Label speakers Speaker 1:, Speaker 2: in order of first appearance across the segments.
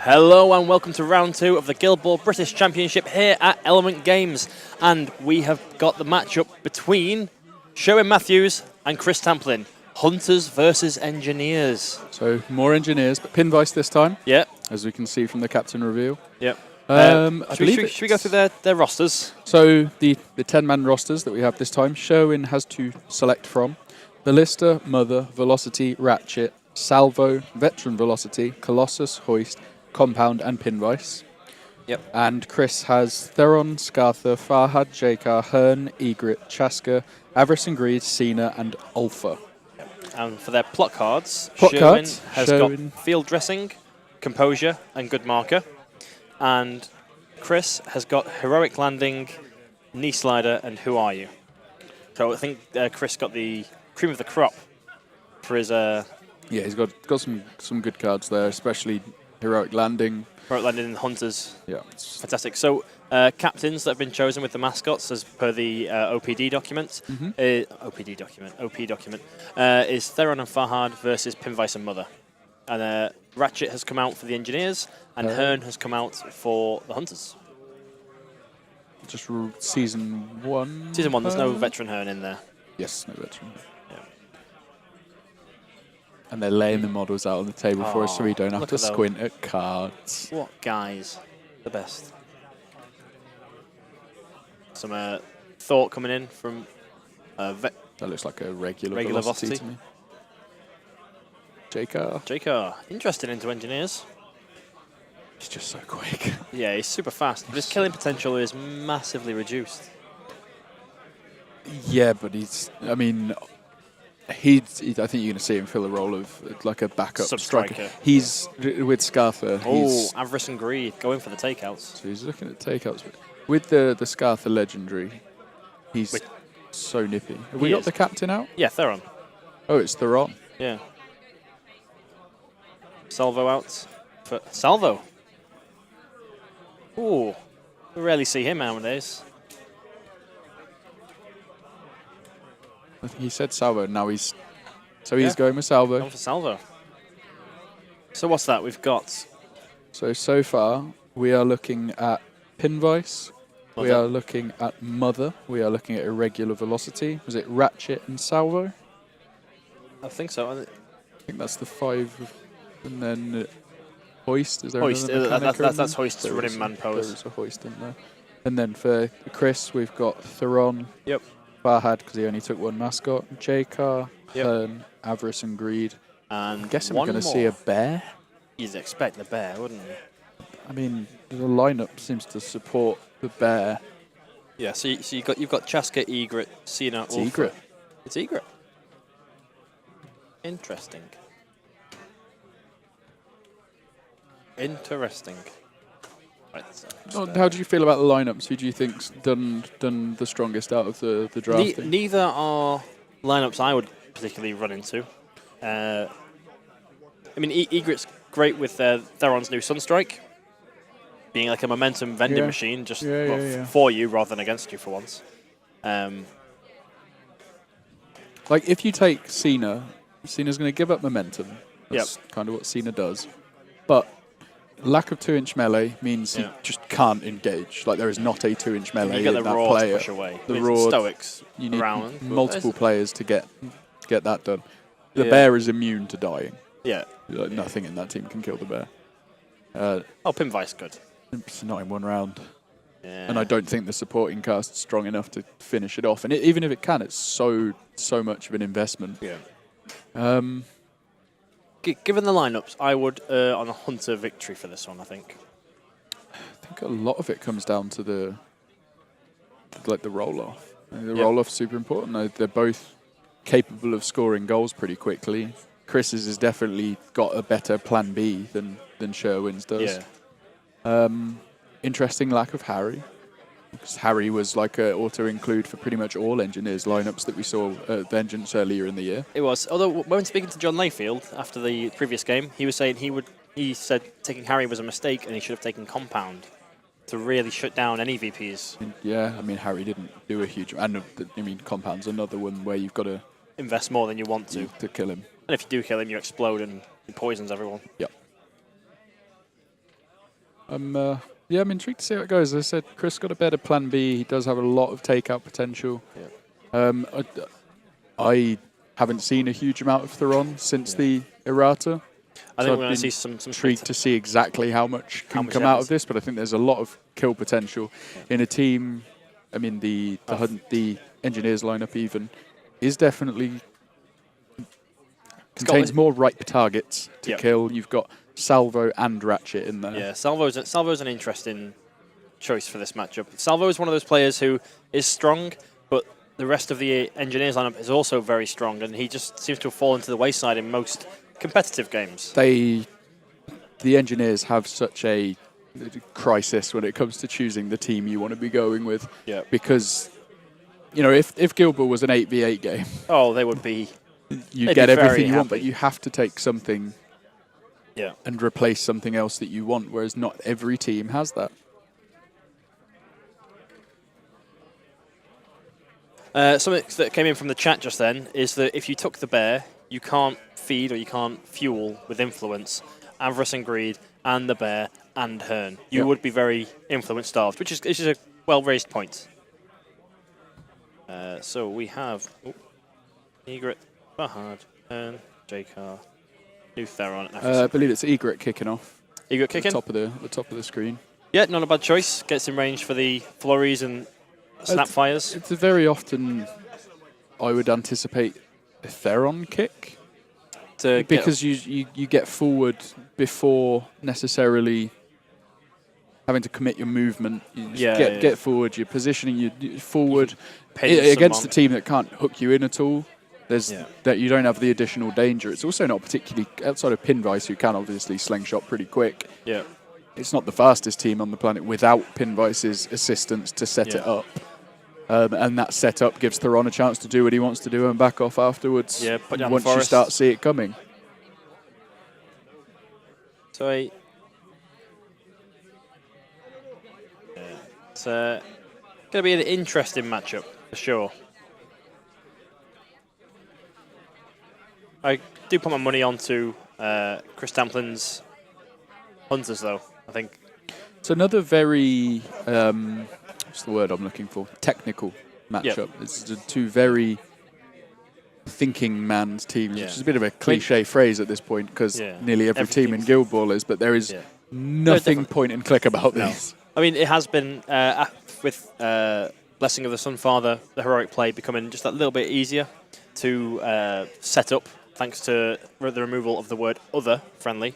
Speaker 1: Hello and welcome to round 2 of the Guild Ball British Championship here at Element Games. And we have got the matchup between Sherwin Matthews and Chris Tamplin. Hunters versus Engineers.
Speaker 2: So more Engineers, but Pinvice this time.
Speaker 1: Yep.
Speaker 2: As we can see from the captain reveal.
Speaker 1: Yep.
Speaker 2: Should
Speaker 1: we go through their rosters?
Speaker 2: So the 10-man rosters that we have this time, Sherwin has to select from. Ballista, Mother, Velocity, Ratchet, Salvo, Veteran Velocity, Colossus, Hoist, Compound and Pinvice.
Speaker 1: Yep.
Speaker 2: And Chris has Theron, Scartha, Farhad, Jakar, Hearn, Egret, Chaska, Avarice and Greed, Cena and Ulfa.
Speaker 1: And for their plot cards,
Speaker 2: Sherwin
Speaker 1: has got Field Dressing, Composure and Good Marker. And Chris has got Heroic Landing, Knee Slider and Who Are You? So I think Chris got the cream of the crop for his... Yeah,
Speaker 2: he's got some good cards there, especially Heroic Landing.
Speaker 1: Heroic Landing and Hunters.
Speaker 2: Yeah.
Speaker 1: Fantastic. So, captains that have been chosen with the mascots as per the OPD document. OP document is Theron and Farhad versus Pinvice and Mother. And Ratchet has come out for the Engineers, and Hearn has come out for the Hunters.
Speaker 2: Just Season 1?
Speaker 1: Season 1, there's no Veteran Hearn in there.
Speaker 2: Yes, no Veteran. And they're laying the models out on the table for us so we don't have to squint at cards.
Speaker 1: What guys? The best. Some thought coming in from
Speaker 2: that looks like a regular velocity to me.
Speaker 1: Jakar. Interested into Engineers.
Speaker 2: He's just so quick.
Speaker 1: Yeah, he's super fast. But his killing potential is massively reduced.
Speaker 2: Yeah, but I think you're going to see him fill a role of like a backup striker. He's with Scartha.
Speaker 1: Oh, Avarice and Greed going for the takeouts.
Speaker 2: So he's looking at takeouts. With the Scartha legendary, he's so nippy. Have we got the captain out?
Speaker 1: Yeah, Theron.
Speaker 2: Oh, it's Theron.
Speaker 1: Yeah. Salvo out. Salvo. Ooh, we rarely see him nowadays.
Speaker 2: I think he said Salvo, now he's going with Salvo.
Speaker 1: Going for Salvo. So what's that we've got?
Speaker 2: So far, we are looking at Pinvice, we are looking at Mother, we are looking at Irregular Velocity. Was it Ratchet and Salvo?
Speaker 1: I think so.
Speaker 2: I think that's the 5, and then Hoist. Is there
Speaker 1: Hoist? That's Hoist's running man pose.
Speaker 2: There's a Hoist in there. And then for Chris, we've got Theron.
Speaker 1: Yep.
Speaker 2: Farhad, because he only took one mascot. Jakar, Hearn, Avarice and Greed.
Speaker 1: And
Speaker 2: I'm guessing we're going to see a bear.
Speaker 1: You'd expect the bear, wouldn't you?
Speaker 2: I mean, the lineup seems to support the bear.
Speaker 1: Yeah, so you've got Chaska, Egret, Cena,
Speaker 2: It's Egret.
Speaker 1: It's Egret. Interesting. Right, so
Speaker 2: how do you feel about the lineups? Who do you think's done the strongest out of the draft?
Speaker 1: Neither are lineups I would particularly run into. I mean, Egret's great with Theron's new Sunstrike, being like a momentum vending machine, just for you rather than against you for once.
Speaker 2: Like if you take Cena's going to give up momentum. That's kind of what Cena does, but lack of 2-inch melee means he just can't engage. Like there is not a 2-inch melee
Speaker 1: you get
Speaker 2: in
Speaker 1: the
Speaker 2: that
Speaker 1: raw
Speaker 2: player.
Speaker 1: To push away.
Speaker 2: The raw
Speaker 1: Stoics
Speaker 2: you need
Speaker 1: around.
Speaker 2: multiple players to get that done. The bear is immune to dying.
Speaker 1: Yeah.
Speaker 2: Like nothing in that team can kill the bear.
Speaker 1: Pinvice good.
Speaker 2: It's not in one round.
Speaker 1: Yeah.
Speaker 2: And I don't think the supporting cast's strong enough to finish it off. And even if it can, it's so much of an investment.
Speaker 1: Yeah. Given the lineups, I would on a Hunter victory for this one. I think
Speaker 2: a lot of it comes down to the roll off. The roll off's super important. They're both capable of scoring goals pretty quickly. Chris's has definitely got a better plan B than Sherwin's does.
Speaker 1: Yeah.
Speaker 2: Interesting lack of Harry. Because Harry was like an auto-include for pretty much all Engineers lineups that we saw at Vengeance earlier in the year.
Speaker 1: It was. Although when speaking to John Layfield after the previous game, he was saying he said taking Harry was a mistake and he should have taken Compound to really shut down any VPs.
Speaker 2: Yeah, I mean, Harry didn't do a huge... And I mean, Compound's another one where you've got to...
Speaker 1: invest more than you want to
Speaker 2: kill him.
Speaker 1: And if you do kill him, you explode and he poisons everyone.
Speaker 2: Yep. Yeah, I'm intrigued to see how it goes. As I said, Chris got a better plan B. He does have a lot of takeout potential.
Speaker 1: Yeah.
Speaker 2: I haven't seen a huge amount of Theron since the errata.
Speaker 1: I think
Speaker 2: So
Speaker 1: we're going to see some
Speaker 2: intrigued to see exactly how much can come out of this, but I think there's a lot of kill potential in a team. I mean, the engineers lineup even is definitely contains more ripe targets to kill. You've got Salvo and Ratchet in there.
Speaker 1: Yeah, Salvo's an interesting choice for this matchup. Salvo is one of those players who is strong, but the rest of the engineers lineup is also very strong, and he just seems to have fallen to the wayside in most competitive games.
Speaker 2: The engineers have such a crisis when it comes to choosing the team you want to be going with.
Speaker 1: Yeah.
Speaker 2: Because, you know, if Guild Ball was an 8v8 game,
Speaker 1: oh, they would be.
Speaker 2: You get everything you want, but you have to take something and replace something else that you want, whereas not every team has that.
Speaker 1: Something that came in from the chat just then is that if you took the bear, you can't feed or you can't fuel with influence, avarice and greed, and the bear and Hearn. You would be very influence starved, which is a well-raised point. So we have Egret, Fahad, Hearn, J-Car, New Theron.
Speaker 2: I believe it's Egret kicking off.
Speaker 1: Egret kicking?
Speaker 2: The top of the screen.
Speaker 1: Yeah, not a bad choice. Gets in range for the flurries and snap fires.
Speaker 2: It's a very often, I would anticipate, a Theron kick. Because you get forward before necessarily having to commit your movement. You just get forward, you're positioning you forward against a team that can't hook you in at all. That you don't have the additional danger. It's also not particularly, outside of Pinvice, who can obviously slingshot pretty quick.
Speaker 1: Yeah.
Speaker 2: It's not the fastest team on the planet without Pinvice's assistance to set it up. And that setup gives Theron a chance to do what he wants to do and back off afterwards.
Speaker 1: Yeah, put down
Speaker 2: once
Speaker 1: the
Speaker 2: you start to see it coming.
Speaker 1: So it's going to be an interesting matchup for sure. I do put my money onto Chris Tamplin's Hunters, though. I think
Speaker 2: it's another very what's the word I'm looking for? Technical matchup. It's two very thinking man's teams, which is a bit of a cliche phrase at this point because nearly every team in Guild Ball is, but there is nothing point and click about this.
Speaker 1: I mean, it has been with Blessing of the Sunfather, the heroic play becoming just a little bit easier to set up. Thanks to the removal of the word other friendly.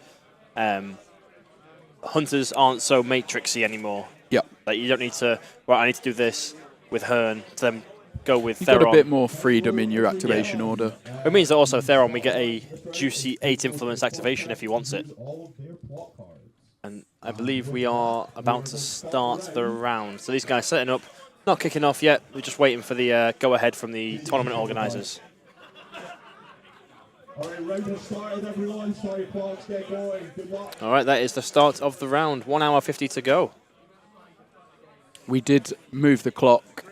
Speaker 1: Hunters aren't so matrixy anymore.
Speaker 2: Yep.
Speaker 1: Like you don't need to, right, I need to do this with Hearn to then go with
Speaker 2: You've
Speaker 1: Theron.
Speaker 2: got a bit more freedom in your activation order.
Speaker 1: It means that also Theron, we get a juicy 8 influence activation if he wants it. And I believe we are about to start the round. So these guys setting up, not kicking off yet. We're just waiting for the go-ahead from the tournament organisers. All right, that is the start of the round. 1 hour 50 to go.
Speaker 2: We did move the clock.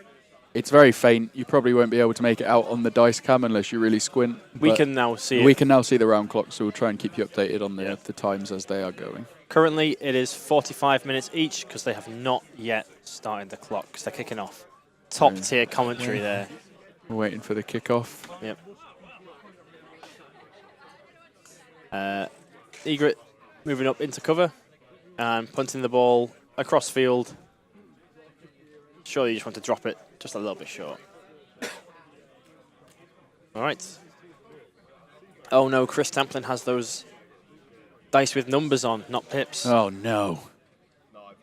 Speaker 2: It's very faint. You probably won't be able to make it out on the dice cam unless you really squint.
Speaker 1: We can now see it.
Speaker 2: We can now see the round clock, so we'll try and keep you updated on the times as they are going.
Speaker 1: Currently, it is 45 minutes each because they have not yet started the clock because they're kicking off. Top tier commentary there.
Speaker 2: We're waiting for the kickoff.
Speaker 1: Yep. Egret moving up into cover and punting the ball across field. Surely you just want to drop it just a little bit short. All right. Oh no, Chris Tamplin has those dice with numbers on, not pips.
Speaker 2: Oh no.
Speaker 1: Oh,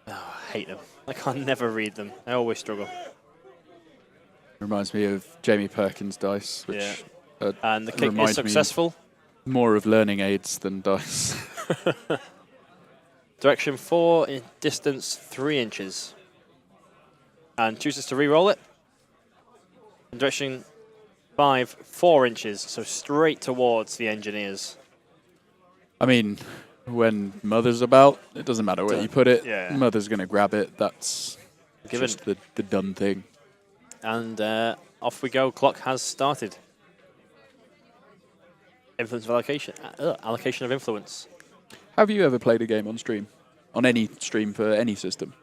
Speaker 1: I hate them. I can never read them. I always struggle.
Speaker 2: Reminds me of Jamie Perkins' dice, which
Speaker 1: and the kick is successful.
Speaker 2: More of learning aids than dice.
Speaker 1: Direction 4, in distance 3 inches. And chooses to re-roll it. In direction 5, 4 inches, so straight towards the engineers.
Speaker 2: I mean, when Mother's about, it doesn't matter where you put it. Yeah. Mother's going to grab it. That's just the done thing.
Speaker 1: And off we go. Clock has started. Influence of allocation. Allocation of influence.
Speaker 2: Have you ever played a game on stream? On any stream for any system?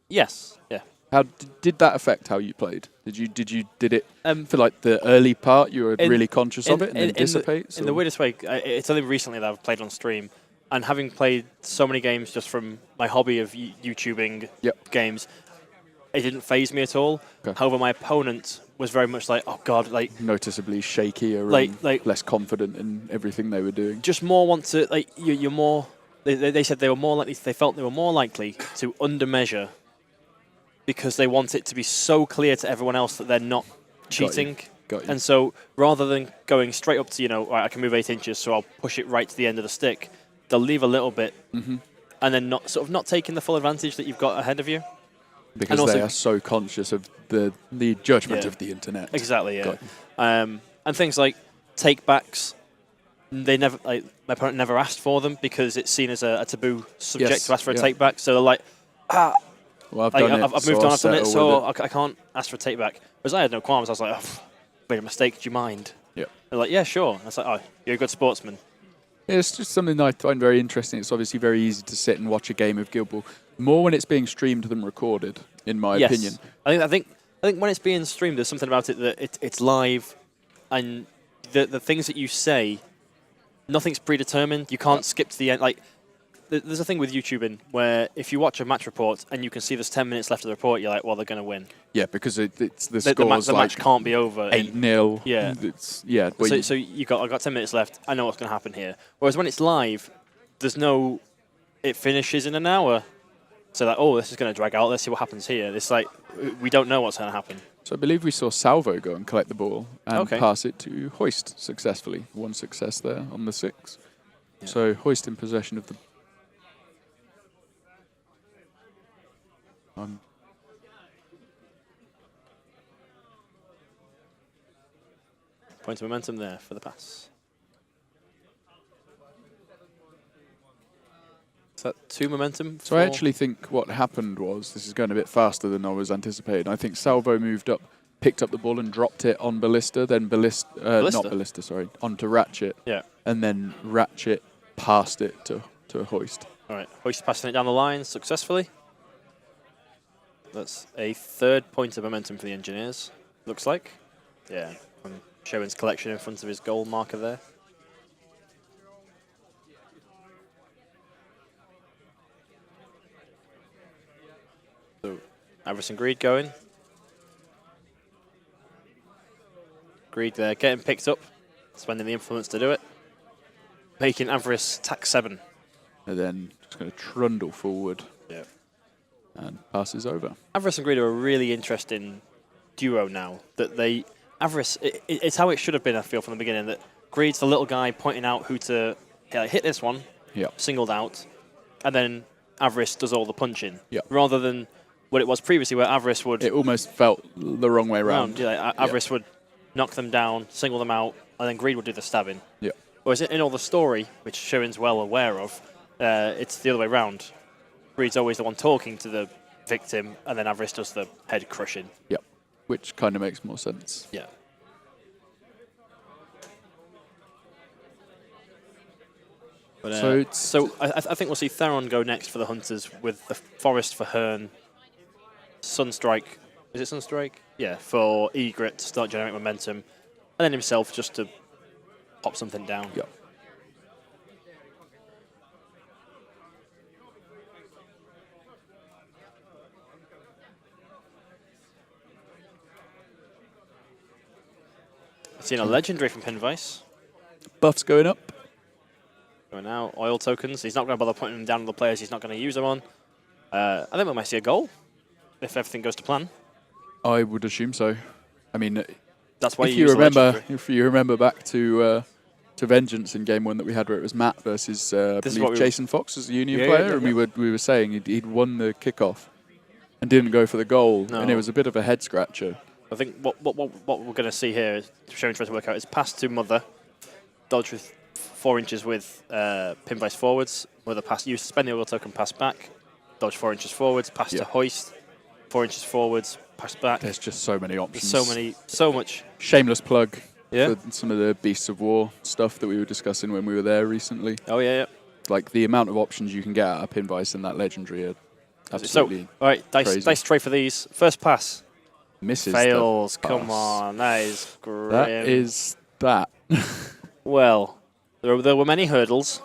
Speaker 1: Yes. Yeah.
Speaker 2: How did that affect how you played? Did it for like the early part you were really conscious of it and then dissipates?
Speaker 1: In the weirdest way, it's only recently that I've played on stream, and having played so many games just from my hobby of YouTubing games, it didn't phase me at all. Okay. However, my opponent was very much like, oh god, like
Speaker 2: noticeably shakier, like less confident in everything they were doing.
Speaker 1: Just more want to like you're more. They said they were more likely. They felt they were more likely to undermeasure because they want it to be so clear to everyone else that they're not cheating.
Speaker 2: Got you.
Speaker 1: And so rather than going straight up to, right, I can move 8 inches, so I'll push it right to the end of the stick, they'll leave a little bit and then not taking the full advantage that you've got ahead of you.
Speaker 2: Because they are so conscious of the judgment of the internet.
Speaker 1: Exactly, yeah. And things like take-backs, they never, my opponent never asked for them because it's seen as a taboo subject to ask for a take-back. So they're like,
Speaker 2: well, I've
Speaker 1: moved on, I've done it, so I can't ask for a take-back. Whereas I had no qualms. I was like, made a mistake, do you mind?
Speaker 2: Yeah.
Speaker 1: They're like, yeah, sure. I was like, you're a good sportsman.
Speaker 2: Yeah, it's just something I find very interesting. It's obviously very easy to sit and watch a game of Guild Ball, more when it's being streamed than recorded, in my opinion.
Speaker 1: I think when it's being streamed, there's something about it that it's live, and the things that you say, nothing's predetermined. You can't skip to the end. Like, there's a thing with YouTubing where if you watch a match report and you can see there's 10 minutes left of the report, you're like, well, they're going to win.
Speaker 2: Yeah, because it's the score's
Speaker 1: the match can't be over.
Speaker 2: 8-0.
Speaker 1: Yeah. So I got 10 minutes left. I know what's going to happen here. Whereas when it's live, there's no, it finishes in an hour. So like, this is going to drag out. Let's see what happens here. It's like, we don't know what's going to happen.
Speaker 2: So I believe we saw Salvo go and collect the ball and pass it to Hoist successfully. One success there on the 6. Yeah. So Hoist in possession of the
Speaker 1: point of momentum there for the pass. Is that 2 momentum?
Speaker 2: So I actually think what happened was, this is going a bit faster than I was anticipating. I think Salvo moved up, picked up the ball and dropped it on Ballista, then onto Ratchet.
Speaker 1: Yeah.
Speaker 2: And then Ratchet passed it to Hoist.
Speaker 1: All right, Hoist passing it down the line successfully. That's a 3rd point of momentum for the Engineers, looks like. Yeah, from Sherwin's collection in front of his goal marker there. So, Avarice and Greed going. Greed there, getting picked up, spending the influence to do it. Making Avarice tack 7.
Speaker 2: And then just going to trundle forward.
Speaker 1: Yeah.
Speaker 2: And passes over.
Speaker 1: Avarice and Greed are a really interesting duo now. That Avarice, it's how it should have been, I feel, from the beginning. That Greed's the little guy pointing out who to hit this one, singled out, and then Avarice does all the punching. Rather than what it was previously, where Avarice would...
Speaker 2: It almost felt the wrong way around.
Speaker 1: Avarice would knock them down, single them out, and then Greed would do the stabbing.
Speaker 2: Yeah.
Speaker 1: Whereas in all the story, which Sherwin's well aware of, it's the other way around. Greed's always the one talking to the victim, and then Avarice does the head crushing.
Speaker 2: Yep, which kind of makes more sense.
Speaker 1: Yeah. But, so I think we'll see Theron go next for the Hunters with the Forest for Hearn, Sunstrike. Is it Sunstrike? Yeah, for Egret to start generating momentum, and then himself just to pop something down.
Speaker 2: Yep.
Speaker 1: Seen a legendary from Pinvice.
Speaker 2: Buffs going up.
Speaker 1: Going now, oil tokens. He's not going to bother putting them down on the players he's not going to use them on. I think we might see a goal if everything goes to plan.
Speaker 2: I would assume so. I mean,
Speaker 1: that's why
Speaker 2: if you remember back to Vengeance in game 1 that we had, where it was Matt versus I believe Jason Fox as a Union player, and we were saying he'd won the kickoff and didn't go for the goal, and it was a bit of a head scratcher.
Speaker 1: I think what we're going to see here, showing trying to work out, is pass to Mother, dodge with 4 inches with Pinvice forwards. Mother pass, you suspend the oil token, pass back, dodge 4 inches forwards, pass to Hoist, 4 inches forwards, pass back.
Speaker 2: There's just so many options.
Speaker 1: There's so much.
Speaker 2: Shameless plug. for some of the Beasts of War stuff that we were discussing when we were there recently.
Speaker 1: Oh, yeah, yeah.
Speaker 2: Like, the amount of options you can get out of Pinvice in that legendary are absolutely
Speaker 1: So, all right,
Speaker 2: crazy.
Speaker 1: dice tray for these. First pass.
Speaker 2: Misses.
Speaker 1: Fails. Come on. That is grim.
Speaker 2: That is that.
Speaker 1: Well, there were many hurdles.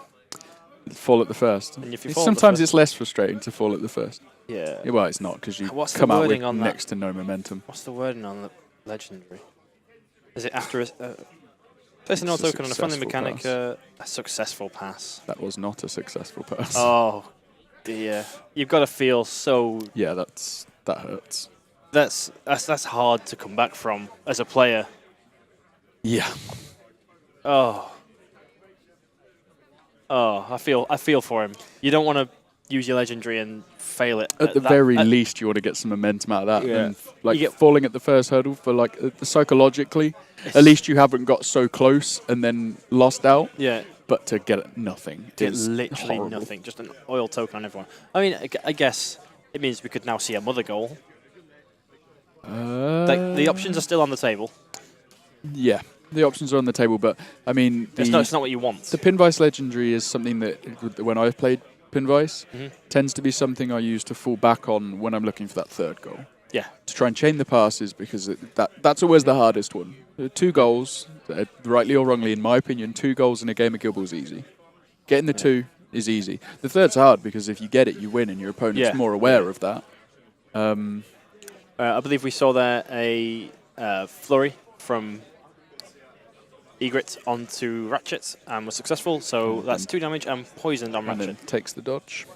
Speaker 2: Fall at the first.
Speaker 1: And if you fall
Speaker 2: Sometimes
Speaker 1: at the
Speaker 2: it's less frustrating to fall at the first.
Speaker 1: Yeah.
Speaker 2: Well, it's not, because you
Speaker 1: What's the
Speaker 2: come out with
Speaker 1: wording on that?
Speaker 2: next to no momentum.
Speaker 1: What's the wording on the legendary? Is it after a... Placing no
Speaker 2: It's a
Speaker 1: token on a friendly
Speaker 2: successful
Speaker 1: mechanic,
Speaker 2: pass.
Speaker 1: a successful pass.
Speaker 2: That was not a successful pass.
Speaker 1: Oh, dear. You've got to feel so...
Speaker 2: Yeah, that hurts.
Speaker 1: That's hard to come back from as a player.
Speaker 2: Yeah.
Speaker 1: Oh, I feel for him. You don't want to use your legendary and fail it.
Speaker 2: At the very least, you want to get some momentum out of that.
Speaker 1: Yeah.
Speaker 2: And like falling at the first hurdle for like psychologically, at least you haven't got so close and then lost out.
Speaker 1: Yeah.
Speaker 2: But to get nothing,
Speaker 1: It's literally
Speaker 2: horrible.
Speaker 1: nothing. Just an oil token on everyone. I mean, I guess it means we could now see a mother goal. Like, the options are still on the table.
Speaker 2: Yeah, the options are on the table, but I mean,
Speaker 1: It's not what you want.
Speaker 2: The Pinvice Legendary is something that, when I've played Pinvice, tends to be something I use to fall back on when I'm looking for that third goal.
Speaker 1: Yeah.
Speaker 2: To try and chain the passes, because that's always the hardest one. 2 goals, rightly or wrongly, in my opinion, 2 goals in a game of Guild Ball is easy. Getting the 2 is easy. The third's hard, because if you get it, you win, and your opponent's more aware of that.
Speaker 1: I believe we saw there a flurry from Egret onto Ratchet and was successful, so that's 2 damage and poisoned on
Speaker 2: And
Speaker 1: Ratchet.
Speaker 2: then takes the dodge.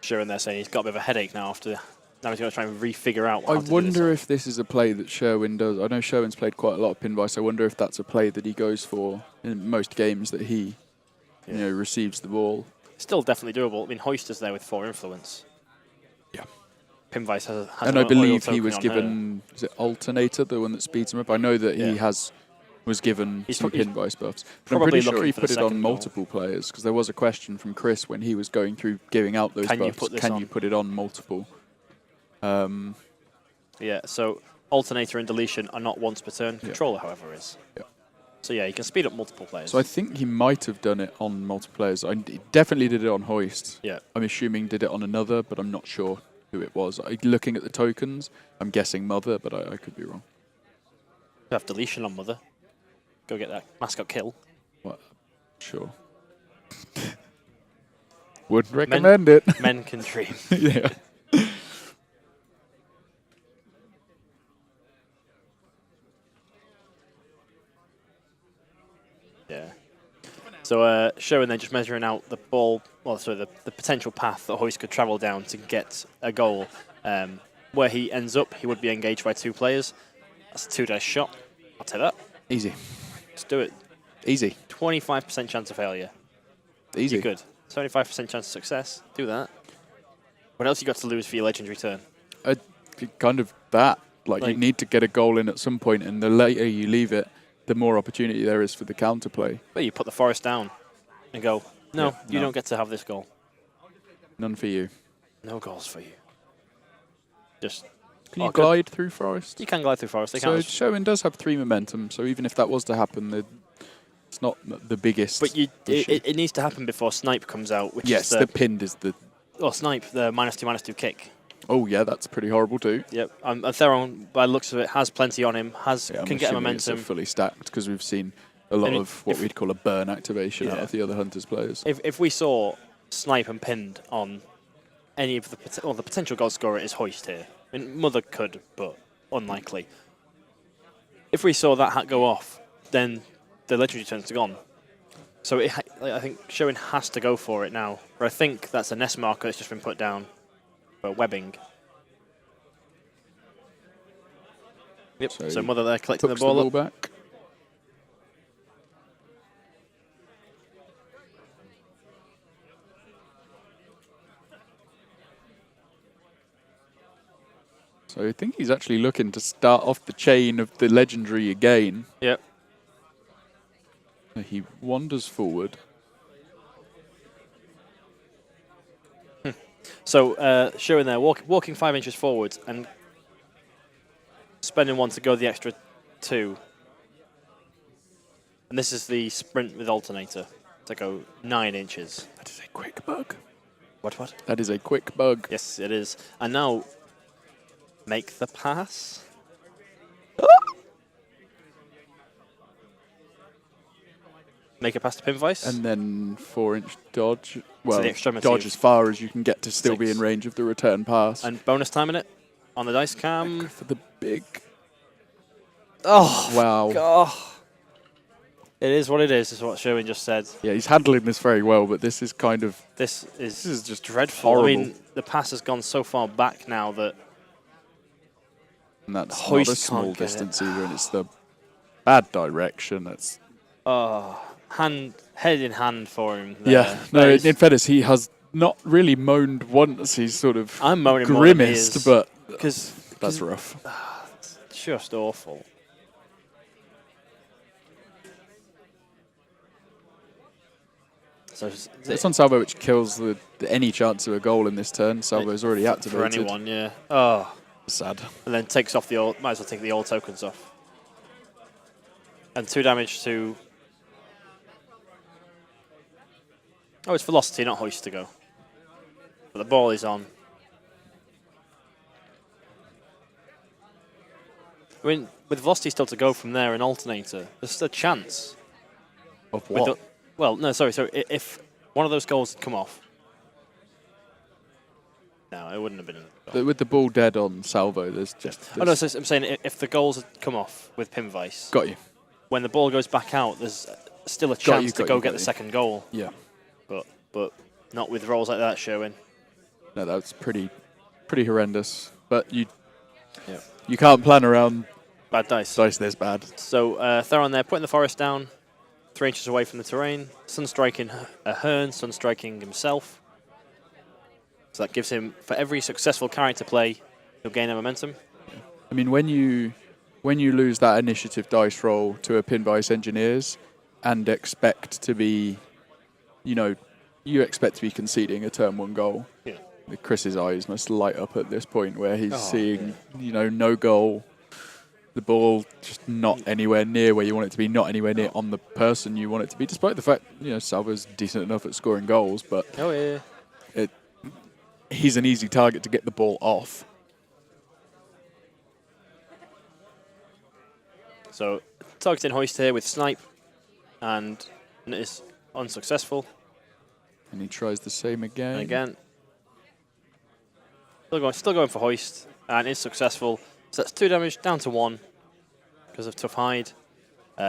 Speaker 1: Sure, and they're saying he's got a bit of a headache now after... Now he's going to try and refigure out how
Speaker 2: I
Speaker 1: to do
Speaker 2: wonder
Speaker 1: this.
Speaker 2: if this is a play that Sherwin does. I know Sherwin's played quite a lot of Pinvice. I wonder if that's a play that he goes for in most games that he receives the ball.
Speaker 1: Still definitely doable. I mean, Hoist is there with 4 influence.
Speaker 2: Yeah.
Speaker 1: Pinvice has
Speaker 2: and I believe he was given, is it Alternator, the one that speeds him up? I know that he was given some Pinvice buffs. But I'm pretty sure he put it on multiple players, because there was a question from Chris when he was going through giving out those buffs. Can you put it on multiple?
Speaker 1: Yeah, so Alternator and Deletion are not once per turn. Controller, however, is.
Speaker 2: Yeah.
Speaker 1: So yeah, you can speed up multiple players.
Speaker 2: So I think he might have done it on multiple players. He definitely did it on Hoist.
Speaker 1: Yeah.
Speaker 2: I'm assuming did it on another, but I'm not sure who it was. Looking at the tokens, I'm guessing Mother, but I could be wrong.
Speaker 1: You have Deletion on Mother. Go get that mascot kill.
Speaker 2: What? Sure. Wouldn't recommend it.
Speaker 1: Men can dream.
Speaker 2: Yeah.
Speaker 1: Yeah. So Sherwin then just measuring out the ball, well, sorry, the potential path that Hoist could travel down to get a goal. Where he ends up, he would be engaged by 2 players. That's a 2 dice shot. I'll take that.
Speaker 2: Easy.
Speaker 1: Let's do it.
Speaker 2: Easy.
Speaker 1: 25% chance of failure.
Speaker 2: Easy.
Speaker 1: You're good. 75% chance of success. Do that. What else you got to lose for your legendary turn?
Speaker 2: Kind of that. Like, you need to get a goal in at some point, and the later you leave it, the more opportunity there is for the counterplay.
Speaker 1: But you put the forest down and go, no, you don't get to have this goal.
Speaker 2: None for you.
Speaker 1: No goals for you. Just...
Speaker 2: Can you glide through forest?
Speaker 1: You can glide through forest.
Speaker 2: So Sherwin does have 3 momentum, so even if that was to happen, it's not the biggest.
Speaker 1: But it needs to happen before Snipe comes out, which is
Speaker 2: the pinned is the...
Speaker 1: Oh, Snipe, the -2/-2 kick.
Speaker 2: Oh, yeah, that's pretty horrible too.
Speaker 1: Yep. And Theron, by the looks of it, has plenty on him, can get a momentum.
Speaker 2: It's fully stacked, because we've seen a lot of what we'd call a burn activation out of the other Hunters players.
Speaker 1: If we saw Snipe and pinned on any of the potential goal scorer is Hoist here. I mean, Mother could, but unlikely. If we saw that hat go off, then the legendary turns to gone. So I think Sherwin has to go for it now. But I think that's a nest marker that's just been put down for webbing. Yep. So Mother there collecting the ball up.
Speaker 2: Back. So I think he's actually looking to start off the chain of the legendary again.
Speaker 1: Yep.
Speaker 2: He wanders forward.
Speaker 1: So showing there, walking 5 inches forwards and spending 1 to go the extra 2. And this is the sprint with alternator to go 9 inches.
Speaker 2: That is a quick bug.
Speaker 1: What?
Speaker 2: That is a quick bug.
Speaker 1: Yes, it is. And now, make the pass. Make a pass to Pinvice.
Speaker 2: And then 4-inch dodge. Well,
Speaker 1: the extremity
Speaker 2: dodge
Speaker 1: of
Speaker 2: as far as you can get to still be
Speaker 1: 6.
Speaker 2: in range of the return pass.
Speaker 1: And bonus time in it on the dice cam.
Speaker 2: For the big...
Speaker 1: Oh,
Speaker 2: wow.
Speaker 1: God. It is what it is what Sherwin just said.
Speaker 2: Yeah, he's handling this very well, but this is kind of...
Speaker 1: This is
Speaker 2: just
Speaker 1: dreadful.
Speaker 2: horrible.
Speaker 1: I mean, the pass has gone so far back now that...
Speaker 2: And that's not
Speaker 1: Hoist
Speaker 2: a small
Speaker 1: can't get
Speaker 2: distance
Speaker 1: it.
Speaker 2: either, and it's the bad direction. It's...
Speaker 1: head in hand for him. There.
Speaker 2: Yeah, no, in fairness, he has not really moaned once. He's sort of
Speaker 1: I'm moaning more than he
Speaker 2: grimaced,
Speaker 1: is,
Speaker 2: but
Speaker 1: that's
Speaker 2: rough.
Speaker 1: It's just awful. So
Speaker 2: It's on Salvo, which kills any chance of a goal in this turn. Salvo's already activated.
Speaker 1: for anyone, yeah. Oh,
Speaker 2: sad.
Speaker 1: and then takes off the all. Might as well take the all tokens off. And 2 damage to. Oh, it's velocity, not hoist to go. But the ball is on. I mean, with velocity still to go from there and alternator, there's a chance.
Speaker 2: Of what?
Speaker 1: Well, no, sorry. So if one of those goals had come off, no, it wouldn't have been.
Speaker 2: With the ball dead on Salvo, there's just...
Speaker 1: Oh no, so I'm saying if the goals had come off with Pinvice,
Speaker 2: Got you.
Speaker 1: when the ball goes back out, there's still a chance to go get the second goal.
Speaker 2: Yeah.
Speaker 1: But not with rolls like that showing.
Speaker 2: No, that's pretty horrendous. But you can't plan around
Speaker 1: Bad dice.
Speaker 2: dice this bad.
Speaker 1: So Theron there, putting the forest down, 3 inches away from the terrain, sun striking a Hearn, sun striking himself. So that gives him, for every successful character play, he'll gain a momentum.
Speaker 2: I mean, when you lose that initiative dice roll to a Pinvice Engineers and expect to be, you expect to be conceding a turn 1 goal.
Speaker 1: Yeah.
Speaker 2: Chris's eyes must light up at this point where he's seeing, no goal, the ball just not anywhere near where you want it to be, not anywhere near on the person you want it to be, despite the fact, Salvo's decent enough at scoring goals, but he's an easy target to get the ball off.
Speaker 1: So targeting hoist here with snipe, and it is unsuccessful.
Speaker 2: And he tries the same again.
Speaker 1: And again. Still going for hoist, and is successful. So that's 2 damage down to 1 because of tough hide.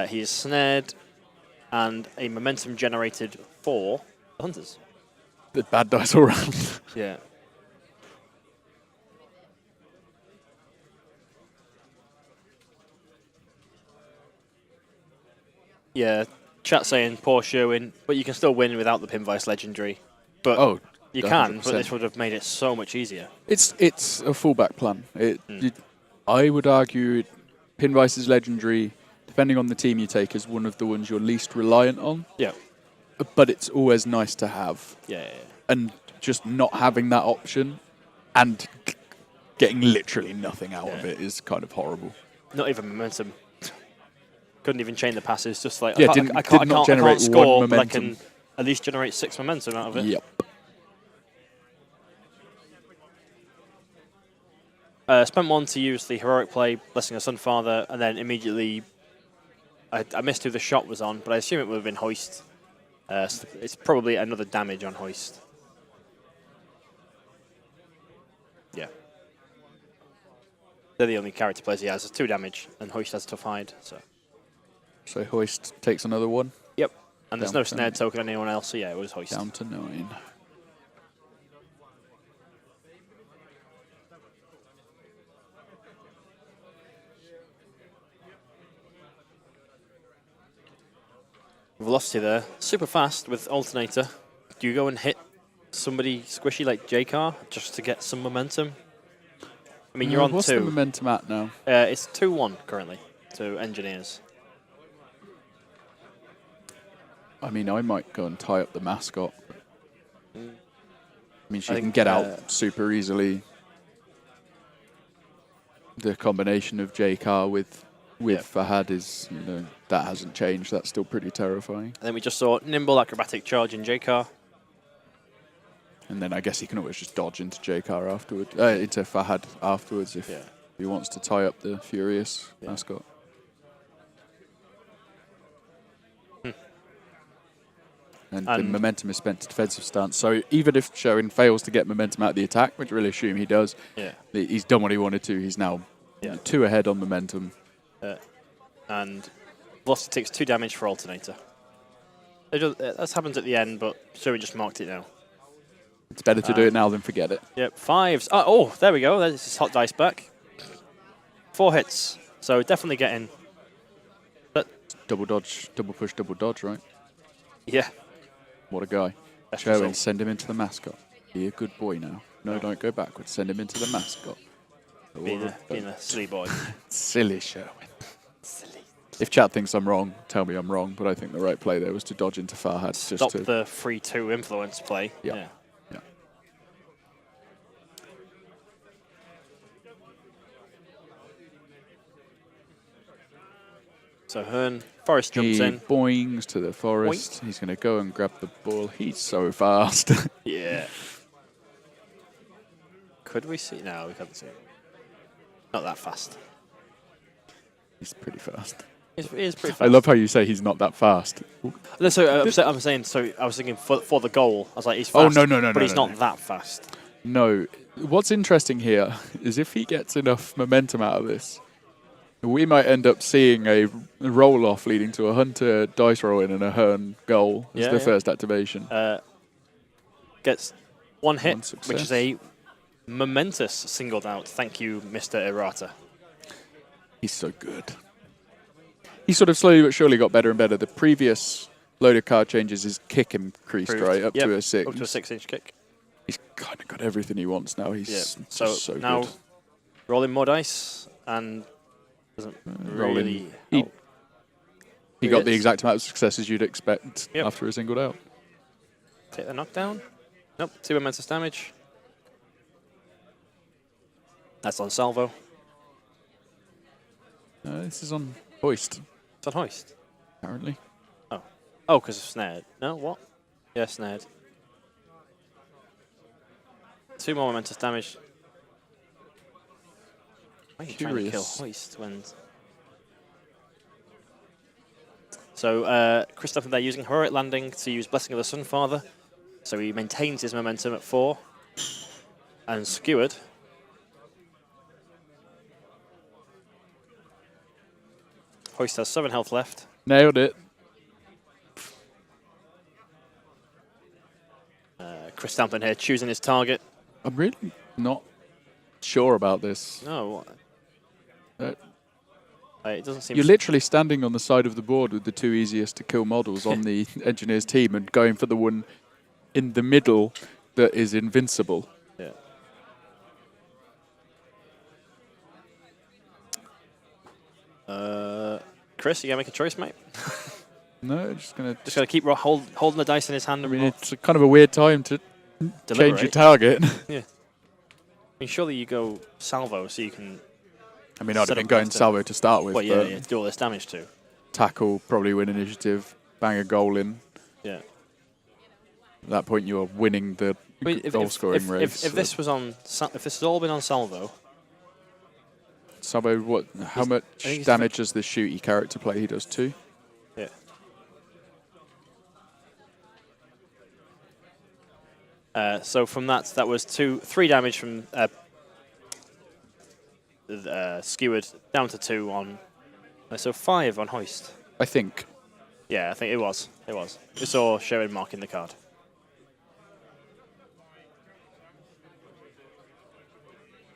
Speaker 1: He is snared, and a momentum generated for the hunters.
Speaker 2: The bad dice all round.
Speaker 1: Yeah. Yeah, chat saying poor Sherwin, but you can still win without the Pinvice legendary. But you can,
Speaker 2: 100%.
Speaker 1: but this would have made it so much easier.
Speaker 2: It's a fallback plan. I would argue Pinvice's legendary, depending on the team you take, is one of the ones you're least reliant on.
Speaker 1: Yeah.
Speaker 2: But it's always nice to have.
Speaker 1: Yeah.
Speaker 2: And just not having that option and getting literally nothing out of it is kind of horrible.
Speaker 1: Not even momentum. Couldn't even chain the passes. Just like
Speaker 2: Yeah,
Speaker 1: I can't score,
Speaker 2: one
Speaker 1: but I
Speaker 2: momentum.
Speaker 1: can at least generate 6 momentum out of it.
Speaker 2: Yep.
Speaker 1: Spent 1 to use the heroic play, blessing a Sunfather, and then immediately I missed who the shot was on, but I assume it would have been hoist. So it's probably another damage on hoist. Yeah. They're the only character plays he has. It's 2 damage, and hoist has tough hide.
Speaker 2: So hoist takes another 1.
Speaker 1: Yep. And there's
Speaker 2: Down
Speaker 1: no
Speaker 2: to
Speaker 1: snared token on anyone else, so yeah, it was hoist.
Speaker 2: Down to 9.
Speaker 1: Velocity there, super fast with alternator. Do you go and hit somebody squishy like J-Car just to get some momentum? I mean, you're on
Speaker 2: What's
Speaker 1: 2.
Speaker 2: the momentum at now?
Speaker 1: It's 2-1 currently to Engineers.
Speaker 2: I mean, I might go and tie up the mascot. I mean, she can get out super easily. The combination of J-Car with Fahad is, that hasn't changed. That's still pretty terrifying.
Speaker 1: And then we just saw nimble acrobatic charge in J-Car.
Speaker 2: And then I guess he can always just dodge into J-Car afterwards, into Fahad afterwards if he wants to tie up the Furious mascot. And the momentum is spent to defensive stance. So even if Sherwin fails to get momentum out of the attack, which I really assume he does, he's done what he wanted to. He's now 2 ahead on momentum.
Speaker 1: And Velocity takes 2 damage for Alternator. That happens at the end, but Sherwin just marked it now.
Speaker 2: It's better to do it now than forget it.
Speaker 1: Yep, 5s. Oh, there we go. There's his hot dice back. 4 hits. So definitely getting... But
Speaker 2: double dodge, double push, double dodge, right?
Speaker 1: Yeah.
Speaker 2: What a guy. Sherwin, send him into the mascot. Be a good boy now. No, don't go backwards. Send him into the mascot.
Speaker 1: Being a silly boy.
Speaker 2: Silly Sherwin.
Speaker 1: Silly.
Speaker 2: If chat thinks I'm wrong, tell me I'm wrong, but I think the right play there was to dodge into Farhad.
Speaker 1: Stop the 3-2 influence play. Yeah. So Hearn, Forrest jumps in.
Speaker 2: He boings to the Forest. Boink. He's going to go and grab the ball. He's so fast.
Speaker 1: Yeah. Could we see? No, we can't see it. Not that fast.
Speaker 2: He's pretty fast.
Speaker 1: He is pretty fast.
Speaker 2: I love how you say he's not that fast.
Speaker 1: No, so I'm saying, so I was thinking for the goal. I was like, he's fast.
Speaker 2: Oh, no.
Speaker 1: But he's not that fast.
Speaker 2: No. What's interesting here is if he gets enough momentum out of this, we might end up seeing a roll-off leading to a Hunter dice roll in and a Hearn goal as the first activation.
Speaker 1: Gets 1 hit, which is a momentous singled out. Thank you, Mr. Errata.
Speaker 2: He's so good. He sort of slowly but surely got better and better. The previous load of card changes, his kick increased, right, up to a 6.
Speaker 1: Up to a 6-inch kick.
Speaker 2: He's kind of got everything he wants now. He's so
Speaker 1: now
Speaker 2: good.
Speaker 1: Rolling more dice and doesn't really help.
Speaker 2: He got the exact amount of successes you'd expect after a singled out.
Speaker 1: Take the knockdown. Nope, 2 momentous damage. That's on Salvo.
Speaker 2: This is on Hoist.
Speaker 1: It's on Hoist.
Speaker 2: Apparently.
Speaker 1: Oh, because of snared. No, what? Yeah, snared. 2 more momentous damage. Why are you trying to kill Hoist when... So, Christopher, they're using Heroic Landing to use Blessing of the Sunfather. So he maintains his momentum at 4. And Skewered. Hoist has 7 health left.
Speaker 2: Nailed it.
Speaker 1: Chris Stampton here choosing his target.
Speaker 2: I'm really not sure about this.
Speaker 1: No. It doesn't seem...
Speaker 2: You're literally standing on the side of the board with the 2 easiest to kill models on the Engineers team and going for the one in the middle that is invincible.
Speaker 1: Yeah. Chris, you gotta make a choice, mate.
Speaker 2: No, just gonna
Speaker 1: keep holding the dice in his hand.
Speaker 2: I mean, it's kind of a weird time to change your target.
Speaker 1: Yeah. I mean, surely you go Salvo so you can...
Speaker 2: I mean, I'd have been going Salvo to start with.
Speaker 1: Well, yeah, do all this damage too.
Speaker 2: Tackle, probably win initiative, bang a goal in.
Speaker 1: Yeah.
Speaker 2: At that point, you're winning the goal-scoring race.
Speaker 1: If this was on, if this has all been on Salvo.
Speaker 2: Salvo, how much damage does this shooty character play? He does 2.
Speaker 1: Yeah. So from that was 3 damage from Skewered down to 2 on. So 5 on Hoist.
Speaker 2: I think.
Speaker 1: Yeah, I think it was. It was. We saw Sherwin marking the card.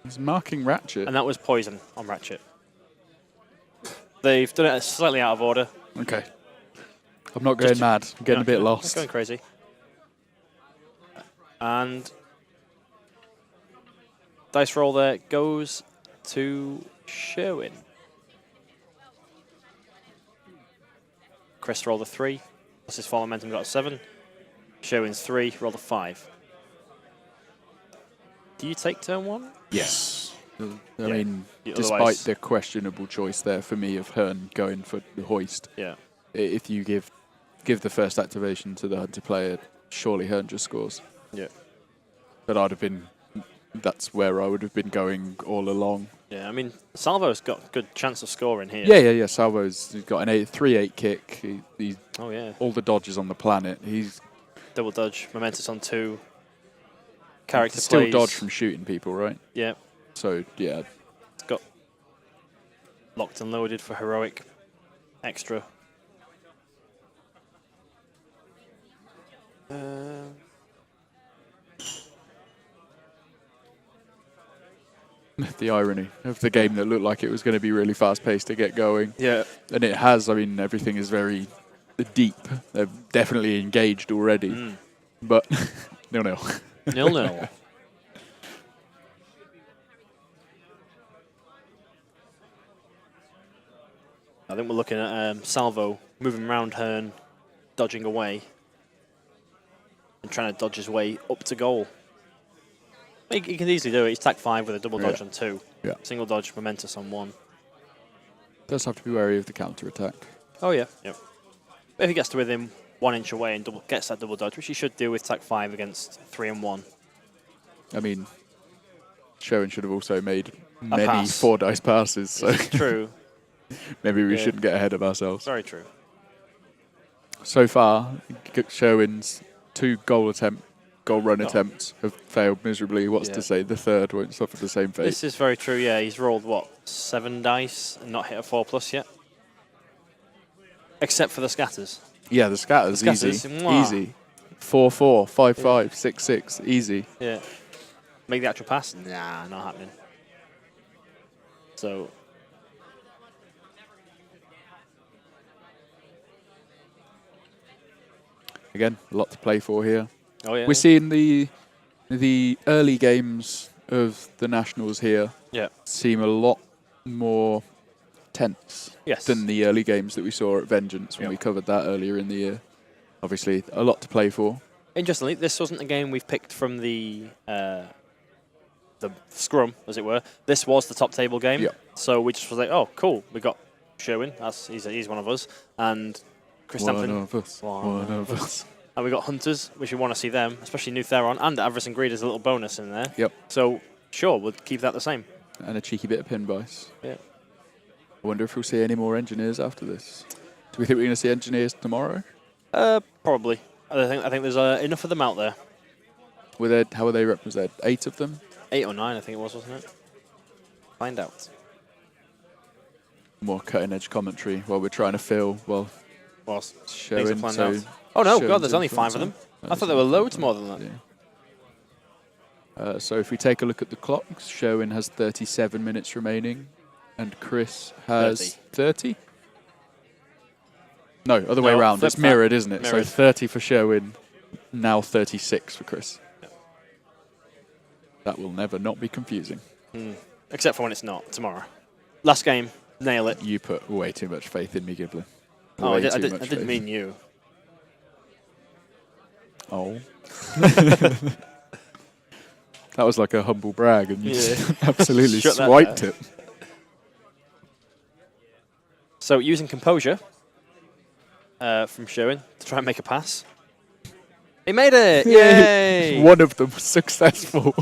Speaker 2: He's marking Ratchet.
Speaker 1: And that was poison on Ratchet. They've done it slightly out of order.
Speaker 2: Okay. I'm not going mad. I'm getting a bit lost.
Speaker 1: Going crazy. And dice roll there goes to Sherwin. Chris rolled a 3. Plus his fall momentum got a 7. Sherwin's 3, rolled a 5. Do you take turn 1?
Speaker 2: Yes. I mean,
Speaker 1: Yeah,
Speaker 2: despite
Speaker 1: otherwise-
Speaker 2: the questionable choice there for me of Hearn going for the hoist,
Speaker 1: Yeah.
Speaker 2: if you give the first activation to the Hunter player, surely Hearn just scores.
Speaker 1: Yeah.
Speaker 2: But that's where I would have been going all along.
Speaker 1: Yeah, I mean, Salvo's got good chance of scoring here.
Speaker 2: Yeah. Salvo's got an 3-8 kick. He's
Speaker 1: Oh, yeah.
Speaker 2: all the dodges on the planet. He's
Speaker 1: Double dodge, momentous on 2. Character
Speaker 2: still
Speaker 1: plays.
Speaker 2: dodge from shooting people, right?
Speaker 1: Yeah.
Speaker 2: So, yeah.
Speaker 1: It's got locked and loaded for heroic extra.
Speaker 2: The irony of the game that looked like it was going to be really fast-paced to get going.
Speaker 1: Yeah.
Speaker 2: And it has. I mean, everything is very deep. They're definitely engaged already. But, 0-0.
Speaker 1: 0-0. I think we're looking at Salvo moving around Hearn, dodging away, and trying to dodge his way up to goal. He can easily do it. He's tack 5 with a double dodge on 2.
Speaker 2: Yeah.
Speaker 1: Single dodge, momentous on 1.
Speaker 2: Does have to be wary of the counter-attack.
Speaker 1: Oh, yeah. Yep. But if he gets to within 1 inch away and gets that double dodge, which he should do with tack 5 against 3 and 1.
Speaker 2: I mean, Sherwin should have also made many
Speaker 1: pass.
Speaker 2: 4-dice passes, so
Speaker 1: True.
Speaker 2: maybe we shouldn't get ahead of ourselves.
Speaker 1: Very true.
Speaker 2: So far, Sherwin's 2 goal run attempts have failed miserably. What's to say the third won't suffer the same fate?
Speaker 1: This is very true, yeah. He's rolled, 7 dice and not hit a 4+ yet? Except for the scatters.
Speaker 2: Yeah, the scatters, easy.
Speaker 1: Mwah.
Speaker 2: Easy. 4-4, 5-5, 6-6, easy.
Speaker 1: Yeah. Make the actual pass? Nah, not happening. So...
Speaker 2: Again, a lot to play for here.
Speaker 1: Oh, yeah.
Speaker 2: We're seeing the early games of the Nationals here seem a lot more tense than the early games that we saw at Vengeance when we covered that earlier in the year. Obviously, a lot to play for.
Speaker 1: Interestingly, this wasn't a game we've picked from the scrum, as it were. This was the top table game.
Speaker 2: Yeah.
Speaker 1: So we just was like, oh, cool. We got Sherwin. He's one of us. And Chris Stamford.
Speaker 2: One of us.
Speaker 1: And we got Hunters, which we want to see them, especially New Theron, and Avarice and Greed as a little bonus in there.
Speaker 2: Yep.
Speaker 1: So, sure, we'll keep that the same.
Speaker 2: And a cheeky bit of pin bice.
Speaker 1: Yeah.
Speaker 2: I wonder if we'll see any more engineers after this. Do we think we're going to see engineers tomorrow?
Speaker 1: Probably. I think there's enough of them out there.
Speaker 2: How are they represented? 8 of them?
Speaker 1: 8 or 9, I think it was, wasn't it? Find out.
Speaker 2: More cutting-edge commentary while we're trying to fill, showing.
Speaker 1: Oh no, God, there's only 5 of them. I thought there were loads more than that.
Speaker 2: Yeah. So if we take a look at the clocks, Sherwin has 37 minutes remaining, and Chris has 30? No, other way around. It's mirrored, isn't it?
Speaker 1: Mirrored.
Speaker 2: So 30 for Sherwin, now 36 for Chris.
Speaker 1: Yep.
Speaker 2: That will never not be confusing.
Speaker 1: Except for when it's not, tomorrow. Last game, nail it.
Speaker 2: You put way too much faith in me, Giblin.
Speaker 1: Oh, I didn't mean you.
Speaker 2: Oh. That was like a humble brag, and you just absolutely swiped it.
Speaker 1: So using composure from Sherwin to try and make a pass. He made it! Yay!
Speaker 2: One of them was successful.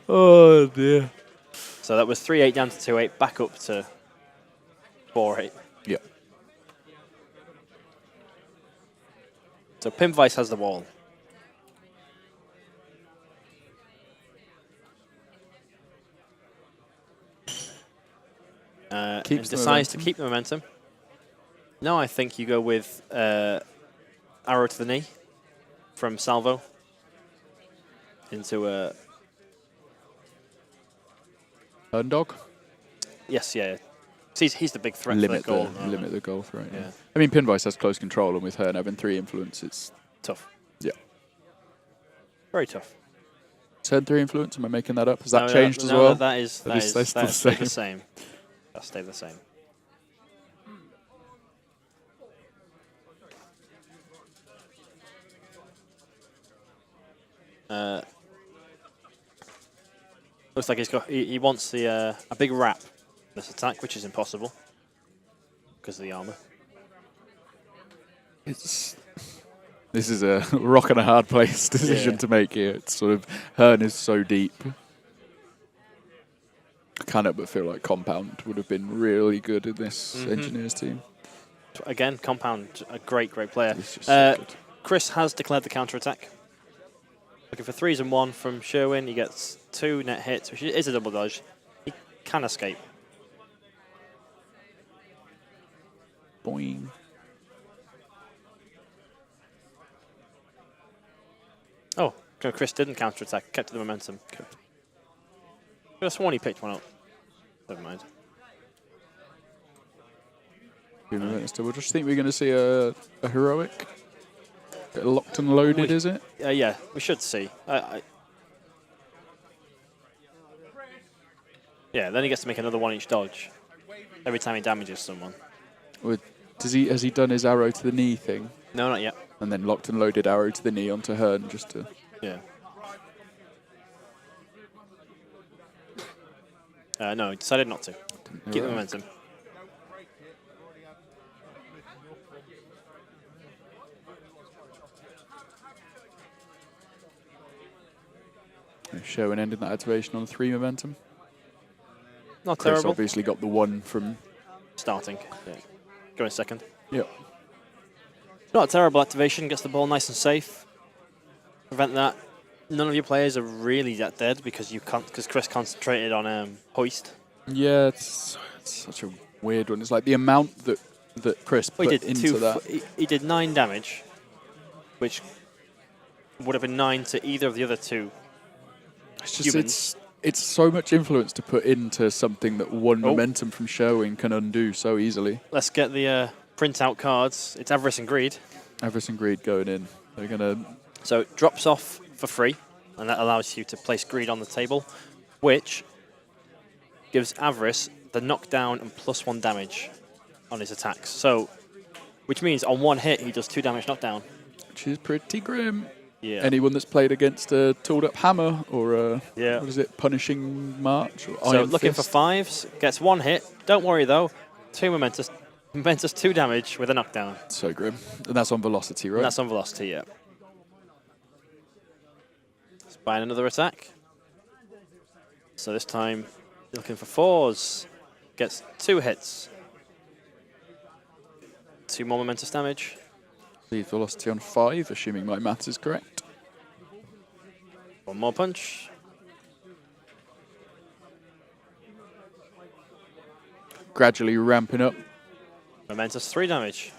Speaker 2: Oh, dear.
Speaker 1: So that was 3-8 down to 2-8, back up to 4-8.
Speaker 2: Yeah.
Speaker 1: So Pimvice has the wall. And decides to keep the momentum. No, I think you go with arrow to the knee from Salvo into a...
Speaker 2: Undog?
Speaker 1: Yes, yeah. He's the big threat for the goal.
Speaker 2: Limit the goal threat.
Speaker 1: Yeah.
Speaker 2: I mean, Pinvice has close control, and with Hearn having 3 influence, it's
Speaker 1: tough.
Speaker 2: Yeah.
Speaker 1: Very tough.
Speaker 2: Hearn 3 influence? Am I making that up? Has that changed as well?
Speaker 1: That stayed the same. That stayed the same. Looks like he wants the a big wrap this attack, which is impossible because of the armor.
Speaker 2: This is a rock and a hard place decision to make here. It's sort of Hearn is so deep. I can't help but feel like Compound would have been really good in this Engineers team.
Speaker 1: Again, Compound, a great player.
Speaker 2: So good.
Speaker 1: Chris has declared the counter-attack. Looking for 3s and 1 from Sherwin. He gets 2 net hits, which is a double dodge. He can escape.
Speaker 2: Boing.
Speaker 1: Oh, Chris didn't counter-attack. Kept the momentum. Could have sworn he picked one up. Never mind.
Speaker 2: We'll just think we're going to see a heroic. Bit locked and loaded, is it?
Speaker 1: Yeah, we should see. Yeah, then he gets to make another 1 each dodge every time he damages someone.
Speaker 2: Has he done his arrow to the knee thing?
Speaker 1: No, not yet.
Speaker 2: And then locked and loaded arrow to the knee onto Hearn just to...
Speaker 1: Yeah. No, he decided not to. Keep the momentum.
Speaker 2: Sherwin ending that activation on 3 momentum.
Speaker 1: Not
Speaker 2: Chris
Speaker 1: terrible.
Speaker 2: obviously got the 1 from...
Speaker 1: Starting. Yeah. Going second.
Speaker 2: Yep.
Speaker 1: Not a terrible activation. Gets the ball nice and safe. Prevent that. None of your players are really that dead because Chris concentrated on hoist.
Speaker 2: Yeah, it's such a weird one. It's like the amount that Chris put into that.
Speaker 1: He did 9 damage, which would have been 9 to either of the other 2.
Speaker 2: It's just it's so much influence to put into something that 1 momentum from Sherwin can undo so easily.
Speaker 1: Let's get the print-out cards. It's Avarice and Greed.
Speaker 2: Avarice and Greed going in. They're gonna.
Speaker 1: So it drops off for free, and that allows you to place Greed on the table, which gives Avarice the knockdown and +1 damage on his attacks. So, which means on 1 hit he does 2 damage knockdown.
Speaker 2: Which is pretty grim.
Speaker 1: Yeah.
Speaker 2: Anyone that's played against a tooled up hammer or a what is it, punishing march or
Speaker 1: so
Speaker 2: iron
Speaker 1: looking
Speaker 2: fist?
Speaker 1: for 5s, gets 1 hit. Don't worry though, 2 momentous 2 damage with a knockdown.
Speaker 2: So grim, and that's on velocity, right?
Speaker 1: And that's on velocity, yeah. Spying another attack. So this time looking for 4s, gets 2 hits. 2 more momentous damage.
Speaker 2: Lead velocity on 5, assuming my maths is correct.
Speaker 1: 1 more punch.
Speaker 2: Gradually ramping up.
Speaker 1: Momentous 3 damage.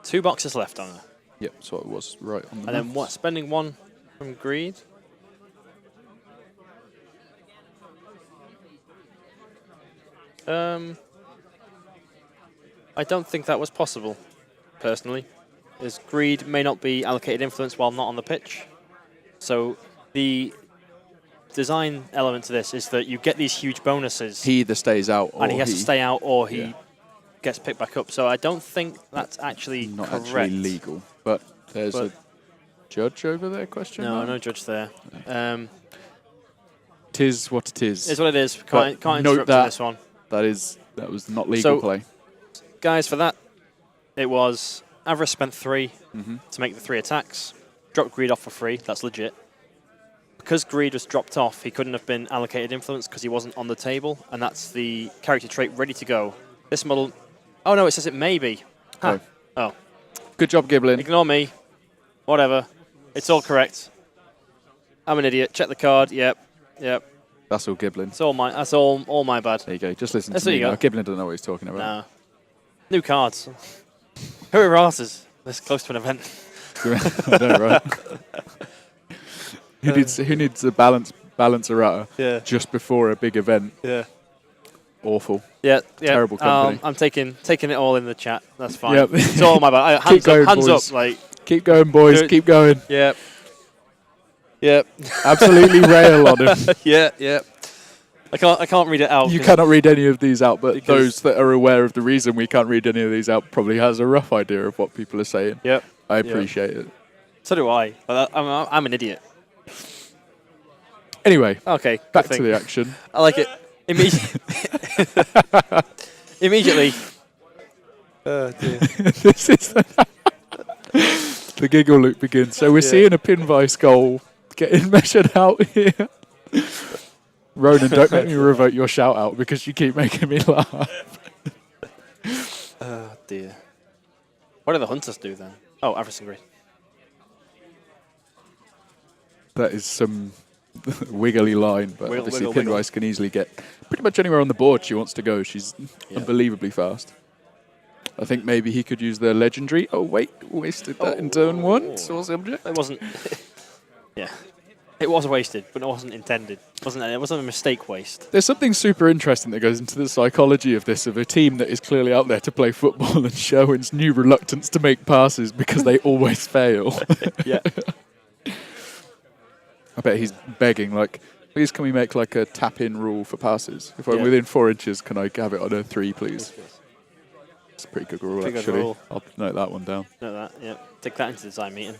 Speaker 1: 2 boxes left on her.
Speaker 2: Yep, so it was right on the
Speaker 1: And then what? Spending 1 from Greed. I don't think that was possible, personally. As Greed may not be allocated influence while not on the pitch. So the design element to this is that you get these huge bonuses.
Speaker 2: He either stays out or
Speaker 1: and he has to stay out or he gets picked back up. So I don't think that's actually
Speaker 2: not
Speaker 1: correct.
Speaker 2: actually legal. But there's a judge over there, question mark?
Speaker 1: No judge there.
Speaker 2: Tis what it is.
Speaker 1: It's what it is. Can't interrupt
Speaker 2: that,
Speaker 1: in this one.
Speaker 2: That was not legal play.
Speaker 1: Guys, for that, it was Avarice spent 3 to make the 3 attacks. Dropped Greed off for free. That's legit. Because Greed was dropped off, he couldn't have been allocated influence because he wasn't on the table, and that's the character trait ready to go. This model... Oh, no, it says it may be. Huh. Oh.
Speaker 2: Good job, Giblin.
Speaker 1: Ignore me. Whatever. It's all correct. I'm an idiot. Check the card. Yep.
Speaker 2: That's all Giblin.
Speaker 1: That's all my bad.
Speaker 2: There you go. Just listen
Speaker 1: That's
Speaker 2: to me
Speaker 1: there you
Speaker 2: now.
Speaker 1: go.
Speaker 2: Giblin doesn't know what he's talking about.
Speaker 1: Nah. New cards. Who are arses this close to an event?
Speaker 2: I know, right? Who needs a balance errata just before a big event?
Speaker 1: Yeah.
Speaker 2: Awful.
Speaker 1: Yeah.
Speaker 2: Terrible company.
Speaker 1: I'm taking it all in the chat. That's fine.
Speaker 2: Yep.
Speaker 1: It's all my bad. Hands up. Like.
Speaker 2: Keep going, boys. Keep going.
Speaker 1: Yep.
Speaker 2: Absolutely rail on him.
Speaker 1: Yeah. I can't read it out.
Speaker 2: You cannot read any of these out, but those that are aware of the reason we can't read any of these out probably has a rough idea of what people are saying.
Speaker 1: Yep.
Speaker 2: I appreciate it.
Speaker 1: So do I. But I'm an idiot.
Speaker 2: Anyway,
Speaker 1: Okay,
Speaker 2: back
Speaker 1: good thing.
Speaker 2: to the action.
Speaker 1: I like it. Immediately. Oh, dear.
Speaker 2: This is the giggle loop begins. So we're seeing a pin vice goal getting measured out here. Ronan, don't make me revoke your shout out because you keep making me laugh.
Speaker 1: Oh, dear. What do the hunters do then? Oh, Everson Green.
Speaker 2: That is some wiggly line, but obviously
Speaker 1: wiggle.
Speaker 2: Pinvice can easily get pretty much anywhere on the board she wants to go. She's unbelievably fast. I think maybe he could use the legendary. Oh, wait, wasted that in turn one. Source object.
Speaker 1: It wasn't. Yeah. It was wasted, but it wasn't intended. It wasn't a mistake waste.
Speaker 2: There's something super interesting that goes into the psychology of this, of a team that is clearly out there to play football and Sherwin's new reluctance to make passes because they always fail.
Speaker 1: Yeah.
Speaker 2: I bet he's begging, like, please can we make like a tap-in rule for passes? If I'm within 4 inches, can I have it on a 3, please? It's a pretty good rule, actually. I'll note that one down.
Speaker 1: Note that, yeah. Take that into the design meeting.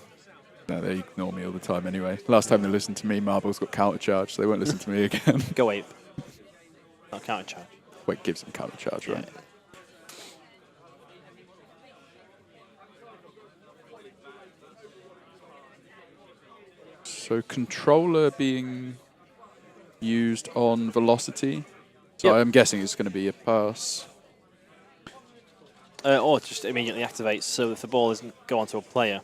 Speaker 2: No, they ignore me all the time anyway. Last time they listened to me, Marbles got counter-charged, so they won't listen to me again.
Speaker 1: Go ape. Not counter charge.
Speaker 2: Wait, gives them counter-charge, right?
Speaker 1: Yeah.
Speaker 2: So controller being used on velocity. So I'm guessing it's going to be a pass.
Speaker 1: Or it just immediately activates, so if the ball doesn't go onto a player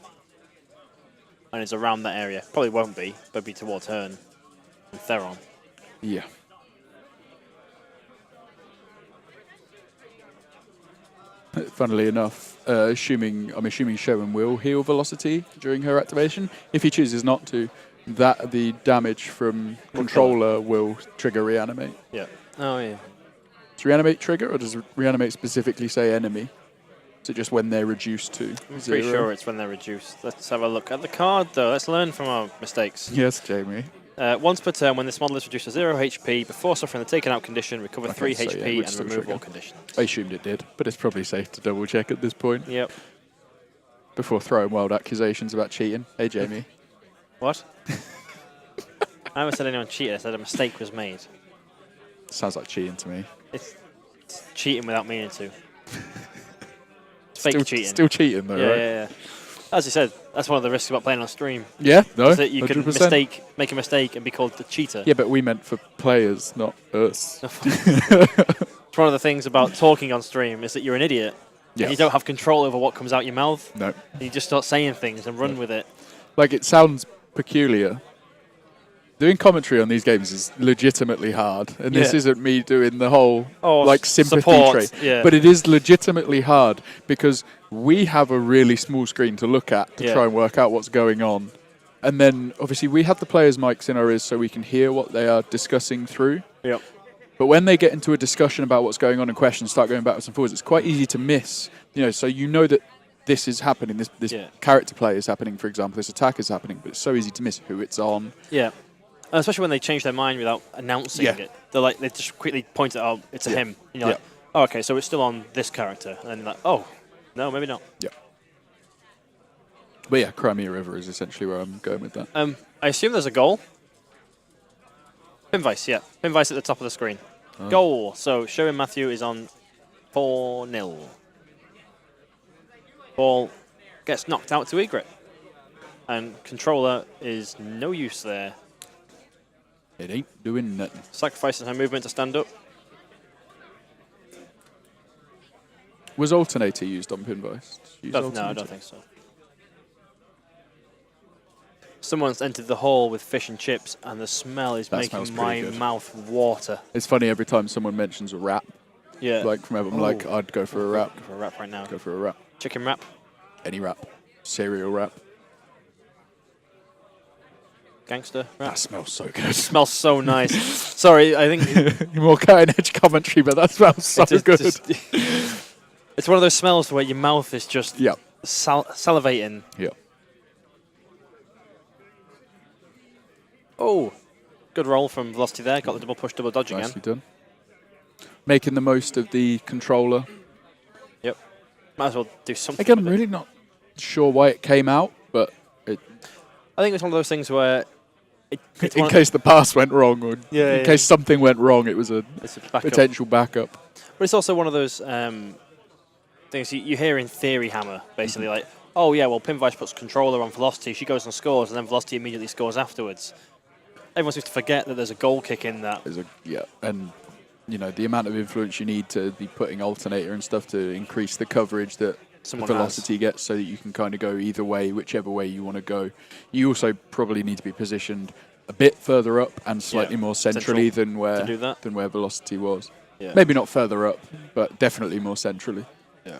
Speaker 1: and it's around that area, probably won't be, but be towards Hearn and Theron.
Speaker 2: Yeah. Funnily enough, I'm assuming Sherwin will heal velocity during her activation. If he chooses not to, the damage from controller will trigger reanimate.
Speaker 1: Yeah. Oh, yeah.
Speaker 2: Does reanimate trigger, or does reanimate specifically say enemy? Is it just when they're reduced to
Speaker 1: I'm
Speaker 2: 0?
Speaker 1: pretty sure it's when they're reduced. Let's have a look at the card, though. Let's learn from our mistakes.
Speaker 2: Yes, Jamie.
Speaker 1: Once per turn, when this model is reduced to 0 HP, before suffering the taken out condition, recover 3 HP and remove all conditions.
Speaker 2: I assumed it did, but it's probably safe to double check at this point.
Speaker 1: Yep.
Speaker 2: Before throwing wild accusations about cheating. Hey, Jamie.
Speaker 1: What? I haven't said anyone cheated. I said a mistake was made.
Speaker 2: Sounds like cheating to me.
Speaker 1: It's cheating without meaning to. It's fake cheating.
Speaker 2: Still cheating, though, right?
Speaker 1: Yeah. As you said, that's one of the risks about playing on stream.
Speaker 2: Yeah, no,
Speaker 1: that you
Speaker 2: 100%.
Speaker 1: can make a mistake and be called the cheater.
Speaker 2: Yeah, but we meant for players, not us.
Speaker 1: It's one of the things about talking on stream is that you're an idiot.
Speaker 2: Yes.
Speaker 1: And you don't have control over what comes out your mouth.
Speaker 2: No.
Speaker 1: And you just start saying things and run with it.
Speaker 2: Like, it sounds peculiar. Doing commentary on these games is legitimately hard, and this isn't me doing the whole sympathy trait.
Speaker 1: Yeah.
Speaker 2: But it is legitimately hard because we have a really small screen to look at to try and work out what's going on, and then obviously we have the players' mics in our ears so we can hear what they are discussing through.
Speaker 1: Yep.
Speaker 2: But when they get into a discussion about what's going on and questions start going backwards and forwards, it's quite easy to miss. So you know that this is happening. This character play is happening, for example. This attack is happening, but it's so easy to miss who it's on.
Speaker 1: Yeah. Especially when they change their mind without announcing it. They just quickly point it out, it's a him. And you're like, oh, okay, so it's still on this character. And then like, oh, no, maybe not.
Speaker 2: Yeah. But yeah, Crimea River is essentially where I'm going with that.
Speaker 1: I assume there's a goal. Pinvice, yeah. Pinvice at the top of the screen. Oh. Goal. So Sherwin Matthew is on 4-0. Ball gets knocked out to Egret. And controller is no use there.
Speaker 2: It ain't doing nothing.
Speaker 1: Sacrificing her movement to stand up.
Speaker 2: Was alternator used on Pinvice?
Speaker 1: No, I don't think so. Someone's entered the hall with fish and chips, and the smell is making my mouth water.
Speaker 2: It's funny every time someone mentions a wrap.
Speaker 1: Yeah.
Speaker 2: Like from ever, I'm like, I'd go for a wrap.
Speaker 1: Go for a wrap right now.
Speaker 2: Go for a wrap.
Speaker 1: Chicken wrap.
Speaker 2: Any wrap. Cereal wrap.
Speaker 1: Gangster wrap.
Speaker 2: That smells so good.
Speaker 1: It smells so nice. Sorry, I think...
Speaker 2: More cutting edge commentary, but that smells so good.
Speaker 1: It's one of those smells where your mouth is just salivating.
Speaker 2: Yeah.
Speaker 1: Oh, good roll from Velocity there. Got the double push, double dodge
Speaker 2: Nicely
Speaker 1: again.
Speaker 2: done. Making the most of the controller.
Speaker 1: Yep. Might as well do something.
Speaker 2: Again, I'm really not sure why it came out, but
Speaker 1: I think it's one of those things where
Speaker 2: in case the pass went wrong, or in case something went wrong, it was a potential backup.
Speaker 1: But it's also one of those things you hear in Theory Hammer, basically like, oh yeah, well, Pinvice puts controller on Velocity, she goes and scores, and then Velocity immediately scores afterwards. Everyone seems to forget that there's a goal kick in that.
Speaker 2: And you know the amount of influence you need to be putting alternator and stuff to increase the coverage that the Velocity gets, so that you can kind of go either way, whichever way you want to go. You also probably need to be positioned a bit further up and slightly more centrally than where Velocity was. Yeah. Maybe not further up, but definitely more centrally.
Speaker 1: Yeah.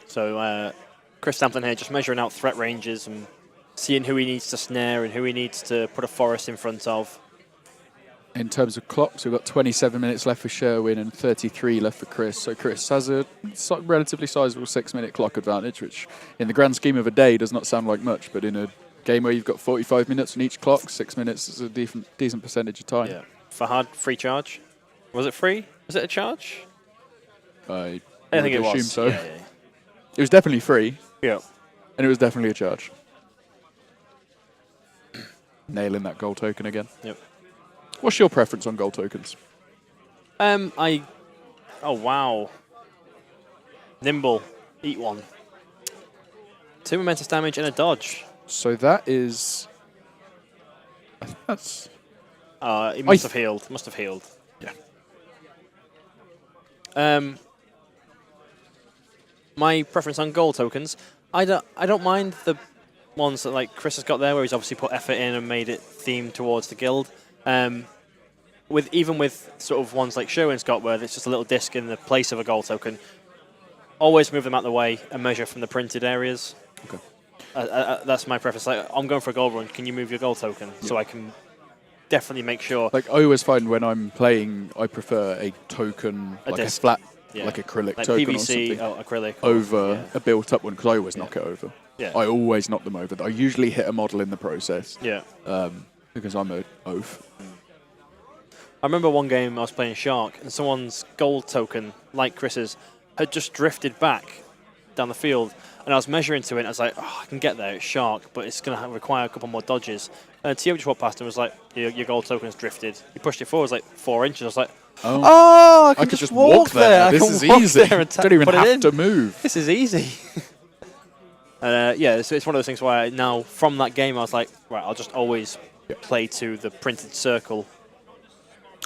Speaker 1: So Chris Stamplin here just measuring out threat ranges and seeing who he needs to snare and who he needs to put a forest in front of.
Speaker 2: In terms of clocks, we've got 27 minutes left for Sherwin and 33 left for Chris. So Chris has a relatively sizable 6-minute clock advantage, which in the grand scheme of a day does not sound like much, but in a game where you've got 45 minutes on each clock, 6 minutes is a decent percentage of time.
Speaker 1: Yeah. Fahad, free charge. Was it free? Was it a charge?
Speaker 2: I
Speaker 1: think it
Speaker 2: assume
Speaker 1: was.
Speaker 2: so.
Speaker 1: Yeah.
Speaker 2: It was definitely free.
Speaker 1: Yeah.
Speaker 2: And it was definitely a charge. Nailing that goal token again.
Speaker 1: Yep.
Speaker 2: What's your preference on goal tokens?
Speaker 1: Oh wow. Nimble, eat one. 2 momentous damage and a dodge.
Speaker 2: So that is. I think that's.
Speaker 1: He must have healed. Must have healed.
Speaker 2: Yeah.
Speaker 1: My preference on goal tokens, I don't mind the ones that like Chris has got there, where he's obviously put effort in and made it themed towards the guild. Even with sort of ones like Sherwin's got, where it's just a little disc in the place of a goal token, always move them out of the way and measure from the printed areas.
Speaker 2: Okay.
Speaker 1: That's my preference. Like, I'm going for a goal run. Can you move your goal token so I can definitely make sure?
Speaker 2: Like I always find when I'm playing, I prefer a token, like
Speaker 1: disc.
Speaker 2: a flat, like acrylic
Speaker 1: like
Speaker 2: token
Speaker 1: PVC,
Speaker 2: or something,
Speaker 1: acrylic,
Speaker 2: over a built-up one, because I always knock it over.
Speaker 1: Yeah.
Speaker 2: I always knock them over. I usually hit a model in the process.
Speaker 1: Yeah.
Speaker 2: Because I'm a oaf.
Speaker 1: I remember one game I was playing Shark, and someone's gold token, like Chris's, had just drifted back down the field, and I was measuring to it, and I was like, oh, I can get there, it's Shark, but it's going to require a couple more dodges. And Tio just walked past and was like, your gold token's drifted. He pushed it forward, it was like 4 inches. I was like, oh, I can just walk there.
Speaker 2: This is easy. Don't even have to move.
Speaker 1: This is easy. Yeah, so it's one of those things where now, from that game, I was like, right, I'll just always play to the printed circle.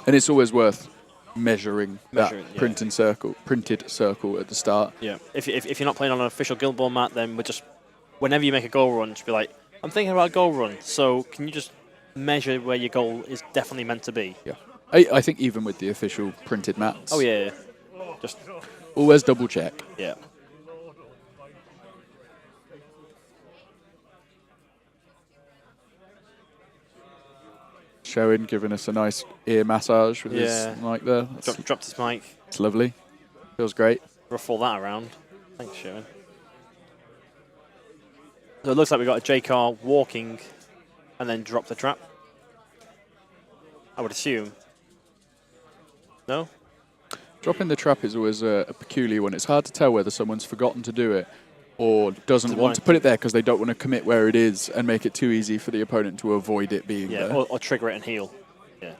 Speaker 2: And it's always worth measuring that printed circle at the start.
Speaker 1: Yeah. If you're not playing on an official Guild Ball mat, then we're just, whenever you make a goal run, just be like, I'm thinking about a goal run, so can you just measure where your goal is definitely meant to be?
Speaker 2: Yeah. I think even with the official printed mats.
Speaker 1: Oh, yeah. Just
Speaker 2: always double check.
Speaker 1: Yeah.
Speaker 2: Showing, giving us a nice ear massage with his mic there.
Speaker 1: Dropped his mic.
Speaker 2: It's lovely. Feels great.
Speaker 1: Ruffle that around. Thanks, Showing. So it looks like we've got a J-Car walking and then drop the trap. I would assume. No?
Speaker 2: Dropping the trap is always a peculiar one. It's hard to tell whether someone's forgotten to do it or doesn't want to put it there because they don't want to commit where it is and make it too easy for the opponent to avoid it being there.
Speaker 1: Or trigger it and heal. Yeah.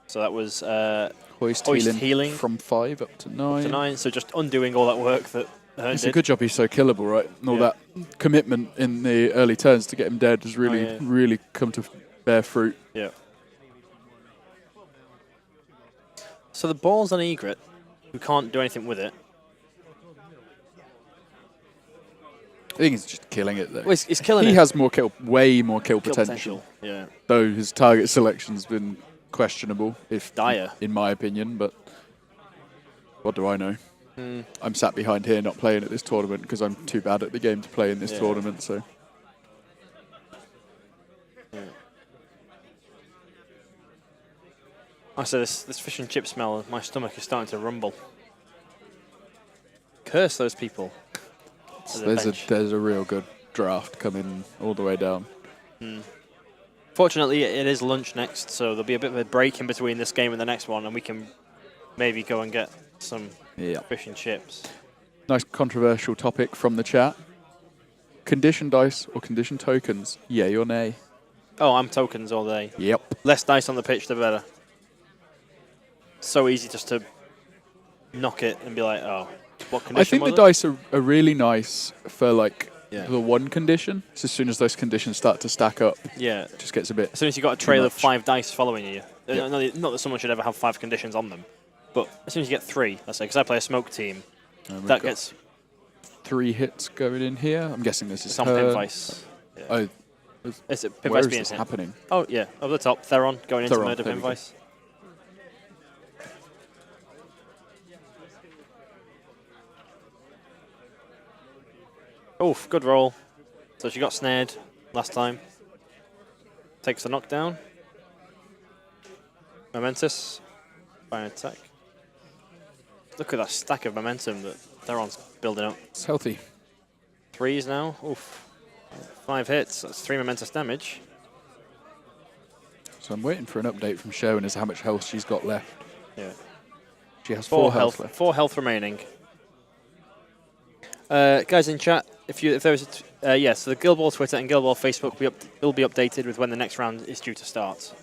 Speaker 1: So that was
Speaker 2: Hoist healing from 5 up to 9.
Speaker 1: Up to 9, so just undoing all that work that Hearn
Speaker 2: It's
Speaker 1: did.
Speaker 2: a good job he's so killable, right? And all that commitment in the early turns to get him dead has really, really come to bear fruit.
Speaker 1: Yeah. So the ball's on Egret, who can't do anything with it.
Speaker 2: I think he's just killing it, though.
Speaker 1: Well, he's killing it.
Speaker 2: He has more way more kill potential.
Speaker 1: Yeah.
Speaker 2: Though his target selection's been questionable,
Speaker 1: dire,
Speaker 2: in my opinion, but what do I know? I'm sat behind here not playing at this tournament because I'm too bad at the game to play in this tournament, so...
Speaker 1: I said this fish and chip smell, my stomach is starting to rumble. Curse those people.
Speaker 2: There's a real good draft coming all the way down.
Speaker 1: Fortunately, it is lunch next, so there'll be a bit of a break in between this game and the next one, and we can maybe go and get some fish and chips.
Speaker 2: Nice controversial topic from the chat. Condition dice or condition tokens? Yay or nay?
Speaker 1: Oh, I'm tokens all day.
Speaker 2: Yep.
Speaker 1: Less dice on the pitch, the better. So easy just to knock it and be like, oh, what condition
Speaker 2: I think the dice are really nice for like the one condition. So as soon as those conditions start to stack up, it just gets a bit.
Speaker 1: As soon as you've got a trail of 5 dice following you, not that someone should ever have 5 conditions on them, but as soon as you get 3, let's say, because I play a smoke team, that gets
Speaker 2: 3 hits going in here. I'm guessing this is
Speaker 1: some Pinvice. Yeah.
Speaker 2: Oh,
Speaker 1: is it
Speaker 2: where
Speaker 1: Pinvice
Speaker 2: is
Speaker 1: being
Speaker 2: this
Speaker 1: hit?
Speaker 2: happening?
Speaker 1: Oh yeah, over the top, Theron going into murder Pinvice. Oof, good roll. So she got snared last time. Takes the knockdown. Momentous. By an attack. Look at that stack of momentum that Theron's building up.
Speaker 2: It's healthy.
Speaker 1: 3s now. Oof. 5 hits. That's 3 momentous damage.
Speaker 2: So I'm waiting for an update from Sharon as to how much health she's got left.
Speaker 1: Yeah.
Speaker 2: She has 4 health left.
Speaker 1: 4 health remaining. Guys in chat, if there's so the Guild Ball Twitter and Guild Ball Facebook will be updated with when the next round is due to start.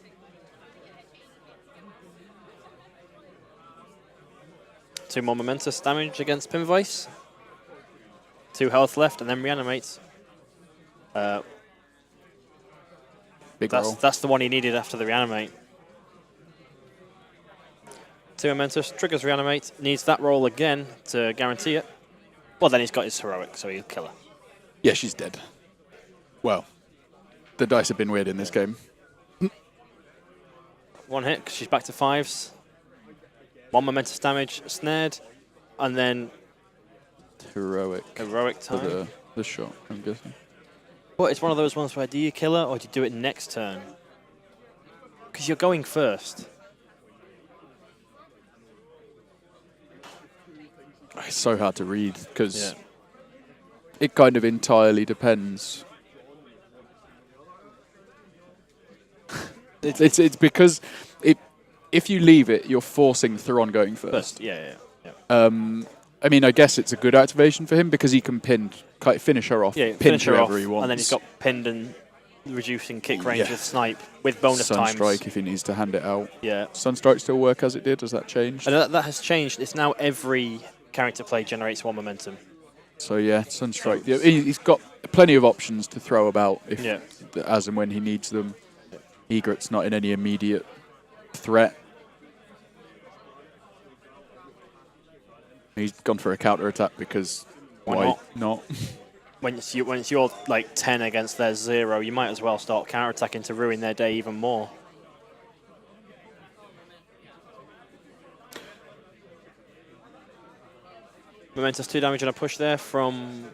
Speaker 1: Two more momentous damage against Pinvice. 2 health left, and then reanimates.
Speaker 2: Big roll.
Speaker 1: That's the one he needed after the reanimate. 2 momentous, triggers reanimate, needs that roll again to guarantee it. Well, then he's got his heroic, so he'll kill her.
Speaker 2: Yeah, she's dead. Well, the dice have been weird in this game.
Speaker 1: 1 hit, because she's back to 5s. 1 momentous damage, snared, and then
Speaker 2: Heroic
Speaker 1: time.
Speaker 2: For the shot, I'm guessing.
Speaker 1: But it's one of those ones where do you kill her or do you do it next turn? Because you're going first.
Speaker 2: It's so hard to read because it kind of entirely depends. it's because if you leave it, you're forcing Theron going first.
Speaker 1: Yeah.
Speaker 2: I mean, I guess it's a good activation for him because he can finish her off, pin whoever he wants.
Speaker 1: And then he's got pinned and reducing kick range with snipe with bonus times.
Speaker 2: Sunstrike if he needs to hand it out.
Speaker 1: Yeah.
Speaker 2: Sunstrike still work as it did? Has that changed?
Speaker 1: And that has changed. It's now every character play generates 1 momentum.
Speaker 2: So yeah, Sunstrike. He's got plenty of options to throw about as and when he needs them. Egret's not in any immediate threat. He's gone for a counter attack because why not?
Speaker 1: When it's your like 10 against their 0, you might as well start counter attacking to ruin their day even more. Momentous 2 damage and a push there from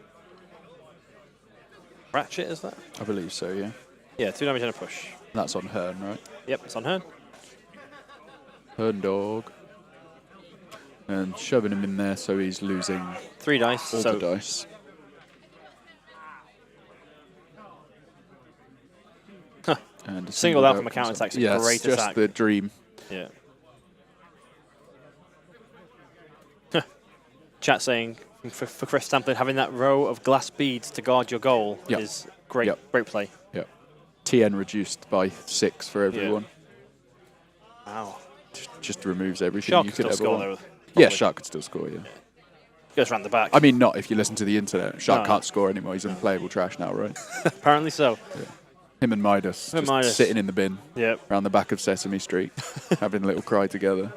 Speaker 1: Ratchet, is that?
Speaker 2: I believe so, yeah.
Speaker 1: Yeah, 2 damage and a push.
Speaker 2: That's on Hearn, right?
Speaker 1: Yep, it's on Hearn.
Speaker 2: Hearn dog. And shoving him in there so he's losing
Speaker 1: 3 dice.
Speaker 2: All the dice. And
Speaker 1: singled out from a counter attack.
Speaker 2: Yeah,
Speaker 1: great
Speaker 2: it's just
Speaker 1: attack.
Speaker 2: the dream.
Speaker 1: Yeah. Chat saying for Chris Stamplin, having that row of glass beads to guard your goal is great. Great play.
Speaker 2: Yeah. TN reduced by 6 for everyone.
Speaker 1: Wow.
Speaker 2: Just removes everything
Speaker 1: Shark
Speaker 2: you could
Speaker 1: could
Speaker 2: ever
Speaker 1: score
Speaker 2: want.
Speaker 1: there.
Speaker 2: Yeah, Shark could still score, yeah.
Speaker 1: Goes round the back.
Speaker 2: I mean, not if you listen to the internet. Shark can't score anymore. He's unplayable trash now, right?
Speaker 1: Apparently so.
Speaker 2: Yeah. Him and Midas just sitting in the bin around the back of Sesame Street, having a little cry together.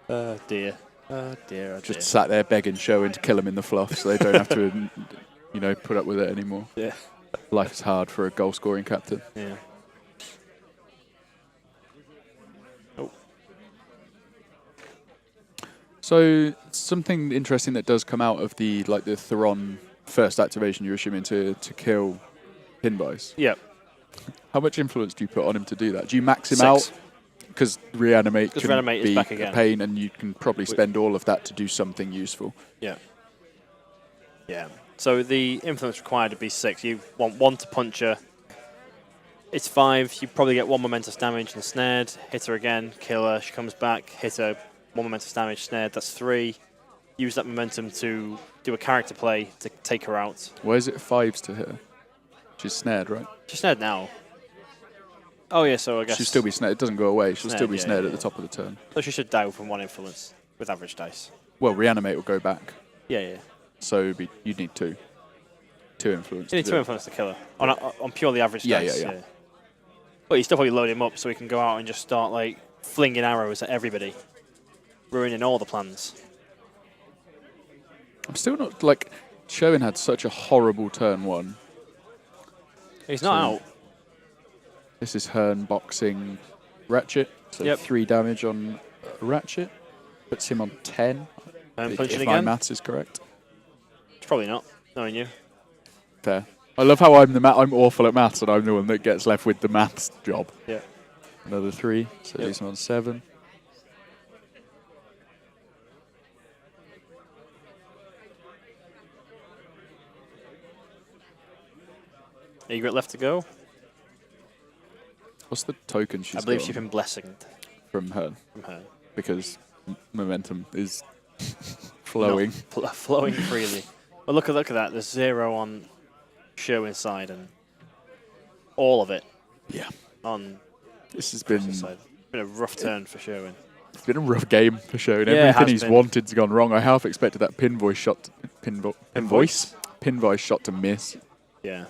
Speaker 1: Oh, dear. Oh, dear. Oh,
Speaker 2: just sat there begging Sherwin to kill him in the fluff so they don't have to, put up with it anymore.
Speaker 1: Yeah.
Speaker 2: Life is hard for a goal-scoring captain.
Speaker 1: Yeah. Oh.
Speaker 2: So something interesting that does come out of the Theron first activation you're assuming to kill Pinvice.
Speaker 1: Yep.
Speaker 2: How much influence do you put on him to do that? Do you max him out? Because reanimate can be a pain, and you can probably spend all of that to do something useful.
Speaker 1: Yeah. Yeah. So the influence required would be 6. You want 1 to punch her. It's 5. You probably get 1 momentous damage and snared. Hit her again, kill her. She comes back, hit her. 1 momentous damage, snared. That's 3. Use that momentum to do a character play to take her out.
Speaker 2: Why is it 5s to hit her? She's snared, right?
Speaker 1: She's snared now. Oh yeah, so I guess
Speaker 2: She'll still be snared. It doesn't go away. She'll still be
Speaker 1: yeah,
Speaker 2: snared
Speaker 1: yeah,
Speaker 2: at the top of the turn.
Speaker 1: So she should die from 1 influence with average dice.
Speaker 2: Well, reanimate will go back.
Speaker 1: Yeah.
Speaker 2: So you'd need 2. 2 influence.
Speaker 1: You need 2 influence to kill her on purely average dice.
Speaker 2: Yeah.
Speaker 1: But you still probably load him up so he can go out and just start like flinging arrows at everybody, ruining all the plans.
Speaker 2: I'm still not like. Sherwin had such a horrible turn 1.
Speaker 1: He's not out.
Speaker 2: This is Hearn boxing Ratchet. So 3 damage on Ratchet. Puts him on 10.
Speaker 1: Punching
Speaker 2: if
Speaker 1: again.
Speaker 2: my maths is correct.
Speaker 1: It's probably not, knowing you.
Speaker 2: Fair. I love how I'm awful at maths and I'm the one that gets left with the maths job.
Speaker 1: Yeah.
Speaker 2: Another 3. So leaves him on 7.
Speaker 1: Egret left to go.
Speaker 2: What's the token she's got?
Speaker 1: I believe she's been blessed
Speaker 2: From her.
Speaker 1: from her.
Speaker 2: Because momentum is flowing.
Speaker 1: Flowing freely. But look at that. There's 0 on Sherwin's side and all of it
Speaker 2: Yeah.
Speaker 1: on
Speaker 2: This has
Speaker 1: Chris's side. It's been a rough turn for Sherwin.
Speaker 2: It's been a rough game for Sherwin.
Speaker 1: Yeah, it
Speaker 2: Everything
Speaker 1: has
Speaker 2: he's
Speaker 1: been.
Speaker 2: wanted's gone wrong. I half expected that pin voice shot pin voice shot to miss.
Speaker 1: Yeah.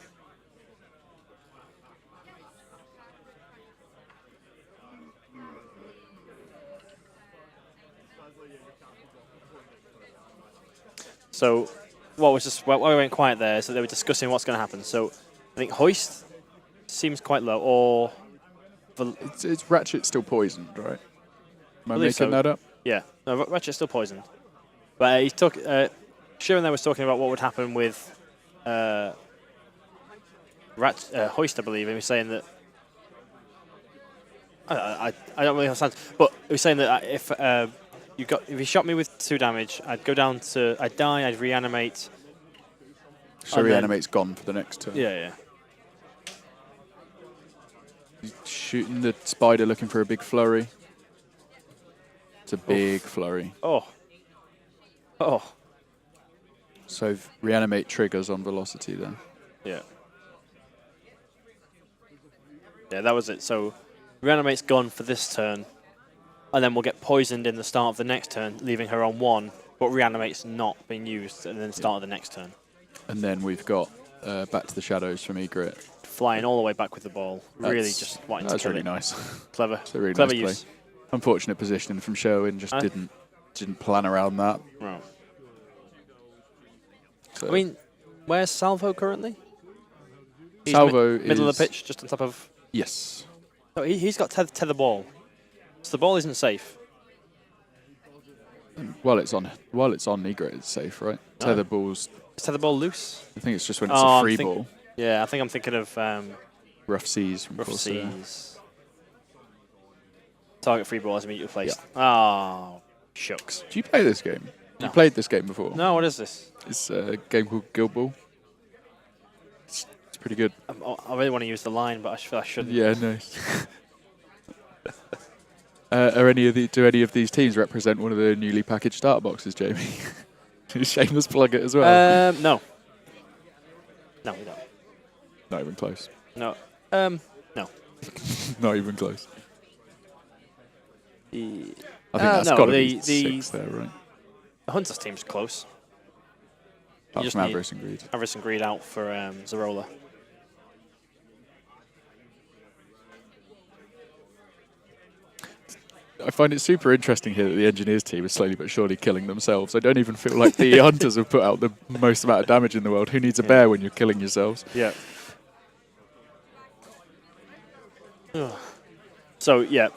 Speaker 1: So, what was just why we went quiet there is that they were discussing what's going to happen. So, I think Hoist seems quite low, or
Speaker 2: It's Ratchet still poisoned, right? Am I
Speaker 1: believe
Speaker 2: making
Speaker 1: so.
Speaker 2: that up?
Speaker 1: yeah, no, Ratchet's still poisoned. But he took Sheeran there was talking about what would happen with Hoist, I believe, and he was saying that I don't really understand, but he was saying that if he shot me with 2 damage, I'd go down to I'd die, I'd reanimate.
Speaker 2: So reanimate's gone for the next turn.
Speaker 1: Yeah.
Speaker 2: He's shooting the spider, looking for a big flurry. It's a big flurry.
Speaker 1: Oh.
Speaker 2: So reanimate triggers on velocity there.
Speaker 1: Yeah. Yeah, that was it. So reanimate's gone for this turn, and then we'll get poisoned in the start of the next turn, leaving her on 1. But reanimate's not being used, and then start of the next turn.
Speaker 2: And then we've got Back to the Shadows from Egret.
Speaker 1: Flying all the way back with the ball. Really just wanting to
Speaker 2: That's
Speaker 1: kill
Speaker 2: really
Speaker 1: it.
Speaker 2: nice.
Speaker 1: Clever.
Speaker 2: It's a really
Speaker 1: Clever
Speaker 2: nice
Speaker 1: use.
Speaker 2: play. Unfortunate positioning from Sherwin, just didn't plan around that.
Speaker 1: Right.
Speaker 2: So
Speaker 1: I mean, where's Salvo currently? He's
Speaker 2: Salvo
Speaker 1: middle of
Speaker 2: is-
Speaker 1: the pitch, just on top of.
Speaker 2: yes.
Speaker 1: No, he's got tether ball, so the ball isn't safe.
Speaker 2: While it's on Egret, it's safe, right? Tether balls.
Speaker 1: Is tether ball loose?
Speaker 2: I think it's just when it's
Speaker 1: Oh,
Speaker 2: a free ball.
Speaker 1: Yeah, I think I'm thinking of
Speaker 2: Rough Seas from
Speaker 1: Rough
Speaker 2: Corsair.
Speaker 1: Seas. Target free ball is immediately placed. Oh, shucks.
Speaker 2: Do you play this game?
Speaker 1: No.
Speaker 2: You played this game before?
Speaker 1: No, what is this?
Speaker 2: It's a game called Guild Ball. It's pretty good.
Speaker 1: I really want to use the line, but I feel I shouldn't.
Speaker 2: Yeah, nice. Do any of these teams represent one of the newly packaged starter boxes, Jamie? Shameless plug it as well.
Speaker 1: No. No, we don't.
Speaker 2: Not even close.
Speaker 1: No. No.
Speaker 2: Not even close. I think that's
Speaker 1: no,
Speaker 2: got to
Speaker 1: the-
Speaker 2: be
Speaker 1: the-
Speaker 2: 6 there, right?
Speaker 1: The Hunters team's close.
Speaker 2: Apart
Speaker 1: just
Speaker 2: from
Speaker 1: need-
Speaker 2: Avarice and Greed.
Speaker 1: Avarice and Greed out for Zarola.
Speaker 2: I find it super interesting here that the Engineers team is slowly but surely killing themselves. I don't even feel like the Hunters have put out the most amount of damage in the world. Who needs a bear when you're killing yourselves?
Speaker 1: Yeah. So, yeah,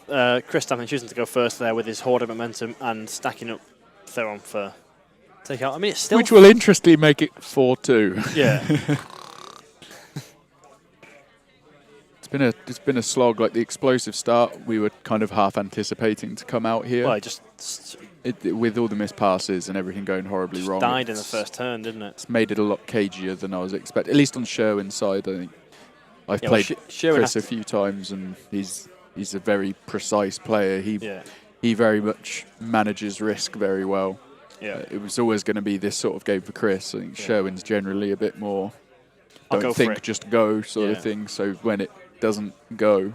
Speaker 1: Chris Stamping choosing to go first there with his Horde of momentum and stacking up Theron for takeout. I mean, it's still...
Speaker 2: Which will interestingly make it 4-2.
Speaker 1: Yeah.
Speaker 2: It's been a slog. Like the explosive start, we were kind of half anticipating to come out here.
Speaker 1: Well, just
Speaker 2: with all the missed passes and everything going horribly wrong.
Speaker 1: Died in the first turn, didn't it?
Speaker 2: It's made it a lot cagier than I was expecting. At least on Sherwin's side, I think. I've played
Speaker 1: Sherwin
Speaker 2: Chris a few times, and he's a very precise player. He very much manages risk very well.
Speaker 1: Yeah.
Speaker 2: It was always going to be this sort of game for Chris. I think Sherwin's generally a bit more don't think, just go sort of thing. So when it doesn't go,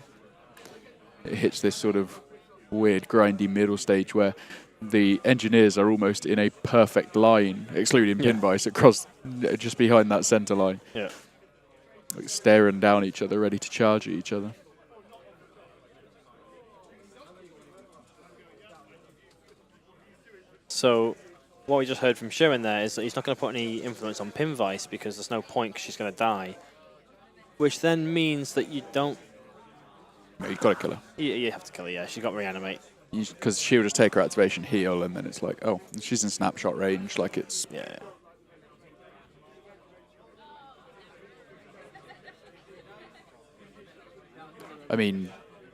Speaker 2: it hits this sort of weird grindy middle stage where the engineers are almost in a perfect line, excluding Pinvice, across just behind that centre line.
Speaker 1: Yeah.
Speaker 2: Like staring down each other, ready to charge at each other.
Speaker 1: So what we just heard from Sherwin there is that he's not going to put any influence on Pinvice because there's no point because she's going to die. Which then means that you don't...
Speaker 2: No, you've got to kill her.
Speaker 1: You have to kill her, yeah. She's got reanimate.
Speaker 2: Because she'll just take her activation heal, and then it's like, oh, she's in snapshot range, like it's...
Speaker 1: Yeah.
Speaker 2: I mean,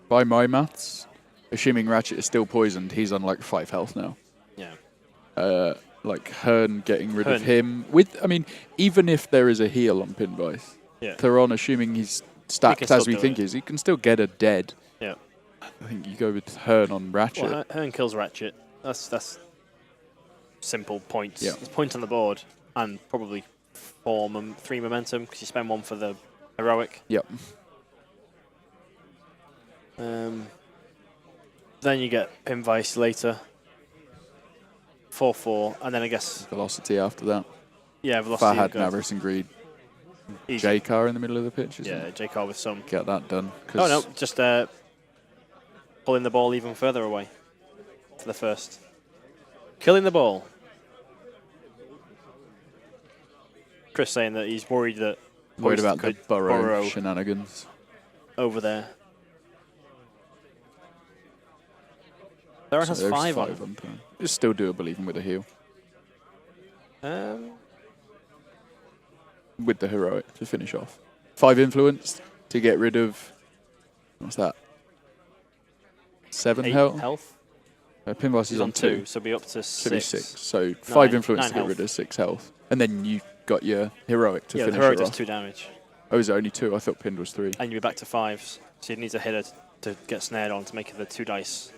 Speaker 2: by my maths, assuming Ratchet is still poisoned, he's on like 5 health now.
Speaker 1: Yeah.
Speaker 2: Like Hearn getting rid of him with. I mean, even if there is a heal on Pinvice, Theron, assuming he's stacked as we think he is, he can still get her dead.
Speaker 1: Yeah.
Speaker 2: I think you go with Hearn on Ratchet.
Speaker 1: Well, Hearn kills Ratchet. That's simple points.
Speaker 2: Yeah.
Speaker 1: It's point on the board and probably 3 momentum because you spend 1 for the heroic.
Speaker 2: Yep.
Speaker 1: Then you get Pinvice later. 4-4, and then I guess...
Speaker 2: Velocity after that.
Speaker 1: Yeah, Velocity.
Speaker 2: Farhad, Navris and Greed. J-Car in the middle of the pitch, isn't it?
Speaker 1: J-Car with some.
Speaker 2: Get that done.
Speaker 1: Oh, no, just pulling the ball even further away for the first. Killing the ball. Chris saying that he's worried that...
Speaker 2: Worried about the burrow shenanigans.
Speaker 1: Over there. Theron has 5 on
Speaker 2: time. It's still doable even with a heal. With the heroic to finish off. 5 influence to get rid of... What's that? 7
Speaker 1: health?
Speaker 2: Pinvice is on 2,
Speaker 1: so be up to 6.
Speaker 2: Should be 6. So 5 influence to get rid of 6 health. And then you got your heroic to finish
Speaker 1: the heroic
Speaker 2: her
Speaker 1: does
Speaker 2: off.
Speaker 1: 2 damage.
Speaker 2: Oh, is it only 2? I thought Pinned was 3.
Speaker 1: And you'll be back to 5s. So you need a hitter to get snared on to make the 2 dice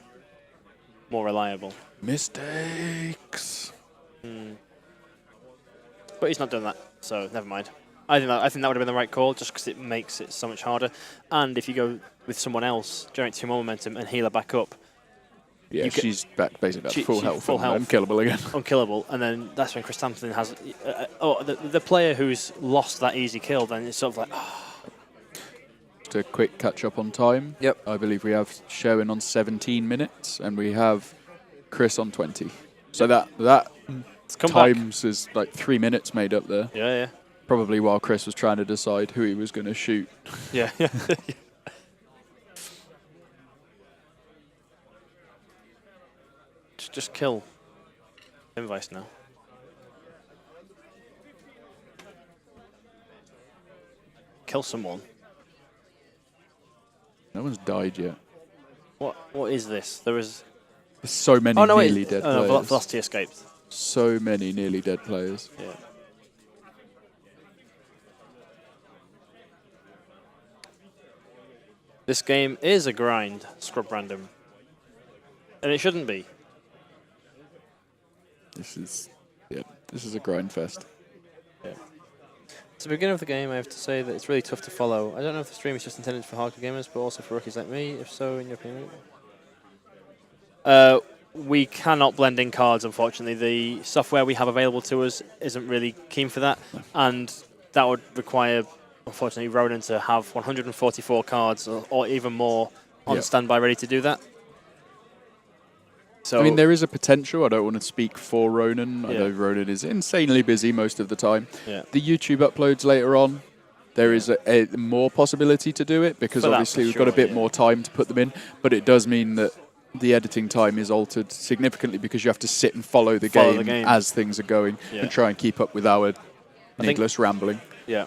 Speaker 1: more reliable.
Speaker 2: Mistakes.
Speaker 1: But he's not done that, so never mind. I think that would have been the right call, just because it makes it so much harder. And if you go with someone else, generate 2 more momentum, and heal her back up.
Speaker 2: Yeah, she's back basically at full health, unkillable again.
Speaker 1: Unkillable, and then that's when Chris Tampton has... the player who's lost that easy kill, then it's sort of like...
Speaker 2: Just a quick catch-up on time.
Speaker 1: Yep.
Speaker 2: I believe we have Sherwin on 17 minutes, and we have Chris on 20. So that times is like 3 minutes made up there.
Speaker 1: Yeah.
Speaker 2: Probably while Chris was trying to decide who he was going to shoot.
Speaker 1: Yeah. Just kill Pinvice now. Kill someone.
Speaker 2: No one's died yet.
Speaker 1: What is this? There's
Speaker 2: so many nearly dead players.
Speaker 1: Velocity escaped.
Speaker 2: So many nearly dead players.
Speaker 1: Yeah. This game is a grind, scrub random. And it shouldn't be.
Speaker 2: This is a grind fest.
Speaker 1: Yeah. At the beginning of the game, I have to say that it's really tough to follow. I don't know if the stream is just intended for hardcore gamers, but also for rookies like me. If so, in your opinion? We cannot blend in cards, unfortunately. The software we have available to us isn't really keen for that, and that would require, unfortunately, Ronan to have 144 cards or even more on standby ready to do that. So,
Speaker 2: I mean, there is a potential. I don't want to speak for Ronan. I know Ronan is insanely busy most of the time.
Speaker 1: Yeah.
Speaker 2: The YouTube uploads later on, there is a more possibility to do it because obviously we've got a bit more time to put them in, but it does mean that the editing time is altered significantly because you have to sit and follow the game as things are going and try and keep up with our needless rambling.
Speaker 1: Yeah.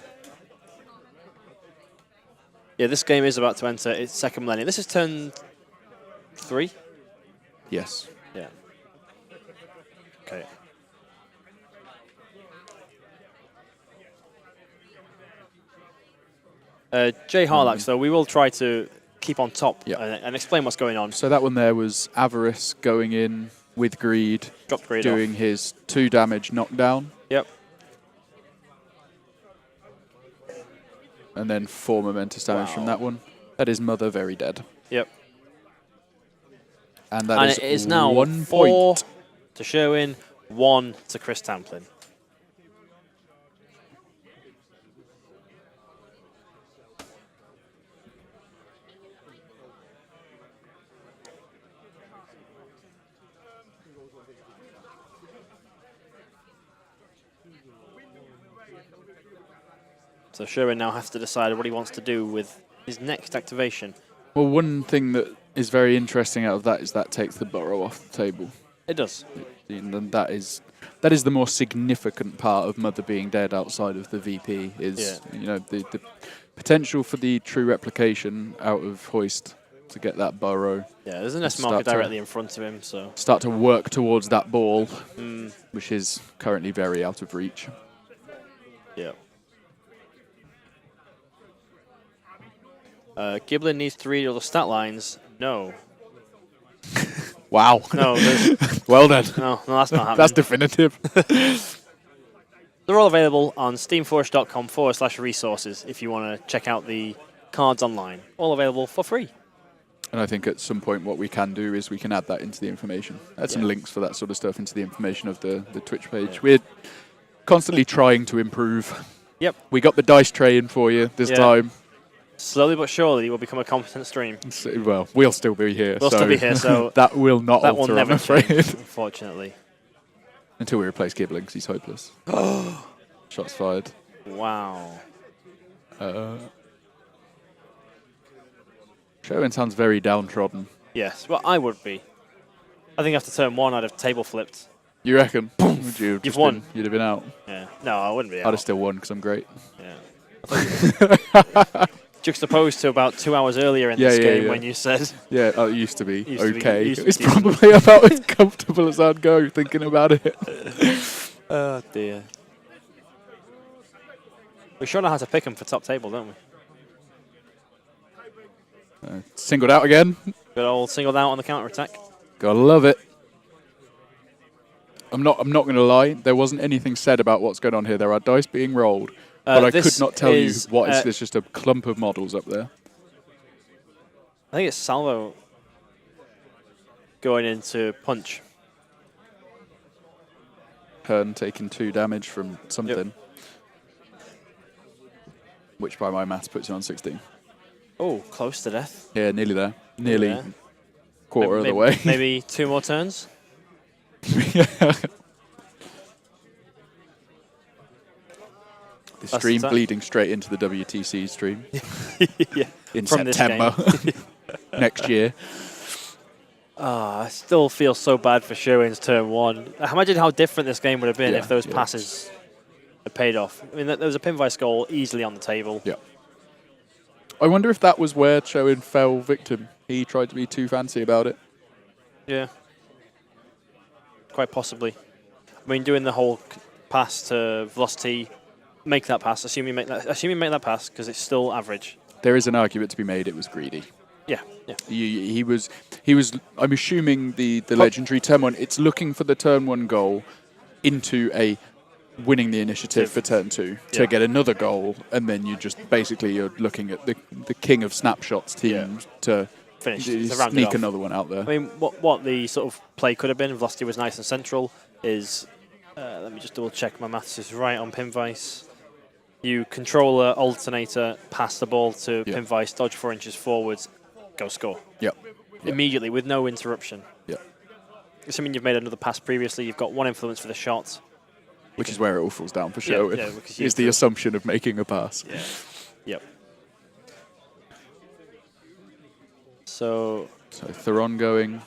Speaker 1: Yeah, this game is about to enter its second millennium. This is turn 3?
Speaker 2: Yes.
Speaker 1: Yeah. Okay. Jay Harlax, though, we will try to keep on top and explain what's going on.
Speaker 2: So that one there was Avarice going in with Greed,
Speaker 1: Dropped Greed
Speaker 2: doing
Speaker 1: off.
Speaker 2: his 2 damage knockdown.
Speaker 1: Yep.
Speaker 2: And then 4 momentous damage from that one. That is Mother very dead.
Speaker 1: Yep.
Speaker 2: And that
Speaker 1: it is now
Speaker 2: 1
Speaker 1: 4
Speaker 2: point
Speaker 1: to Sherwin, 1 to Chris Tamplin. So Sherwin now has to decide what he wants to do with his next activation.
Speaker 2: Well, one thing that is very interesting out of that is that takes the burrow off the table.
Speaker 1: It does.
Speaker 2: And that is the more significant part of Mother being dead outside of the VP is the potential for the true replication out of Hoist to get that burrow.
Speaker 1: Yeah, there's an S marker directly in front of him, so
Speaker 2: start to work towards that ball, which is currently very out of reach.
Speaker 1: Yeah. Giblin needs to read all the stat lines. No.
Speaker 2: Wow.
Speaker 1: No.
Speaker 2: Well done.
Speaker 1: No, that's not happening.
Speaker 2: That's definitive.
Speaker 1: They're all available on steamforged.com/resources if you want to check out the cards online. All available for free.
Speaker 2: And I think at some point what we can do is we can add that into the information. Add some links for that sort of stuff into the information of the Twitch page. Yeah. We're constantly trying to improve.
Speaker 1: Yep.
Speaker 2: We got the dice tray in for you this time.
Speaker 1: Slowly but surely, it will become a competent stream.
Speaker 2: Well, we'll still be here.
Speaker 1: We'll still be here, so
Speaker 2: that will not
Speaker 1: that
Speaker 2: alter,
Speaker 1: will never
Speaker 2: I'm afraid.
Speaker 1: change, unfortunately.
Speaker 2: Until we replace Gibbling, because he's hopeless. Shots fired.
Speaker 1: Wow.
Speaker 2: Sherwin sounds very downtrodden.
Speaker 1: Yes, well, I would be. I think after turn 1, I'd have table flipped.
Speaker 2: You reckon? Would you?
Speaker 1: You've won.
Speaker 2: You'd have been out.
Speaker 1: Yeah. No, I wouldn't be out.
Speaker 2: I'd have still won because I'm great.
Speaker 1: Yeah. Juxtaposed to about 2 hours earlier in this game when you said...
Speaker 2: Yeah, it used to be okay.
Speaker 1: It's
Speaker 2: probably about as comfortable as I'd go thinking about it.
Speaker 1: Oh, dear. We sure know how to pick them for top table, don't we?
Speaker 2: Singled out again.
Speaker 1: Good old singled out on the counter-attack.
Speaker 2: Gotta love it. I'm not going to lie. There wasn't anything said about what's going on here. There are dice being rolled. But I could not tell you what is. There's just a clump of models up there.
Speaker 1: I think it's Salvo going into punch.
Speaker 2: Hearn taking 2 damage from something. Which by my maths puts you on 16.
Speaker 1: Oh, close to death.
Speaker 2: Yeah, nearly there. Nearly quarter of the way.
Speaker 1: Maybe 2 more turns?
Speaker 2: The stream bleeding straight into the WTC stream. In
Speaker 1: from
Speaker 2: September next year.
Speaker 1: I still feel so bad for Sherwin's turn 1. Imagine how different this game would have been if those passes had paid off. I mean, there was a Pinvice goal easily on the table.
Speaker 2: Yeah. I wonder if that was where Sherwin fell victim. He tried to be too fancy about it.
Speaker 1: Yeah. Quite possibly. I mean, doing the whole pass to Velocity, make that pass. Assume you make that pass because it's still average.
Speaker 2: There is an argument to be made. It was greedy.
Speaker 1: Yeah, yeah.
Speaker 2: He was. I'm assuming the legendary turn 1. It's looking for the turn 1 goal into a winning the initiative for turn 2 to get another goal, and then you're looking at the king of snapshots team to
Speaker 1: finish,
Speaker 2: sneak another one out there.
Speaker 1: I mean, what the sort of play could have been, Velocity was nice and central, is, let me just double check my maths is right on Pinvice. You controller, alternator, pass the ball to Pinvice, dodge 4 inches forwards, go score.
Speaker 2: Yep.
Speaker 1: Immediately, with no interruption.
Speaker 2: Yep.
Speaker 1: Assuming you've made another pass previously, you've got 1 influence for the shot.
Speaker 2: Which is where it all falls down for Sherwin. Is the assumption of making a pass.
Speaker 1: Yeah. Yep. So
Speaker 2: Theron going.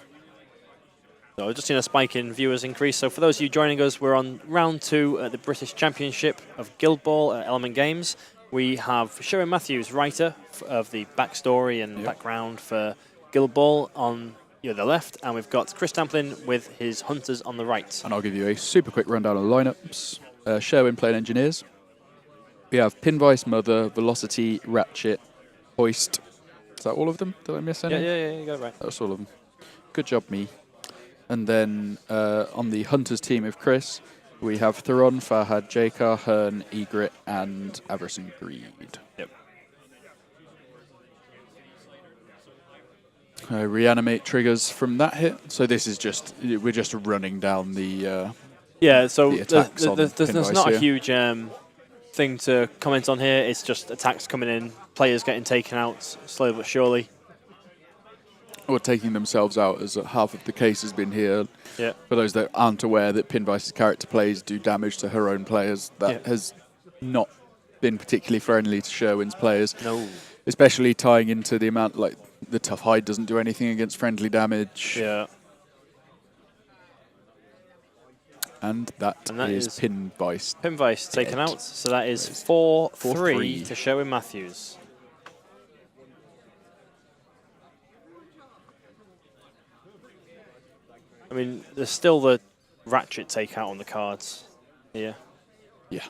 Speaker 1: So I've just seen a spike in viewers increase. So for those of you joining us, we're on round 2 at the British Championship of Guild Ball at Element Games. We have Sherwin Matthews, writer of the backstory and background for Guild Ball, on You're the left, and we've got Chris Tamplin with his hunters on the right.
Speaker 2: And I'll give you a super quick rundown of the lineups. Sherwin playing engineers. We have Pinvice, Mother, Velocity, Ratchet, Hoist. Is that all of them? Did I miss any?
Speaker 1: Yeah, you got it right.
Speaker 2: That's all of them. Good job, me. And then on the Hunters team of Chris, we have Theron, Farhad, Jakar, Hearn, Egret, and Avarice and Greed.
Speaker 1: Yep.
Speaker 2: Reanimate triggers from that hit. So this is just, we're just running down the
Speaker 1: so
Speaker 2: the attacks on
Speaker 1: there's
Speaker 2: Pinvice
Speaker 1: not
Speaker 2: here.
Speaker 1: a huge thing to comment on here. It's just attacks coming in, players getting taken out slowly but surely.
Speaker 2: Or taking themselves out, as half of the case has been here.
Speaker 1: Yeah.
Speaker 2: For those that aren't aware that Pinvice's character plays do damage to her own players, that has not been particularly friendly to Sherwin's players.
Speaker 1: No.
Speaker 2: Especially tying into the amount, like, the Tough Hide doesn't do anything against friendly damage.
Speaker 1: Yeah.
Speaker 2: And that is Pinvice.
Speaker 1: Pinvice taken out, so that is 4-3 to Sherwin Matthews. I mean, there's still the Ratchet takeout on the cards here.
Speaker 2: Yeah.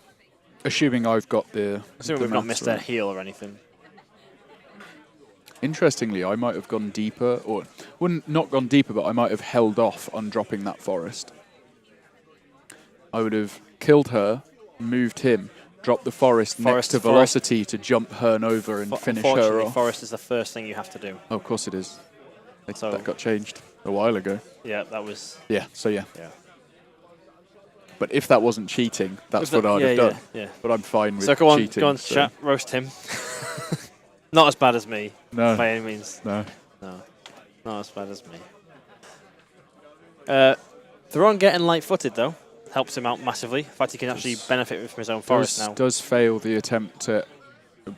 Speaker 2: Assuming I've got
Speaker 1: Assuming we've not missed their heal or anything.
Speaker 2: Interestingly, I might have gone deeper, or wouldn't not gone deeper, but I might have held off on dropping that forest. I would have killed her, moved him, dropped the forest next to Velocity to jump Hearn over and finish her off.
Speaker 1: Forest is the first thing you have to do.
Speaker 2: Oh, of course it is.
Speaker 1: So
Speaker 2: that got changed a while ago.
Speaker 1: Yeah, that was...
Speaker 2: Yeah, so yeah.
Speaker 1: Yeah.
Speaker 2: But if that wasn't cheating, that's what I'd have done.
Speaker 1: Yeah.
Speaker 2: But I'm fine with
Speaker 1: so go on,
Speaker 2: cheating.
Speaker 1: Go on, chat, roast him. Not as bad as me,
Speaker 2: no.
Speaker 1: by any means.
Speaker 2: No.
Speaker 1: No, not as bad as me. Theron getting light-footed, though, helps him out massively. In fact, he can actually benefit from his own forest now.
Speaker 2: Does fail the attempt at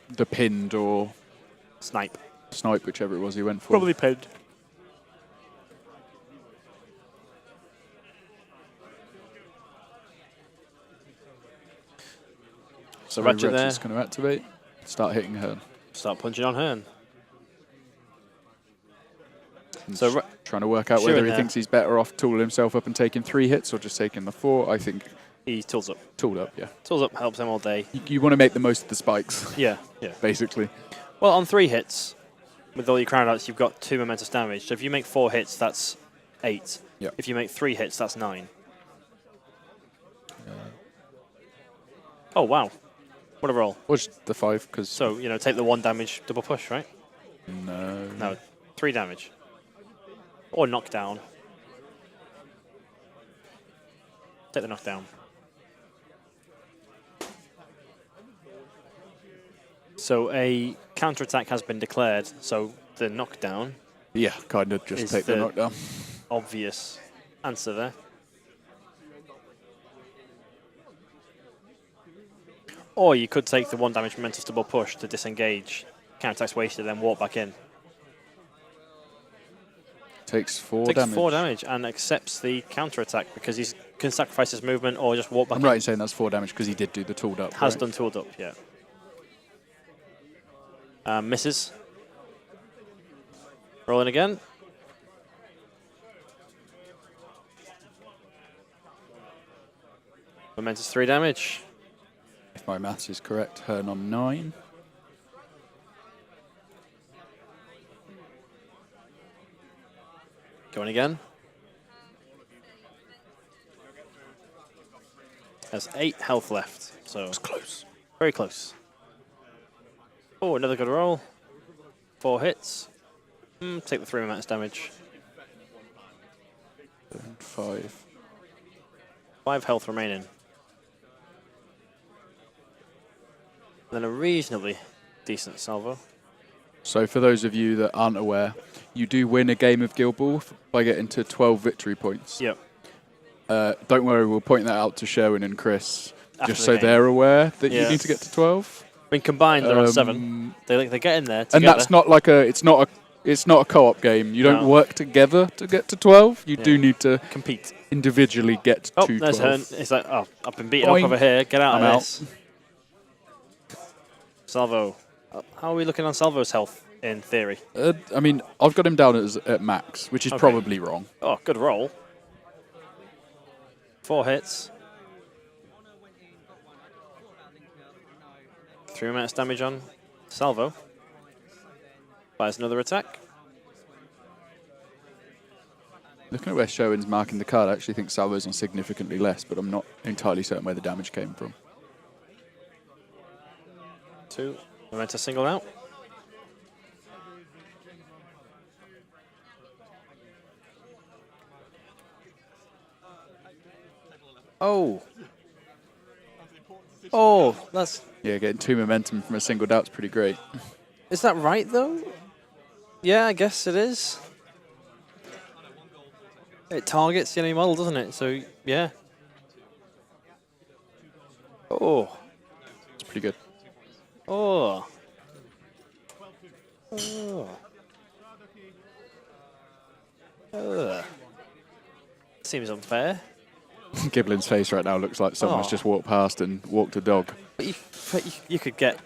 Speaker 2: the pinned or...
Speaker 1: Snipe,
Speaker 2: whichever it was he went for.
Speaker 1: Probably pinned. So Ratchet there.
Speaker 2: Ratchet's going to activate. Start hitting Hearn.
Speaker 1: Start punching on Hearn.
Speaker 2: So trying to work out whether he thinks he's better off tooling himself up and taking 3 hits or just taking the 4. I think
Speaker 1: he tools up.
Speaker 2: Tooled up, yeah.
Speaker 1: Tools up helps him all day.
Speaker 2: You want to make the most of the spikes.
Speaker 1: Yeah.
Speaker 2: Basically.
Speaker 1: Well, on 3 hits, with all your crown outs, you've got 2 momentous damage. So if you make 4 hits, that's 8.
Speaker 2: Yeah.
Speaker 1: If you make 3 hits, that's 9. Oh, wow. What a roll.
Speaker 2: Or just the 5, because...
Speaker 1: So, take the 1 damage, double push, right?
Speaker 2: No.
Speaker 1: No, 3 damage. Or knockdown. Take the knockdown. So a counterattack has been declared, so the knockdown...
Speaker 2: Yeah, kind of just take the knockdown.
Speaker 1: Obvious answer there. Or you could take the 1 damage momentous double push to disengage, counterattack's wasted, then walk back in.
Speaker 2: Takes 4
Speaker 1: Takes
Speaker 2: damage.
Speaker 1: 4 damage and accepts the counterattack because he can sacrifice his movement or just walk back in.
Speaker 2: I'm right in saying that's 4 damage because he did do the tooled up.
Speaker 1: Has done tooled up, yeah. Misses. Rolling again. Momentous 3 damage.
Speaker 2: If my maths is correct, Hearn on 9.
Speaker 1: Going again. Has 8 health left, so
Speaker 2: it's close.
Speaker 1: Very close. Oh, another good roll. 4 hits. Take the 3 momentous damage.
Speaker 2: 5.
Speaker 1: 5 health remaining. Then a reasonably decent salvo.
Speaker 2: So for those of you that aren't aware, you do win a game of Guild Ball by getting to 12 victory points.
Speaker 1: Yep.
Speaker 2: Don't worry, we'll point that out to Sherwin and Chris,
Speaker 1: After
Speaker 2: just
Speaker 1: the
Speaker 2: so
Speaker 1: game.
Speaker 2: they're aware that you need to get to 12.
Speaker 1: I mean, combined they're on 7. They get in there together.
Speaker 2: And that's not like it's not a co-op game. You don't work together to get to 12. You do need to
Speaker 1: compete.
Speaker 2: Individually get to 12.
Speaker 1: There's Hearn. It's like, I've been beaten up over here. Get out of this. Salvo. How are we looking on Salvo's health? in theory.
Speaker 2: I mean, I've got him down at max, which is probably wrong.
Speaker 1: Oh, good roll. 4 hits. 3 amounts damage on Salvo. Fires another attack.
Speaker 2: Looking at where Sherwin's marking the card, I actually think Salvo's on significantly less, but I'm not entirely certain where the damage came from.
Speaker 1: 2. Memento single out. Oh. Oh, that's...
Speaker 2: Yeah, getting 2 momentum from a single doubt's pretty great.
Speaker 1: Is that right, though? Yeah, I guess it is. It targets the enemy model, doesn't it? So, yeah. Oh.
Speaker 2: It's pretty good.
Speaker 1: Oh. Oh. Seems unfair.
Speaker 2: Giblin's face right now looks like someone's just walked past and walked a dog.
Speaker 1: But you could get...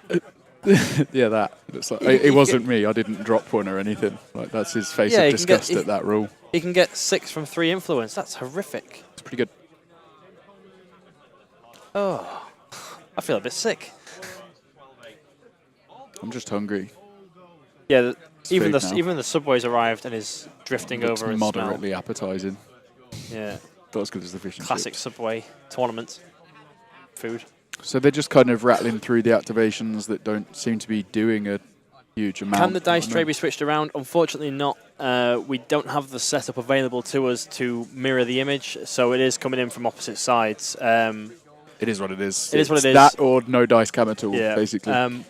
Speaker 2: Yeah, that. It's like, it wasn't me. I didn't drop one or anything. Like, that's his face of disgust at that rule.
Speaker 1: He can get 6 from 3 influence. That's horrific.
Speaker 2: It's pretty good.
Speaker 1: Oh. I feel a bit sick.
Speaker 2: I'm just hungry.
Speaker 1: Yeah, even the Subway's arrived and is drifting over and
Speaker 2: moderately appetising.
Speaker 1: Yeah.
Speaker 2: Not as good as the fish and
Speaker 1: Classic
Speaker 2: chips.
Speaker 1: Subway tournament food.
Speaker 2: So they're just kind of rattling through the activations that don't seem to be doing a huge amount.
Speaker 1: Can the dice tray be switched around? Unfortunately not. We don't have the setup available to us to mirror the image, so it is coming in from opposite sides.
Speaker 2: It is what it is.
Speaker 1: It is what it is.
Speaker 2: That or no dice cam at all, basically.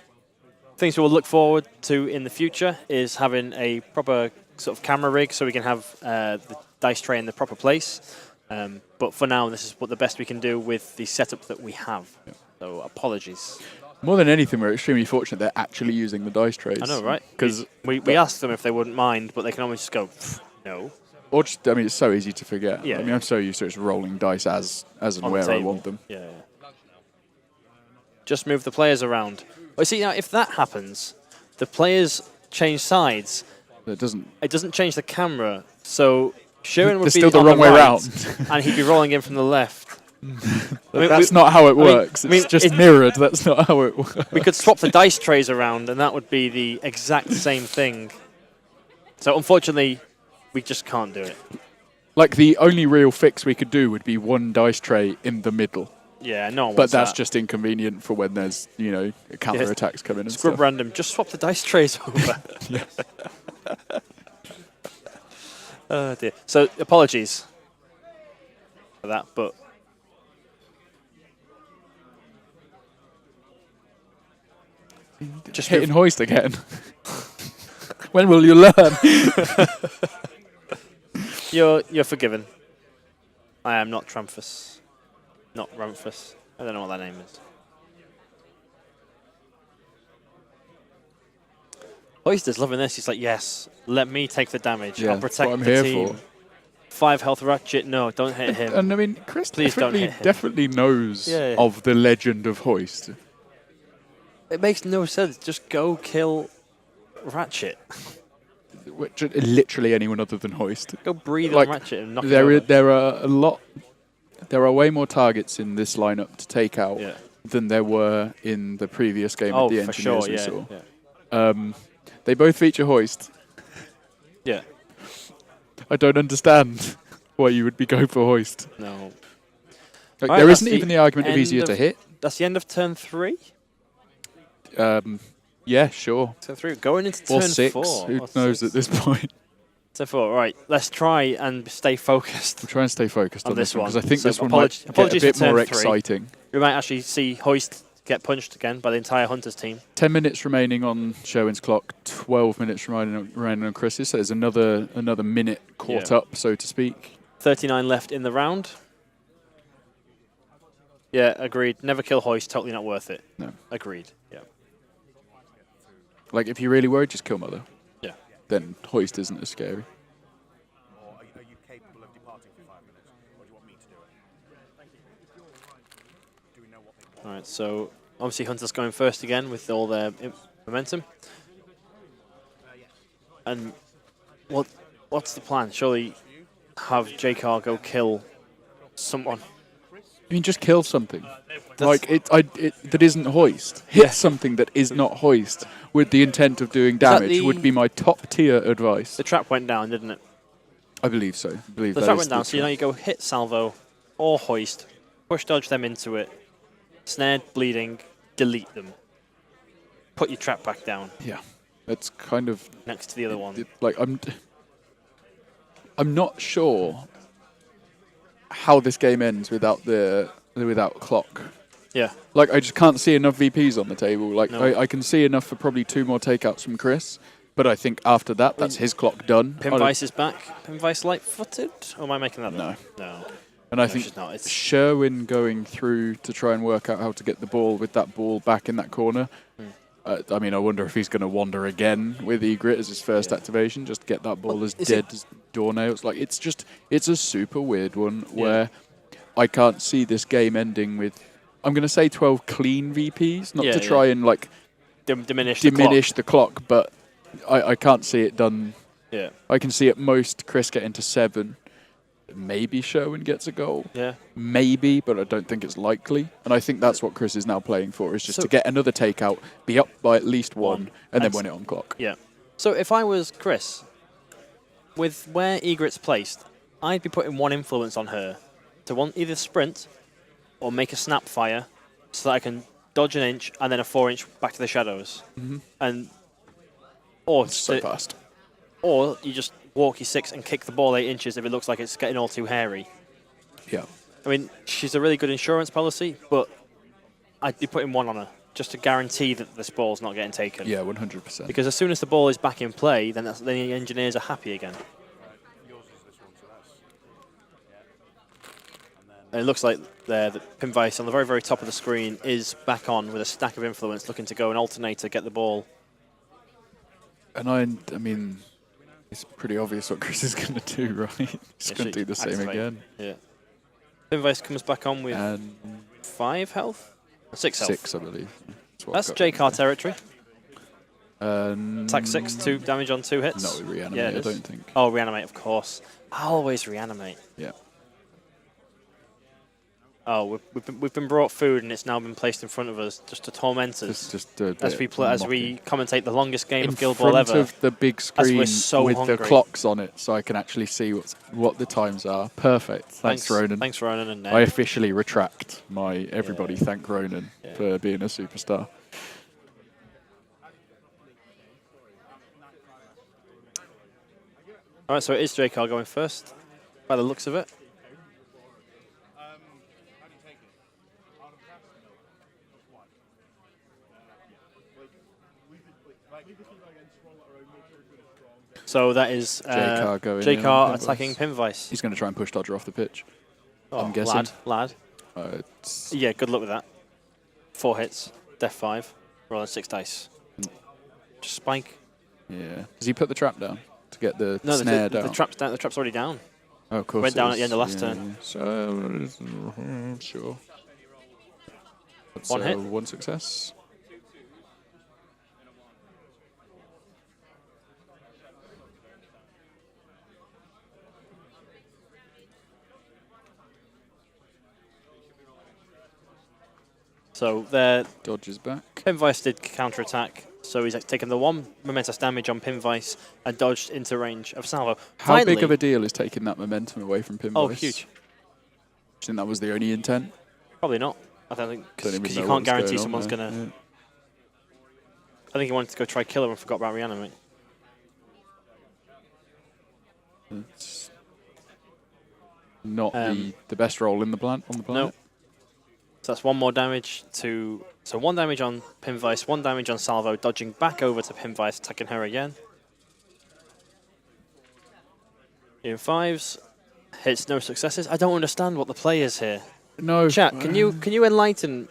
Speaker 1: Things we'll look forward to in the future is having a proper sort of camera rig so we can have the dice tray in the proper place. But for now, this is the best we can do with the setup that we have. Yeah. So apologies.
Speaker 2: More than anything, we're extremely fortunate they're actually using the dice trays.
Speaker 1: I know, right?
Speaker 2: Because
Speaker 1: we asked them if they wouldn't mind, but they can always just go, no.
Speaker 2: Or just, I mean, it's so easy to forget.
Speaker 1: Yeah,
Speaker 2: I mean, I'm so used to just rolling dice as and where I want them.
Speaker 1: Yeah. Just move the players around. Well, see, now, if that happens, the players change sides.
Speaker 2: It
Speaker 1: doesn't change the camera, so Sherwin would be
Speaker 2: still the wrong way around,
Speaker 1: and he'd be rolling in from the left.
Speaker 2: That's not how it works. It's just mirrored. That's not how it works.
Speaker 1: We could swap the dice trays around, and that would be the exact same thing. So unfortunately, we just can't do it.
Speaker 2: Like, the only real fix we could do would be one dice tray in the middle.
Speaker 1: Yeah, no one
Speaker 2: But
Speaker 1: wants
Speaker 2: that's
Speaker 1: that.
Speaker 2: just inconvenient for when there's, counter attacks coming and
Speaker 1: Scrub
Speaker 2: stuff.
Speaker 1: random. Just swap the dice trays over. Oh dear. So apologies for that, but
Speaker 2: just hitting hoist again. When will you learn?
Speaker 1: You're forgiven. I am not Tramphus. Not Rumphus. I don't know what that name is. Oyster's loving this. He's like, yes, let me take the damage.
Speaker 2: Yeah,
Speaker 1: I'll protect
Speaker 2: what I'm
Speaker 1: the
Speaker 2: here
Speaker 1: team.
Speaker 2: for.
Speaker 1: 5 health Ratchet. No, don't hit him.
Speaker 2: And I mean, Chris
Speaker 1: Please don't hit him.
Speaker 2: definitely knows of the legend of Hoist.
Speaker 1: It makes no sense. Just go kill Ratchet.
Speaker 2: Literally anyone other than Hoist.
Speaker 1: Go breathe on Ratchet and knock him
Speaker 2: over. There are way more targets in this lineup to take out than there were in the previous game of the Engineers we saw.
Speaker 1: Yeah.
Speaker 2: They both feature Hoist.
Speaker 1: Yeah.
Speaker 2: I don't understand why you would be going for Hoist.
Speaker 1: No.
Speaker 2: Like, there isn't even the argument of easier to hit.
Speaker 1: That's the end of turn 3?
Speaker 2: Yeah, sure.
Speaker 1: Turn 3. Going into turn
Speaker 2: 6.
Speaker 1: 4.
Speaker 2: Who knows at this point?
Speaker 1: Turn 4. Right. Let's try and stay focused.
Speaker 2: We'll try and stay focused on this one because I think
Speaker 1: So
Speaker 2: this one might get a bit more exciting.
Speaker 1: We might actually see Hoist get punched again by the entire Hunters team.
Speaker 2: 10 minutes remaining on Sherwin's clock, 12 minutes remaining on Chris's. So there's another minute caught up, so to speak.
Speaker 1: 39 left in the round. Yeah, agreed. Never kill Hoist. Totally not worth it.
Speaker 2: No.
Speaker 1: Agreed. Yeah.
Speaker 2: Like, if you're really worried, just kill Mother.
Speaker 1: Yeah.
Speaker 2: Then Hoist isn't as scary.
Speaker 3: Are you capable of departing for 5 minutes, or do you want me to do it? Do we know what they want?
Speaker 1: All right, so obviously Hunter's going first again with all their momentum. And what's the plan? Surely have JCar go kill someone.
Speaker 2: I mean, just kill something. Like that isn't hoist. Hit something that is not hoist with the intent of doing damage would be my top tier advice.
Speaker 1: The trap went down, didn't it?
Speaker 2: I believe so. I believe
Speaker 1: The
Speaker 2: that
Speaker 1: trap
Speaker 2: is
Speaker 1: went down, so you go hit salvo or hoist, push dodge them into it, snared, bleeding, delete them. Put your trap back down.
Speaker 2: Yeah, that's kind of
Speaker 1: next to the other one.
Speaker 2: Like I'm not sure how this game ends without clock.
Speaker 1: Yeah.
Speaker 2: Like I just can't see enough VPs on the table. Like
Speaker 1: No.
Speaker 2: I can see enough for probably 2 more takeouts from Chris. But I think after that, that's his clock done.
Speaker 1: Pinvice is back. Pinvice light-footed? Or am I making that up? No.
Speaker 2: And I think Sherwin going through to try and work out how to get the ball with that ball back in that corner. I mean, I wonder if he's going to wander again with Egret as his first activation, just get that ball as dead as doornails. Like, it's a super weird one where I can't see this game ending with, I'm going to say 12 clean VPs, not to try and, like,
Speaker 1: diminish
Speaker 2: the clock, but I can't see it done.
Speaker 1: Yeah.
Speaker 2: I can see at most Chris getting to 7. Maybe Sherwin gets a goal.
Speaker 1: Yeah.
Speaker 2: Maybe, but I don't think it's likely. And I think that's what Chris is now playing for, is just to get another takeout, be up by at least one, and then win it on clock.
Speaker 1: Yeah. So if I was Chris, with where Egret's placed, I'd be putting one influence on her to either sprint or make a snap fire so that I can dodge an inch and then a 4-inch back to the shadows. And or
Speaker 2: so fast.
Speaker 1: Or you just walk your 6 and kick the ball 8 inches if it looks like it's getting all too hairy.
Speaker 2: Yeah.
Speaker 1: I mean, she's a really good insurance policy, but I'd be putting one on her just to guarantee that this ball's not getting taken.
Speaker 2: Yeah, 100%.
Speaker 1: Because as soon as the ball is back in play, then the engineers are happy again. And it looks like the Pinvice on the very, very top of the screen is back on with a stack of influence, looking to go an alternator, get the ball.
Speaker 2: And I mean, it's pretty obvious what Chris is going to do, right? He's going to do the same again.
Speaker 1: Yeah. Pinvice comes back on with 5 health? 6 health.
Speaker 2: 6, I believe.
Speaker 1: That's JCar territory.
Speaker 2: Attack
Speaker 1: Attack 6, 2 damage on 2 hits.
Speaker 2: No, reanimate, I don't think.
Speaker 1: Oh, reanimate, of course. I always reanimate.
Speaker 2: Yeah.
Speaker 1: Oh, we've been brought food and it's now been placed in front of us just to torment us.
Speaker 2: Just
Speaker 1: as we commentate the longest game of Guild
Speaker 2: Ball
Speaker 1: ever.
Speaker 2: In front of the big screen with
Speaker 1: hungry.
Speaker 2: the clocks on it, so I can actually see what the times are. Perfect. Thanks Ronan.
Speaker 1: Thanks Ronan and Ned.
Speaker 2: I officially retract my everybody thank Ronan for being a superstar.
Speaker 1: All right, so it is JCar going first, by the looks of it. So that is JCar attacking Pinvice.
Speaker 2: He's going to try and push Dodger off the pitch. I'm guessing.
Speaker 1: Lad. Yeah, good luck with that. 4 hits, death 5, rolling 6 dice. Just spike.
Speaker 2: Yeah. Does he put the trap down to get the snare down?
Speaker 1: The trap's down. The trap's already down.
Speaker 2: Oh, of course.
Speaker 1: Went down at the end of last turn.
Speaker 2: So, sure. That's
Speaker 1: 1 hit.
Speaker 2: 1 success.
Speaker 1: So there,
Speaker 2: Dodge is back.
Speaker 1: Pinvice did counter-attack, so he's taken the 1 momentous damage on Pinvice and dodged into range of Salvo.
Speaker 2: How big of a deal is taking that momentum away from Pinvice?
Speaker 1: Oh, huge.
Speaker 2: Do you think that was the only intent?
Speaker 1: Probably not. I don't think, because you can't guarantee someone's going to... Yeah. I think he wanted to go try killer and forgot about reanimate.
Speaker 2: It's not the best roll in the on the planet.
Speaker 1: No. So that's 1 more damage to... So 1 damage on Pinvice, 1 damage on Salvo, dodging back over to Pinvice, attacking her again. In 5s, hits no successes. I don't understand what the play is here.
Speaker 2: No.
Speaker 1: Chat, can you enlighten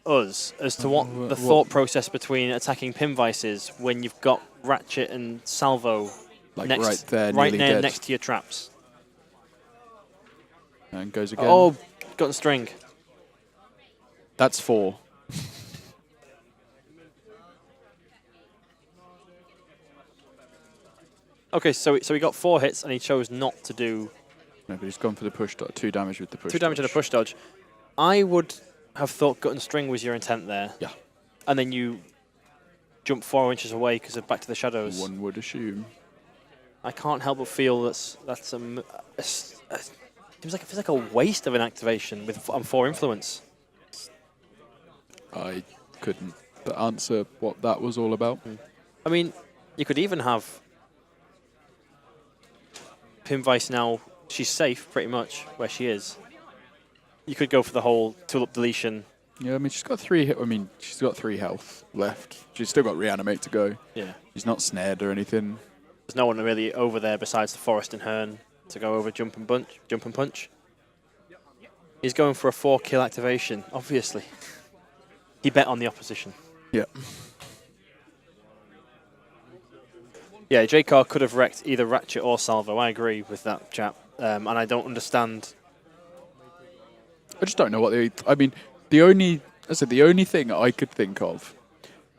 Speaker 1: us as to what the thought process between attacking Pinvice is when you've got Ratchet and Salvo
Speaker 2: right there,
Speaker 1: next to your traps?
Speaker 2: And goes again.
Speaker 1: Oh, got the string.
Speaker 2: That's 4.
Speaker 1: Okay, so he got 4 hits and he chose not to do
Speaker 2: No, but he's gone for the push dodge. 2 damage with the push
Speaker 1: 2 damage and a push dodge. I would have thought gut and string was your intent there.
Speaker 2: Yeah.
Speaker 1: And then you jump 4 inches away because of Back to the Shadows.
Speaker 2: One would assume.
Speaker 1: I can't help but feel that's feels like a waste of an activation with on 4 influence.
Speaker 2: I couldn't answer what that was all about.
Speaker 1: I mean, you could even have Pimvice now. She's safe pretty much where she is. You could go for the whole tulip deletion.
Speaker 2: Yeah, I mean, she's got 3 hit. I mean, she's got 3 health left. She's still got reanimate to go.
Speaker 1: Yeah.
Speaker 2: She's not snared or anything.
Speaker 1: There's no one really over there besides the Forest and Hearn to go over jump and punch. He's going for a 4-kill activation, obviously. He bet on the opposition.
Speaker 2: Yeah.
Speaker 1: Yeah, J-Car could have wrecked either Ratchet or Salvo. I agree with that chap. And I don't understand.
Speaker 2: I just don't know what they. I mean, the only thing I could think of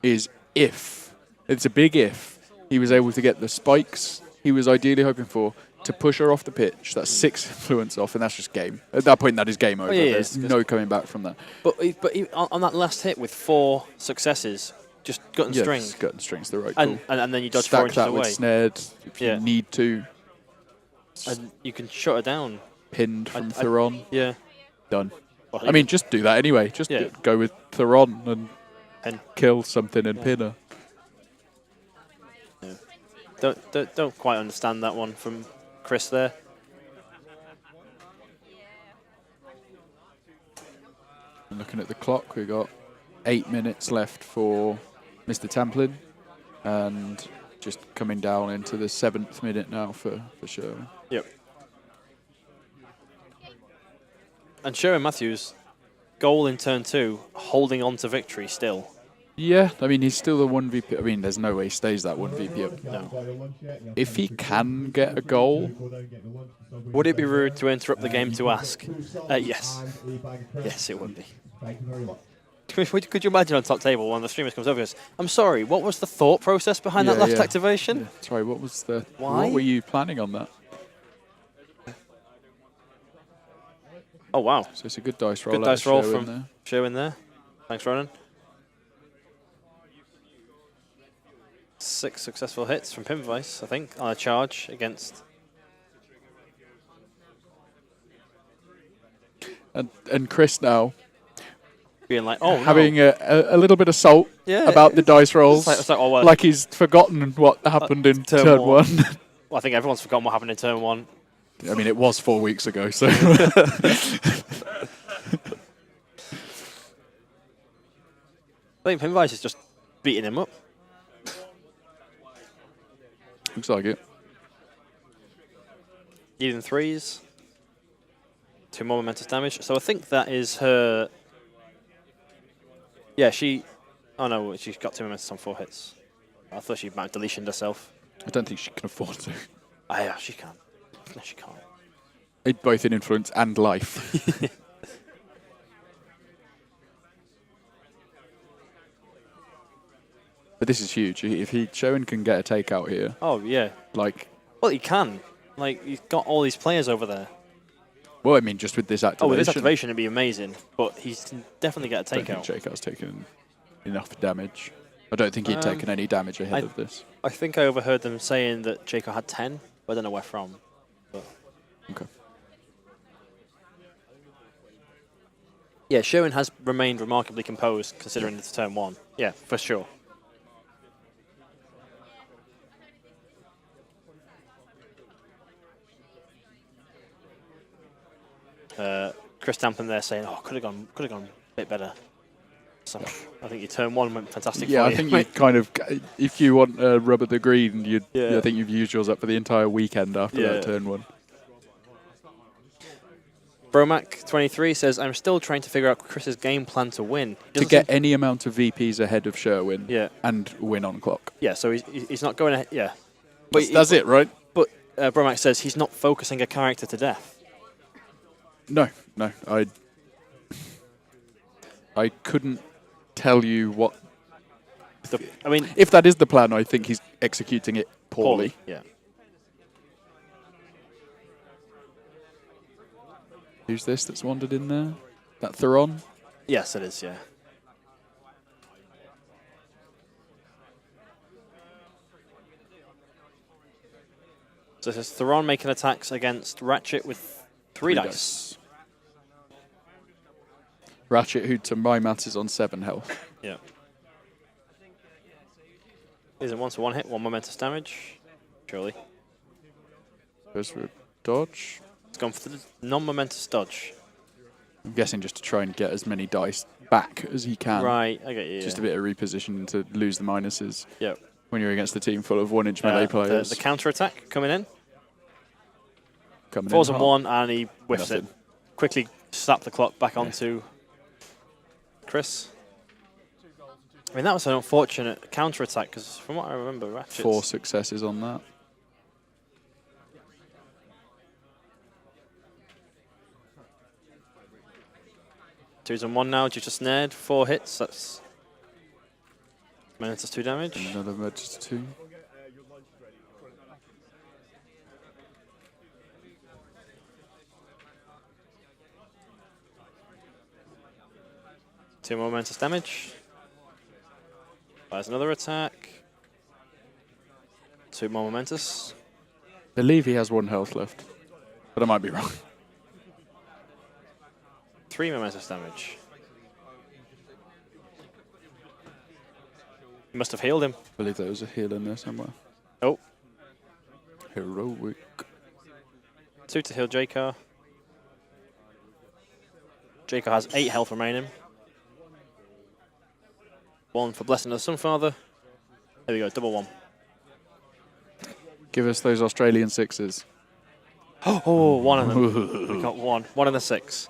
Speaker 2: is if it's a big if he was able to get the spikes he was ideally hoping for to push her off the pitch. That's 6 influence off, and that's just game. At that point, that is game over.
Speaker 1: yeah,
Speaker 2: There's no coming back from that.
Speaker 1: But on that last hit with 4 successes, just gut and string.
Speaker 2: Just gut and string's the right call.
Speaker 1: And then you dodge
Speaker 2: Stack
Speaker 1: 4 inches
Speaker 2: that
Speaker 1: away.
Speaker 2: with snared if you need to.
Speaker 1: And you can shut her down.
Speaker 2: Pinned from Theron.
Speaker 1: Yeah.
Speaker 2: Done.
Speaker 1: Well,
Speaker 2: I mean, just do that anyway. Just go with Theron and kill something and pin her.
Speaker 1: Yeah. Don't quite understand that one from Chris there.
Speaker 2: And looking at the clock, we've got 8 minutes left for Mr. Tamplin, and just coming down into the 7th minute now for Sherwin.
Speaker 1: Yep. And Sherwin Matthews, goal in turn 2, holding on to victory still.
Speaker 2: Yeah, I mean, he's still the 1VP. I mean, there's no way he stays that 1VP up.
Speaker 1: No.
Speaker 2: If he can get a goal...
Speaker 1: Would it be rude to interrupt the game to ask? Yes. Yes, it would be. Could you imagine on top table one of the streamers comes over and goes, I'm sorry, what was the thought process behind that left activation?
Speaker 2: Yeah. Sorry, what was the...
Speaker 1: Why?
Speaker 2: What were you planning on that?
Speaker 1: Oh, wow.
Speaker 2: So it's a good dice roll.
Speaker 1: Good dice roll from Sherwin there. Thanks, Ronan. 6 successful hits from Pimvice, I think, on a charge against...
Speaker 2: And Chris now...
Speaker 1: Being like, oh,
Speaker 2: having a little bit of salt about the dice rolls.
Speaker 1: It's like, oh, well,
Speaker 2: like he's forgotten what happened in turn 1.
Speaker 1: Well, I think everyone's forgotten what happened in turn 1.
Speaker 2: I mean, it was 4 weeks ago, so...
Speaker 1: I think Pimvice is just beating him up.
Speaker 2: Looks like it.
Speaker 1: Even 3s. 2 more momentous damage. So I think that is her... Yeah, she... Oh no, she's got 2 momentous on 4 hits. I thought she might have deletioned herself.
Speaker 2: I don't think she can afford to.
Speaker 1: Ah, yeah, she can. No, she can't.
Speaker 2: Both in influence and life. But this is huge. If Sherwin can get a takeout here...
Speaker 1: Oh, yeah.
Speaker 2: Like...
Speaker 1: Well, he can. Like, he's got all these players over there.
Speaker 2: Well, I mean, just with this activation...
Speaker 1: Oh, with this activation, it'd be amazing. But he can definitely get a takeout.
Speaker 2: I don't think J-Car's taken enough damage. I don't think he'd taken any damage ahead of this.
Speaker 1: I think I overheard them saying that J-Car had 10, but I don't know where from. But.
Speaker 2: Okay.
Speaker 1: Yeah, Sherwin has remained remarkably composed considering it's turn 1. Yeah, for sure. Chris Tamplin there saying, "Oh, could have gone a bit better." So I think your turn 1 went fantastic.
Speaker 2: Yeah,
Speaker 1: for
Speaker 2: I
Speaker 1: you.
Speaker 2: think you kind of, if you want rubber the green,
Speaker 1: Yeah.
Speaker 2: I think you've used yours up for the entire weekend after that turn 1.
Speaker 1: Bromac23 says, "I'm still trying to figure out Chris's game plan to win.
Speaker 2: To get any amount of VPs ahead of Sherwin, and win on clock.
Speaker 1: Yeah, so he's not going ahead. Yeah,
Speaker 2: That's it, right?
Speaker 1: But Bromac says he's not focusing a character to death.
Speaker 2: No, I couldn't tell you what.
Speaker 1: I mean,
Speaker 2: if that is the plan, I think he's executing it poorly.
Speaker 1: Yeah.
Speaker 2: Who's this that's wandered in there? That Theron?
Speaker 1: Yes, it is, yeah. So this is Theron making attacks against Ratchet with 3 dice.
Speaker 2: Ratchet, who to my maths is on 7 health.
Speaker 1: Yeah. Is it 1 to 1 hit, 1 momentous damage? Surely.
Speaker 2: Goes for a dodge.
Speaker 1: It's gone for the non-momentous dodge.
Speaker 2: I'm guessing just to try and get as many dice back as he can.
Speaker 1: Right, I get you.
Speaker 2: Just a bit of reposition to lose the minuses.
Speaker 1: Yep.
Speaker 2: When you're against a team full of 1-inch melee players.
Speaker 1: The counter attack coming in.
Speaker 2: Coming
Speaker 1: Falls
Speaker 2: in
Speaker 1: on
Speaker 2: hard.
Speaker 1: 1 and he whiffs
Speaker 2: Nothing.
Speaker 1: it. Quickly slap the clock back onto Chris. I mean, that was an unfortunate counter attack because from what I remember, Ratchet's
Speaker 2: 4 successes on that.
Speaker 1: Twos and 1 now, just snared, 4 hits. That's minus 2 damage.
Speaker 2: Another Magus 2.
Speaker 1: Two more momentous damage. Fires another attack. 2 more momentous.
Speaker 2: I believe he has 1 health left, but I might be wrong.
Speaker 1: 3 momentous damage. He must have healed him.
Speaker 2: I believe there was a heal in there somewhere.
Speaker 1: Oh,
Speaker 2: Heroic.
Speaker 1: 2 to heal Jakar. Jakar has 8 health remaining. 1 for Blessing of the Sunfather. There we go, double 1.
Speaker 2: Give us those Australian 6s.
Speaker 1: Oh, 1 of them. We got 1. 1 and a 6.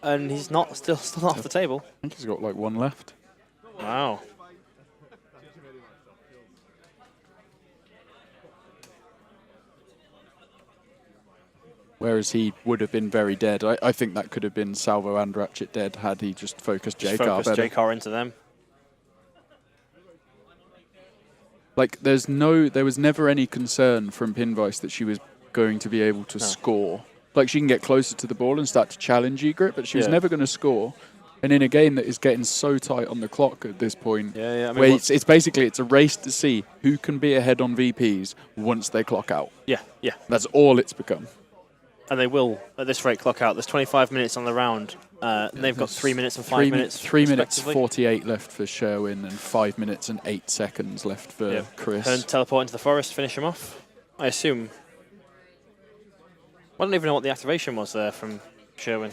Speaker 1: And he's not still off the table.
Speaker 2: I think he's got like 1 left.
Speaker 1: Wow.
Speaker 2: Whereas he would have been very dead. I think that could have been Salvo and Ratchet dead had he just focused
Speaker 1: Just
Speaker 2: Jakar
Speaker 1: focus
Speaker 2: better.
Speaker 1: Jakar into them.
Speaker 2: Like, there was never any concern from Pinvice that she was going to be able to score. Like, she can get closer to the ball and start to challenge Egret, but she was never going to score. And in a game that is getting so tight on the clock at this point,
Speaker 1: I mean,
Speaker 2: where it's basically it's a race to see who can be ahead on VPs once they clock out.
Speaker 1: Yeah.
Speaker 2: That's all it's become.
Speaker 1: And they will, at this rate, clock out. There's 25 minutes on the round. And they've got 3 minutes and 5 minutes.
Speaker 2: 3 minutes
Speaker 1: respectively.
Speaker 2: 48 left for Sherwin and 5 minutes and 8 seconds left for Chris.
Speaker 1: And teleport into the forest, finish him off. I assume. I don't even know what the activation was there from Sherwin.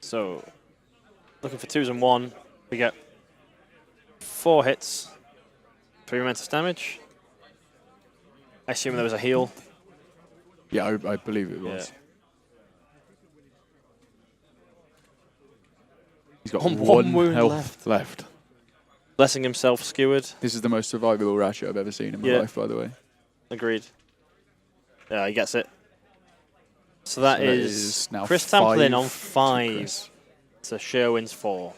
Speaker 1: So, looking for 2s and 1. We get 4 hits, 3 momentous damage. I assume there was a heal.
Speaker 2: Yeah, I believe it was.
Speaker 1: Yeah.
Speaker 2: He's got
Speaker 1: One
Speaker 2: one
Speaker 1: wound
Speaker 2: health left.
Speaker 1: Blessing himself skewered.
Speaker 2: This is the most survivable Ratchet I've ever seen in my life, by the way.
Speaker 1: Agreed. Yeah, he gets it. So that is
Speaker 2: now
Speaker 1: Chris Tamplin
Speaker 2: 5
Speaker 1: on
Speaker 2: to
Speaker 1: 5
Speaker 2: Chris.
Speaker 1: to Sherwin's 4.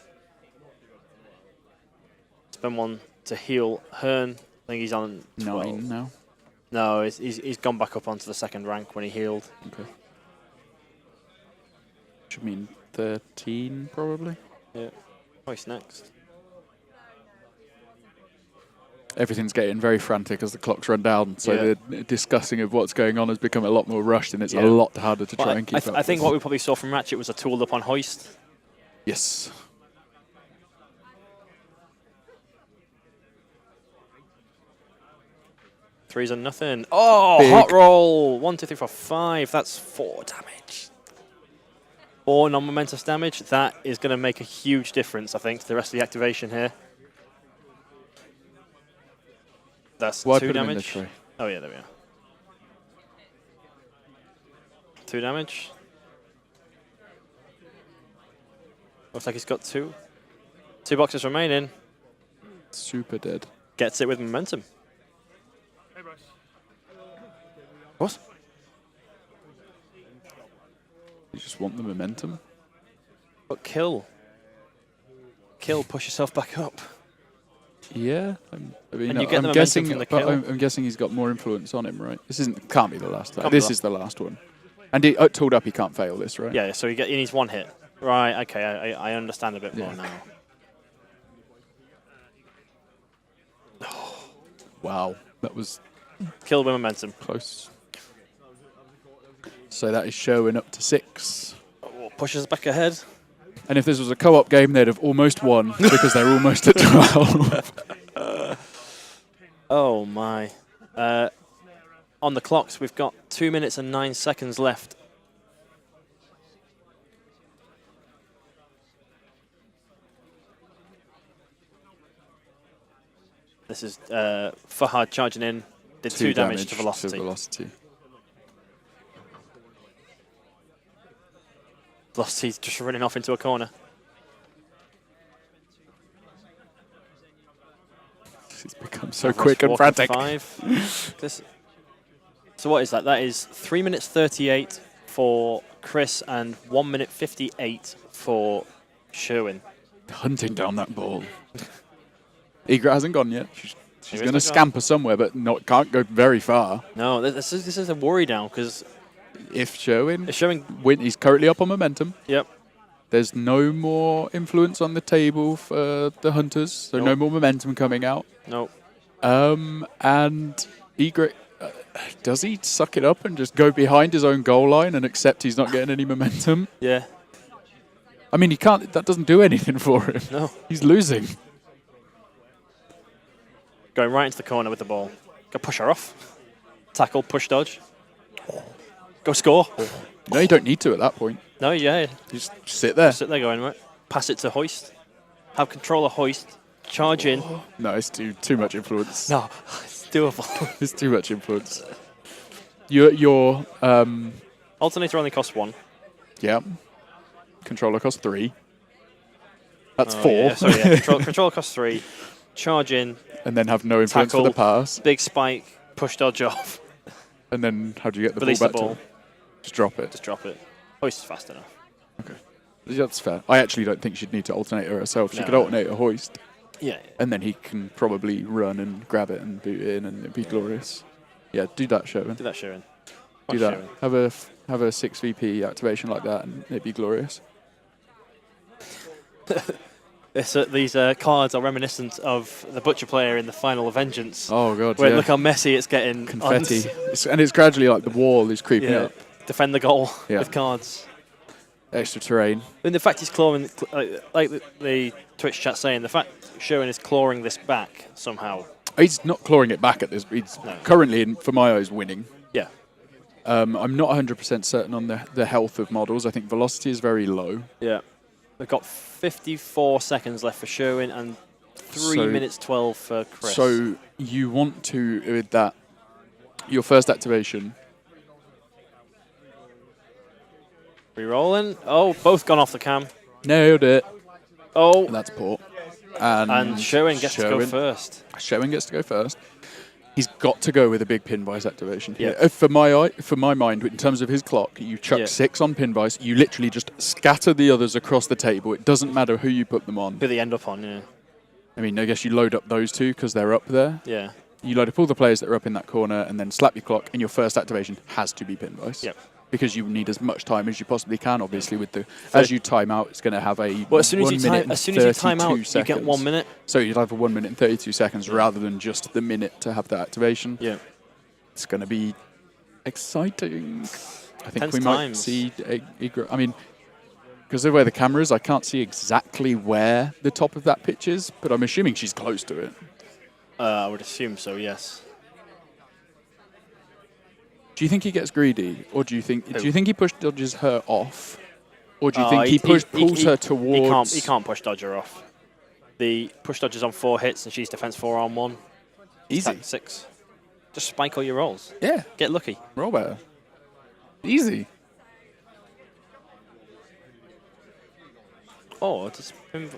Speaker 1: Spend 1 to heal Hearn. I think he's on 12.
Speaker 2: 9 now.
Speaker 1: No, he's gone back up onto the 2nd rank when he healed.
Speaker 2: Okay. Should mean 13, probably.
Speaker 1: Yeah. Oh, he's next.
Speaker 2: Everything's getting very frantic as the clocks run down, so the discussing of what's going on has become a lot more rushed, and it's a lot harder to try and keep up.
Speaker 1: I think
Speaker 2: with.
Speaker 1: what we probably saw from Ratchet was a tool up on hoist.
Speaker 2: Yes.
Speaker 1: Threes and nothing. Oh,
Speaker 2: Big.
Speaker 1: hot roll. 1, 2, 3, 4, 5. That's 4 damage. 4 non-momentous damage. That is going to make a huge difference, I think, to the rest of the activation here. That's
Speaker 2: Why
Speaker 1: 2
Speaker 2: put him in the
Speaker 1: damage.
Speaker 2: tray?
Speaker 1: Oh, yeah, there we are. 2 damage. Looks like he's got 2. 2 boxes remaining.
Speaker 2: Super dead.
Speaker 1: Gets it with momentum. What?
Speaker 2: You just want the momentum?
Speaker 1: But kill, push yourself back up.
Speaker 2: Yeah, I mean,
Speaker 1: And you get the
Speaker 2: I'm
Speaker 1: momentum
Speaker 2: guessing,
Speaker 1: from the
Speaker 2: but
Speaker 1: kill.
Speaker 2: I'm guessing he's got more influence on him, right? Can't be the last time.
Speaker 1: Can't be
Speaker 2: This
Speaker 1: the
Speaker 2: is the last one, and he tooled up. He can't fail this, right?
Speaker 1: Yeah, so he needs one hit. Right, okay, I understand a bit more now.
Speaker 2: Wow, that was
Speaker 1: Kill with momentum.
Speaker 2: close. So that is showing up to 6.
Speaker 1: Oh, pushes back ahead.
Speaker 2: And if this was a co-op game, they'd have almost won because they're almost at 12.
Speaker 1: Oh my. On the clocks, we've got 2 minutes and 9 seconds left. This is Fahad charging in, did 2 damage to Velocity. Velocity's just running off into a corner.
Speaker 2: He's become so quick and frantic.
Speaker 1: So what is that? That is 3 minutes 38 for Chris and 1 minute 58 for Sherwin.
Speaker 2: Hunting down that ball. Egret hasn't gone yet. She's going to
Speaker 1: not
Speaker 2: scamper somewhere, but can't go very far.
Speaker 1: No, this is a worry now because
Speaker 2: If Sherwin
Speaker 1: win,
Speaker 2: he's currently up on momentum.
Speaker 1: Yep.
Speaker 2: There's no more influence on the table for the Hunters, so no more momentum coming out.
Speaker 1: Nope.
Speaker 2: And Egret, does he suck it up and just go behind his own goal line and accept he's not getting any momentum?
Speaker 1: Yeah.
Speaker 2: I mean, he can't. That doesn't do anything for him.
Speaker 1: No.
Speaker 2: He's losing.
Speaker 1: Going right into the corner with the ball. Go push her off. Tackle, push, dodge. Go score.
Speaker 2: No, you don't need to at that point.
Speaker 1: No, yeah.
Speaker 2: You just sit there.
Speaker 1: Just sit there going, right. Pass it to Hoist. Have control of Hoist. Charge in.
Speaker 2: No, it's too much influence.
Speaker 1: No, it's doable.
Speaker 2: It's too much influence. Your
Speaker 1: Alternator only costs 1.
Speaker 2: yeah. Controller costs 3. That's 4.
Speaker 1: Yeah, sorry, yeah. Control costs 3. Charge in.
Speaker 2: And then have no influence
Speaker 1: Tackle,
Speaker 2: for the pass.
Speaker 1: Big spike. Push dodge off.
Speaker 2: And then how do you get the
Speaker 1: Release
Speaker 2: ball back
Speaker 1: the ball.
Speaker 2: to him? Just drop it.
Speaker 1: Just drop it. Hoist is fast enough.
Speaker 2: Okay. That's fair. I actually don't think she'd need to alternate her herself. She
Speaker 1: No.
Speaker 2: could alternate a Hoist.
Speaker 1: Yeah.
Speaker 2: And then he can probably run and grab it and boot in, and it'd be glorious. Yeah, do that, Sherwin.
Speaker 1: Do that, Sharon.
Speaker 2: Do that. Have a 6 VP activation like that, and it'd be glorious.
Speaker 1: These cards are reminiscent of the Butcher player in the final of Vengeance.
Speaker 2: Oh god!
Speaker 1: Where
Speaker 2: yeah.
Speaker 1: look how messy it's getting.
Speaker 2: Confetti, and it's gradually like the wall is creeping up.
Speaker 1: Defend the goal
Speaker 2: Yeah.
Speaker 1: with cards.
Speaker 2: Extra terrain.
Speaker 1: And the fact he's clawing, like the Twitch chat saying, the fact Sherwin is clawing this back somehow.
Speaker 2: He's not clawing it back at this. He's currently, for my eyes, winning.
Speaker 1: Yeah.
Speaker 2: I'm not 100% certain on the health of models. I think velocity is very low.
Speaker 1: Yeah. We've got 54 seconds left for Sherwin and 3 minutes 12 for Chris.
Speaker 2: So you want to, with that, your first activation.
Speaker 1: Re-rolling. Oh, both gone off the cam.
Speaker 2: Nailed it.
Speaker 1: Oh.
Speaker 2: And that's port. And
Speaker 1: Sherwin gets to go first.
Speaker 2: Sherwin gets to go first. He's got to go with a big pin vice activation here.
Speaker 1: Yeah.
Speaker 2: For my mind, in terms of his clock, you chuck 6 on pin vice. You literally just scatter the others across the table. It doesn't matter who you put them on.
Speaker 1: Who they end up on, yeah.
Speaker 2: I mean, I guess you load up those 2 because they're up there.
Speaker 1: Yeah.
Speaker 2: You load up all the players that are up in that corner and then slap your clock, and your first activation has to be pin vice.
Speaker 1: Yep.
Speaker 2: Because you need as much time as you possibly can, obviously, with the as you time out, it's going to have a
Speaker 1: as soon as you time out,
Speaker 2: seconds.
Speaker 1: you get 1 minute.
Speaker 2: So you'd have a 1 minute and 32 seconds rather than just the minute to have that activation.
Speaker 1: Yeah.
Speaker 2: It's going to be exciting. I think
Speaker 1: Tense
Speaker 2: we might see I mean, because of where the camera is, I can't see exactly where the top of that pitch is, but I'm assuming she's close to it.
Speaker 1: I would assume so, yes.
Speaker 2: Do you think he gets greedy, or do you think he push dodges her off, or do you think
Speaker 1: he
Speaker 2: pulls her towards?
Speaker 1: He can't push dodge her off. The push dodge is on 4 hits, and she's defense 4 on 1.
Speaker 2: Easy.
Speaker 1: 6. Just spike all your rolls.
Speaker 2: Yeah.
Speaker 1: Get lucky.
Speaker 2: Roll better. Easy.
Speaker 1: Oh, just no.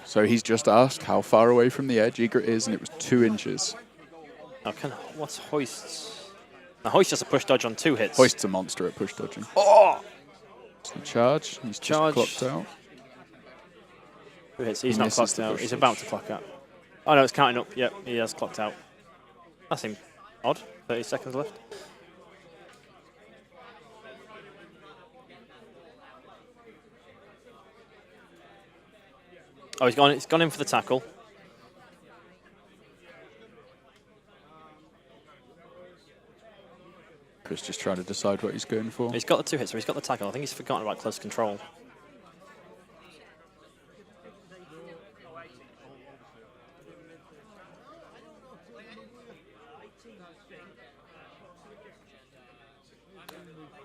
Speaker 2: So he's just asked how far away from the edge Egret is, and it was 2 inches.
Speaker 1: Oh, what's Hoist's? Now Hoist has a push dodge on 2 hits.
Speaker 2: Hoist's a monster at push dodging.
Speaker 1: Oh!
Speaker 2: It's the charge. He's
Speaker 1: Charge.
Speaker 2: just clocked out.
Speaker 1: 2 hits. He's
Speaker 2: He
Speaker 1: not
Speaker 2: misses
Speaker 1: clocked
Speaker 2: the
Speaker 1: out.
Speaker 2: push
Speaker 1: He's
Speaker 2: dodge.
Speaker 1: about to clock out. Oh no, it's counting up. Yep, he has clocked out. That seemed odd. 30 seconds left. Oh, he's gone in for the tackle.
Speaker 2: Chris just trying to decide what he's going for.
Speaker 1: He's got the 2 hits, so he's got the tackle. I think he's forgotten about close control.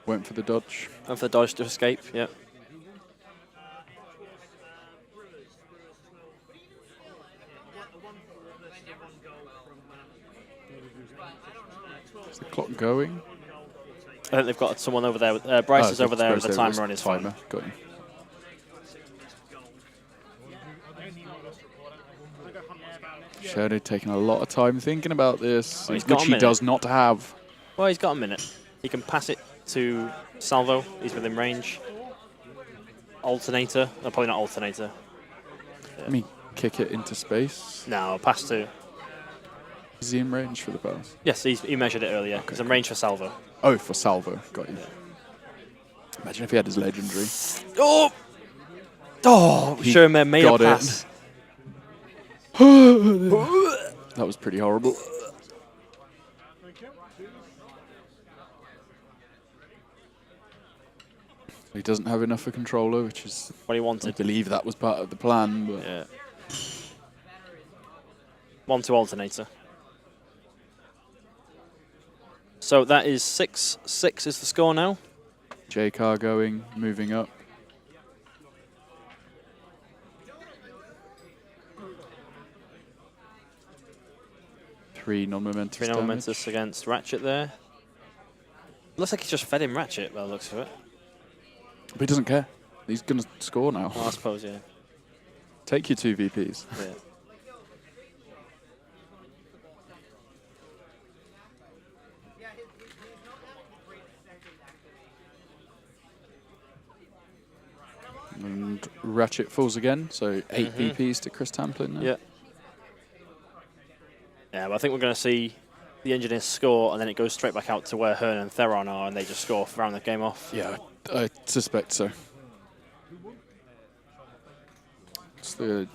Speaker 2: Went for the dodge.
Speaker 1: And for the dodge to escape, yep.
Speaker 2: Is the clock going?
Speaker 1: I think they've got someone over there. Bryce is over there with the timer on his phone.
Speaker 2: Timer, got him. Shady taking a lot of time thinking about this,
Speaker 1: Oh, he's got
Speaker 2: which
Speaker 1: a
Speaker 2: he
Speaker 1: minute.
Speaker 2: does not have.
Speaker 1: Well, he's got a minute. He can pass it to Salvo. He's within range. Alternator. No, probably not alternator.
Speaker 2: Let me kick it into space.
Speaker 1: No, pass to...
Speaker 2: Is he in range for the pass?
Speaker 1: Yes, he measured it earlier. He's in range for Salvo.
Speaker 2: Oh, for Salvo. Got you. Imagine if he had his legendary.
Speaker 1: Oh! Oh!
Speaker 2: He
Speaker 1: Sherman made a
Speaker 2: got it.
Speaker 1: pass.
Speaker 2: That was pretty horrible. He doesn't have enough for controller, which is...
Speaker 1: What he
Speaker 2: I
Speaker 1: wanted.
Speaker 2: believe that was part of the plan, but...
Speaker 1: Yeah. 1 to alternator. So that is 6-6 is the score now.
Speaker 2: J-Car going, moving up. Three non-momentous
Speaker 1: 3
Speaker 2: damage.
Speaker 1: momentous against Ratchet there. Looks like he's just fed him Ratchet by the looks of it.
Speaker 2: But he doesn't care. He's going to score now.
Speaker 1: Oh, I suppose, yeah.
Speaker 2: Take your 2 VPs.
Speaker 1: Yeah.
Speaker 2: And Ratchet falls again, so 8 VPs to Chris Tamplin now.
Speaker 1: Yeah. Yeah, but I think we're going to see the engineers score, and then it goes straight back out to where Hearn and Theron are, and they just score for round the game off.
Speaker 2: Yeah, I suspect so.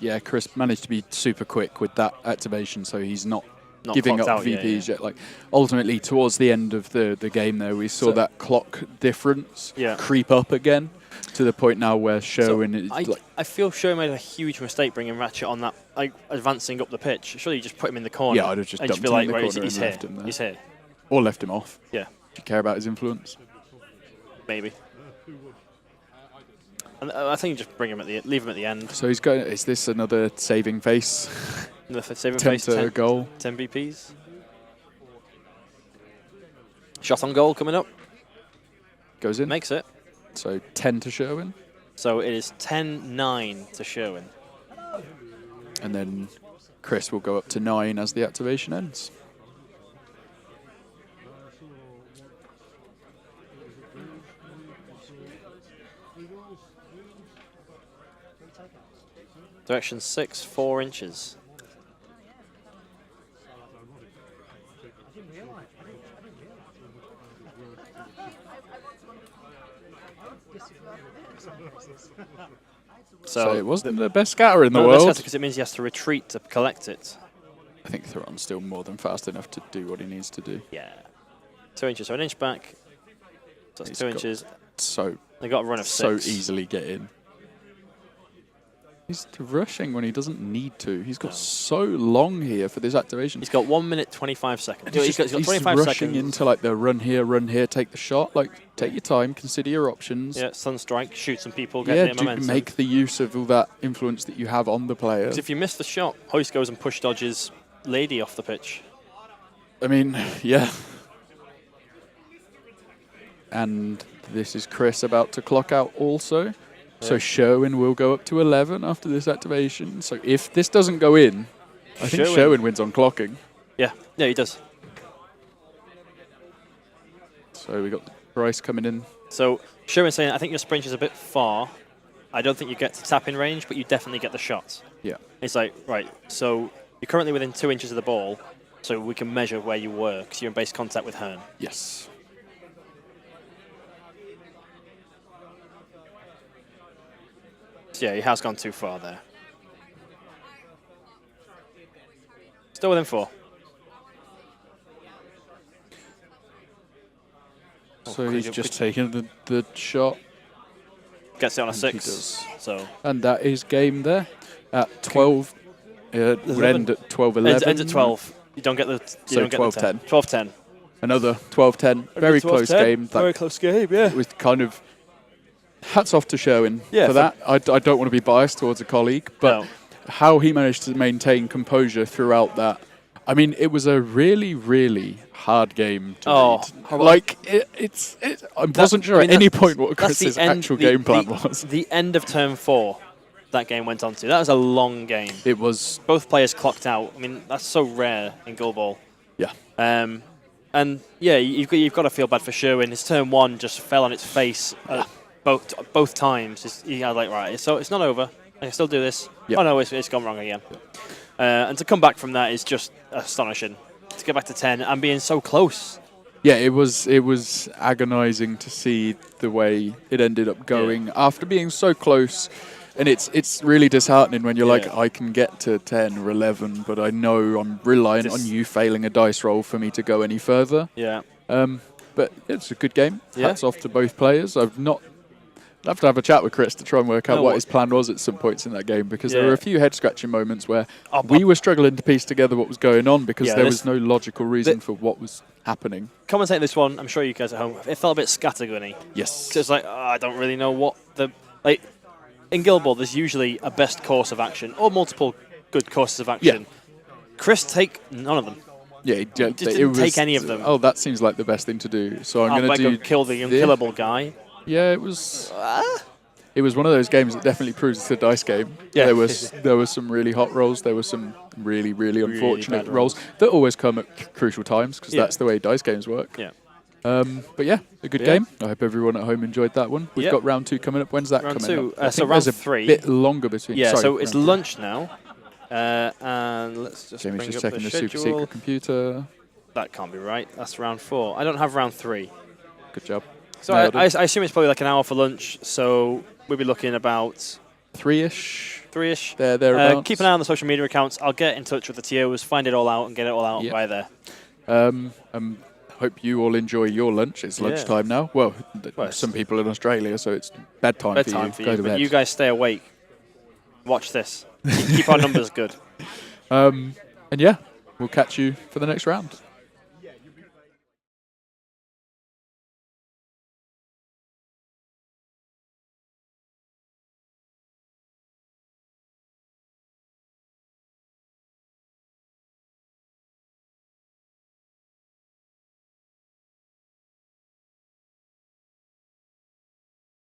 Speaker 2: Yeah, Chris managed to be super quick with that activation, so he's not giving up
Speaker 1: clocked out
Speaker 2: VPs yet. Like, ultimately, towards the end of the game there, we saw that clock difference creep up again to the point now where Sherwin is
Speaker 1: I feel Sherwin made a huge mistake bringing Ratchet on that, like, advancing up the pitch. Surely you just put him in the corner.
Speaker 2: Yeah, I'd have just
Speaker 1: and
Speaker 2: dumped
Speaker 1: feel
Speaker 2: him
Speaker 1: like,
Speaker 2: in the
Speaker 1: right,
Speaker 2: corner
Speaker 1: he's
Speaker 2: and
Speaker 1: here.
Speaker 2: left him there.
Speaker 1: He's here.
Speaker 2: Or left him off.
Speaker 1: Yeah.
Speaker 2: Do you care about his influence?
Speaker 1: Maybe. And I think you just bring him leave him at the end.
Speaker 2: So he's going. Is this another saving face?
Speaker 1: Another saving
Speaker 2: Attempt
Speaker 1: face.
Speaker 2: a goal.
Speaker 1: 10 VPs. Shot on goal coming up.
Speaker 2: Goes in.
Speaker 1: Makes it.
Speaker 2: So 10 to Sherwin.
Speaker 1: So it is 10-9 to Sherwin.
Speaker 2: And then Chris will go up to 9 as the activation ends.
Speaker 1: Direction 6, 4 inches.
Speaker 2: So it wasn't the best scatter in the
Speaker 1: world.
Speaker 2: world.
Speaker 1: Because it means he has to retreat to collect it.
Speaker 2: I think Theron's still more than fast enough to do what he needs to do.
Speaker 1: Yeah. 2 inches, so an inch back. So that's 2 inches.
Speaker 2: So
Speaker 1: They got a run of 6.
Speaker 2: so easily get in. He's rushing when he doesn't need to. He's got so long here for this activation.
Speaker 1: He's got 1 minute 25 seconds.
Speaker 2: He's
Speaker 1: He's got 25
Speaker 2: rushing
Speaker 1: seconds.
Speaker 2: into like the run here, take the shot. Like, take your time, consider your options.
Speaker 1: Yeah, sunstrike, shoot some people, get
Speaker 2: Yeah,
Speaker 1: the momentum.
Speaker 2: make the use of all that influence that you have on the player.
Speaker 1: Because if you miss the shot, Hoist goes and push dodges Lady off the pitch.
Speaker 2: I mean, yeah. And this is Chris about to clock out also. So Sherwin will go up to 11 after this activation. So if this doesn't go in, I think Sherwin wins on clocking.
Speaker 1: Yeah, he does.
Speaker 2: So we got Bryce coming in.
Speaker 1: So Sherwin's saying, I think your sprint is a bit far. I don't think you get to tap in range, but you definitely get the shot.
Speaker 2: Yeah.
Speaker 1: It's like, right, so you're currently within 2 inches of the ball, so we can measure where you were, because you're in base contact with Hearn.
Speaker 2: Yes.
Speaker 1: So yeah, he has gone too far there. Still within 4.
Speaker 2: So he's just taking the shot.
Speaker 1: Gets it on a
Speaker 2: He
Speaker 1: 6.
Speaker 2: does.
Speaker 1: So
Speaker 2: And that is game there at 12. It would end at 12-11.
Speaker 1: ends at 12. You don't get the. You
Speaker 2: So
Speaker 1: don't get the
Speaker 2: 12-10.
Speaker 1: 12-10.
Speaker 2: Another 12-10. Very close game.
Speaker 1: Very close game, yeah.
Speaker 2: It was kind of hats off to Sherwin
Speaker 1: Yeah,
Speaker 2: for that. I don't want to be biased towards a colleague, but
Speaker 1: No.
Speaker 2: how he managed to maintain composure throughout that. I mean, it was a really, really hard game to read. Like, I wasn't sure at any point what Chris's actual game plan was.
Speaker 1: The end of turn 4, that game went on to. That was a long game.
Speaker 2: It was,
Speaker 1: Both players clocked out. I mean, that's so rare in Gull Ball.
Speaker 2: yeah.
Speaker 1: And yeah, you've got to feel bad for Sherwin. His turn 1 just fell on its face both times. He had like, right, so it's not over. I can still do this.
Speaker 2: Yep.
Speaker 1: Oh no, it's gone wrong again. And to come back from that is just astonishing. To get back to 10 and being so close.
Speaker 2: Yeah, it was agonizing to see the way it ended up going after being so close. And it's really disheartening when you're like, I can get to 10 or 11, but I know I'm reliant on you failing a dice roll for me to go any further.
Speaker 1: Yeah.
Speaker 2: But it's a good game.
Speaker 1: Yeah.
Speaker 2: Hats off to both players. I'd have to have a chat with Chris to try and work out what his plan was at some points in that game, because there were a few head-scratching moments where we were struggling to piece together what was going on because there was no logical reason for what was happening.
Speaker 1: Commentating this one, I'm sure you guys at home, it felt a bit scattergunny.
Speaker 2: Yes.
Speaker 1: So it's like, I don't really know what the... Like, in Guild Ball, there's usually a best course of action or multiple good courses of action.
Speaker 2: Yeah.
Speaker 1: Chris take none of them.
Speaker 2: Yeah,
Speaker 1: He just didn't take any of them.
Speaker 2: Oh, that seems like the best thing to do. So I'm going to do...
Speaker 1: kill the unkillable guy.
Speaker 2: Yeah, it was... It was one of those games that definitely proves it's a dice game.
Speaker 1: Yeah.
Speaker 2: There was some really hot rolls. There were some really, really unfortunate
Speaker 1: bad
Speaker 2: rolls that always come at crucial times because that's the way dice games work.
Speaker 1: Yeah.
Speaker 2: But yeah, a good game. I hope everyone at home enjoyed that one. We've got round 2 coming up. When's that
Speaker 1: round
Speaker 2: coming
Speaker 1: 2,
Speaker 2: up?
Speaker 1: so round 3.
Speaker 2: A bit longer between.
Speaker 1: Yeah,
Speaker 2: Sorry,
Speaker 1: so it's
Speaker 2: round
Speaker 1: lunch now. And let's just
Speaker 2: Jamie's
Speaker 1: bring
Speaker 2: just
Speaker 1: up
Speaker 2: checking
Speaker 1: the
Speaker 2: the super
Speaker 1: schedule.
Speaker 2: secret computer.
Speaker 1: That can't be right. That's round 4. I don't have round 3.
Speaker 2: Good job.
Speaker 1: So I assume it's probably like an hour for lunch. So we'll be looking about
Speaker 2: 3-ish.
Speaker 1: 3-ish.
Speaker 2: Thereabouts.
Speaker 1: Keep an eye on the social media accounts. I'll get in touch with the TOs, find it all out, and get it all out by there.
Speaker 2: Hope you all enjoy your lunch. It's lunchtime now. Well, some people in Australia, so it's bedtime for you. Go to bed.
Speaker 1: But you guys stay awake. Watch this. Keep our numbers good.
Speaker 2: And yeah, we'll catch you for the next round.